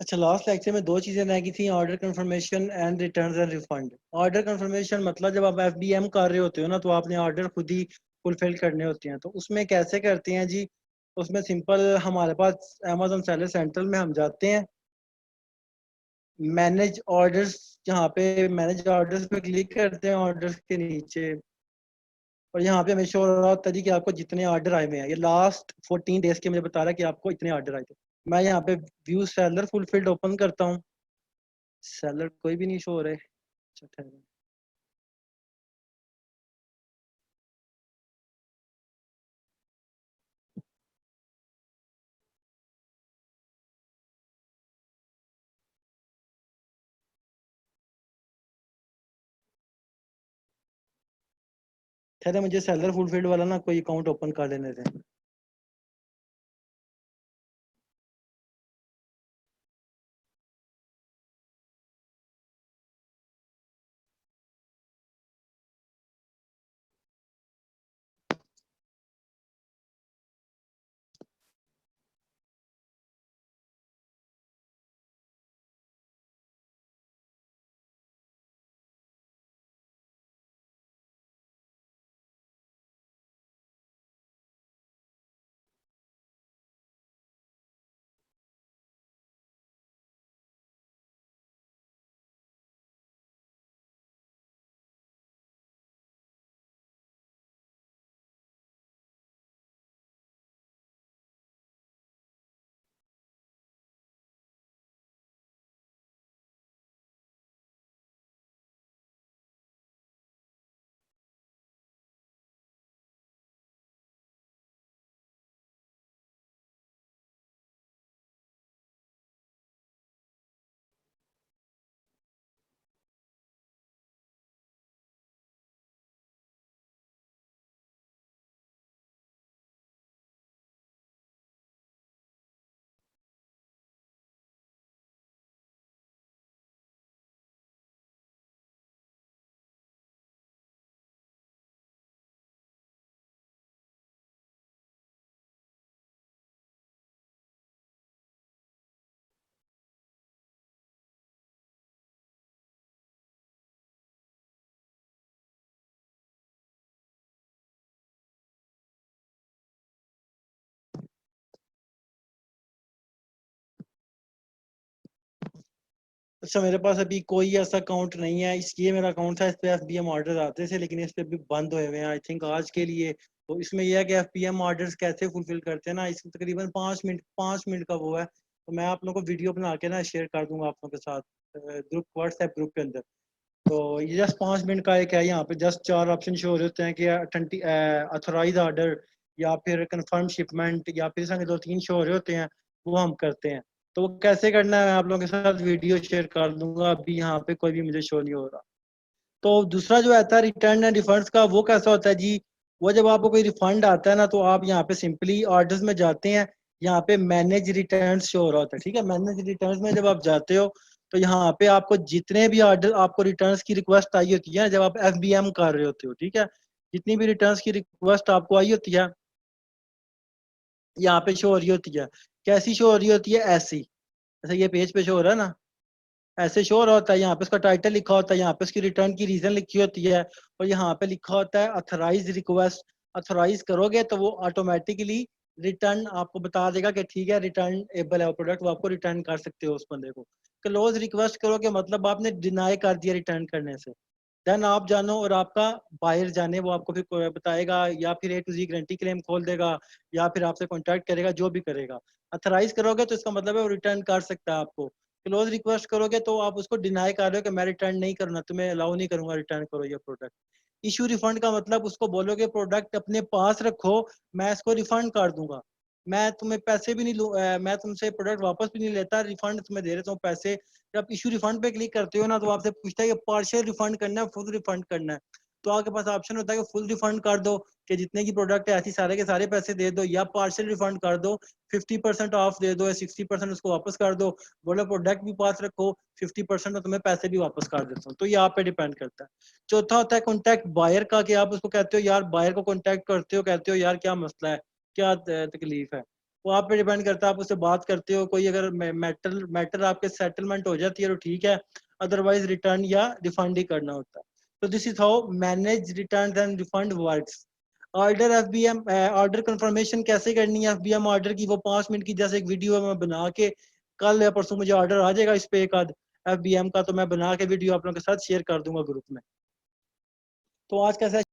अच्छा, लास्ट लेक्चर में दो चीजें रह गई थी, order confirmation and returns and refund. Order confirmation मतलब जब आप एफबीएम कर रहे होते हो ना, तो आपने ऑर्डर खुद ही फुलफिल करने होते हैं। तो उसमें कैसे करते हैं जी? उसमें सिंपल, हमारे पास अमेजोन सेलर सेंट्रल में हम जाते हैं, मैनेज ऑर्डर्स, यहाँ पे मैनेज ऑर्डर्स पे क्लिक करते हैं, ऑर्डर्स के नीचे, और यहाँ पे हमें शो हो रहा होता है जी कि आपको जितने ऑर्डर आए हुए हैं। ये लास्ट 14 डेज के मुझे बता रहा है कि आपको इतने ऑर्डर आए थे। मैं यहाँ पे व्यू सेलर फुलफिल्ड ओपन करता हूँ, सेलर कोई भी नहीं शो हो रहे। अच्छा, ठहरो। ठहरे, मुझे सेलर फुलफिल्ड वाला ना कोई अकाउंट ओपन कर लेने थे। अच्छा, मेरे पास अभी कोई ऐसा अकाउंट नहीं है, इसलिए मेरा अकाउंट था, इस पे एफबीएम ऑर्डर आते थे, लेकिन इस पे भी बंद हुए हुए हैं आई थिंक आज के लिए। तो इसमें यह है कि एफबीएम ऑर्डर्स कैसे फुलफिल करते हैं ना, इसमें तकरीबन 5 मिनट का वो है। तो मैं आप लोगों को वीडियो बना के ना शेयर कर दूंगा आप लोगों के साथ ग्रुप, व्हाट्सएप ग्रुप के अंदर। तो ये जस्ट 5 मिनट का एक है, यहाँ पे जस्ट 4 ऑप्शन शो हो रहे होते हैं कि अथोराइज ऑर्डर, या फिर कंफर्म शिपमेंट, या फिर संग 2-3 शो हो रहे होते हैं, वो हम करते हैं। तो वो कैसे करना है मैं आप लोगों के साथ वीडियो शेयर कर दूंगा, अभी यहाँ पे कोई भी मुझे शो नहीं हो रहा। तो दूसरा जो आता है रिटर्न एंड रिफंड्स का, वो कैसा होता है जी? वो जब आपको कोई रिफंड आता है ना, तो आप यहाँ पे सिंपली ऑर्डर्स में जाते हैं, यहाँ पे मैनेज रिटर्न्स शो हो रहा होता है, ठीक है। मैनेज रिटर्न्स में जब आप जाते हो, तो यहाँ पे आपको जितने भी ऑर्डर, आपको रिटर्न्स की रिक्वेस्ट आई होती है जब आप एफबीएम कर रहे होते हो, ठीक है, जितनी भी रिटर्न्स की रिक्वेस्ट आपको आई होती है, यहाँ पे शो हो रही होती है। कैसी शो हो रही होती है? ऐसी, जैसे ये पेज पे शो हो रहा है ना, ऐसे शो हो रहा होता है। यहाँ पे उसका टाइटल लिखा होता है, यहाँ पे उसकी रिटर्न की रीजन लिखी होती है, और यहाँ पे लिखा होता है अथोराइज रिक्वेस्ट। अथोराइज करोगे तो वो ऑटोमेटिकली रिटर्न आपको बता देगा कि ठीक है, रिटर्न एबल है वो प्रोडक्ट, वो आपको रिटर्न कर सकते हो उस बंदे को। क्लोज रिक्वेस्ट करोगे मतलब आपने डिनाई कर दिया रिटर्न करने से। देन आप जानो और आपका बायर जाने, वो आपको फिर बताएगा, या फिर ए टू जी गारंटी क्लेम खोल देगा, या फिर आपसे कॉन्टैक्ट करेगा, जो भी करेगा। अथराइज करोगे तो इसका मतलब है वो रिटर्न कर सकता है आपको। क्लोज रिक्वेस्ट करोगे तो आप उसको डिनाई कर रहे हो कि मैं रिटर्न नहीं करूंगा, तुम्हें अलाउ नहीं करूंगा, रिटर्न करो ये प्रोडक्ट। इशू रिफंड का मतलब उसको बोलोगे प्रोडक्ट अपने पास रखो, मैं इसको रिफंड कर दूंगा, मैं तुम्हें पैसे भी नहीं लूँ, मैं तुमसे प्रोडक्ट वापस भी नहीं लेता, रिफंड तुम्हें दे देता हूँ पैसे। जब इशू रिफंड पे क्लिक करते हो ना, तो आपसे पूछता है कि पार्शियल रिफंड करना है, फुल रिफंड करना है। तो आपके पास ऑप्शन होता है कि फुल रिफंड कर दो, कि जितने की प्रोडक्ट है ऐसी सारे के सारे पैसे दे दो, या पार्शियल रिफंड कर दो, 50% ऑफ दे दो, या 60% उसको वापस कर दो, बोलो प्रोडक्ट भी पास रखो, 50% में तुम्हें पैसे भी वापस कर देता हूँ। तो ये आप पे डिपेंड करता है। चौथा होता है कॉन्टैक्ट बायर का, कि आप उसको कहते हो यार, बायर को कॉन्टैक्ट करते हो, कहते हो यार क्या मसला है, क्या तकलीफ है, वो आप पे डिपेंड करता है, आप उससे बात करते हो, कोई अगर मैटर आपके सेटलमेंट हो जाती है तो ठीक है, अदरवाइज रिटर्न या रिफंड ही करना होता है। तो this is how manage return and refund works. Order FBM order confirmation कैसे करनी है एफबीएम ऑर्डर की, वो 5 मिनट की जैसे एक वीडियो मैं बना के, कल या परसों मुझे ऑर्डर आ जाएगा इस पे एक आध एफबीएम का, तो मैं बना के वीडियो आप लोगों के साथ शेयर कर दूंगा ग्रुप में। तो आज कैसा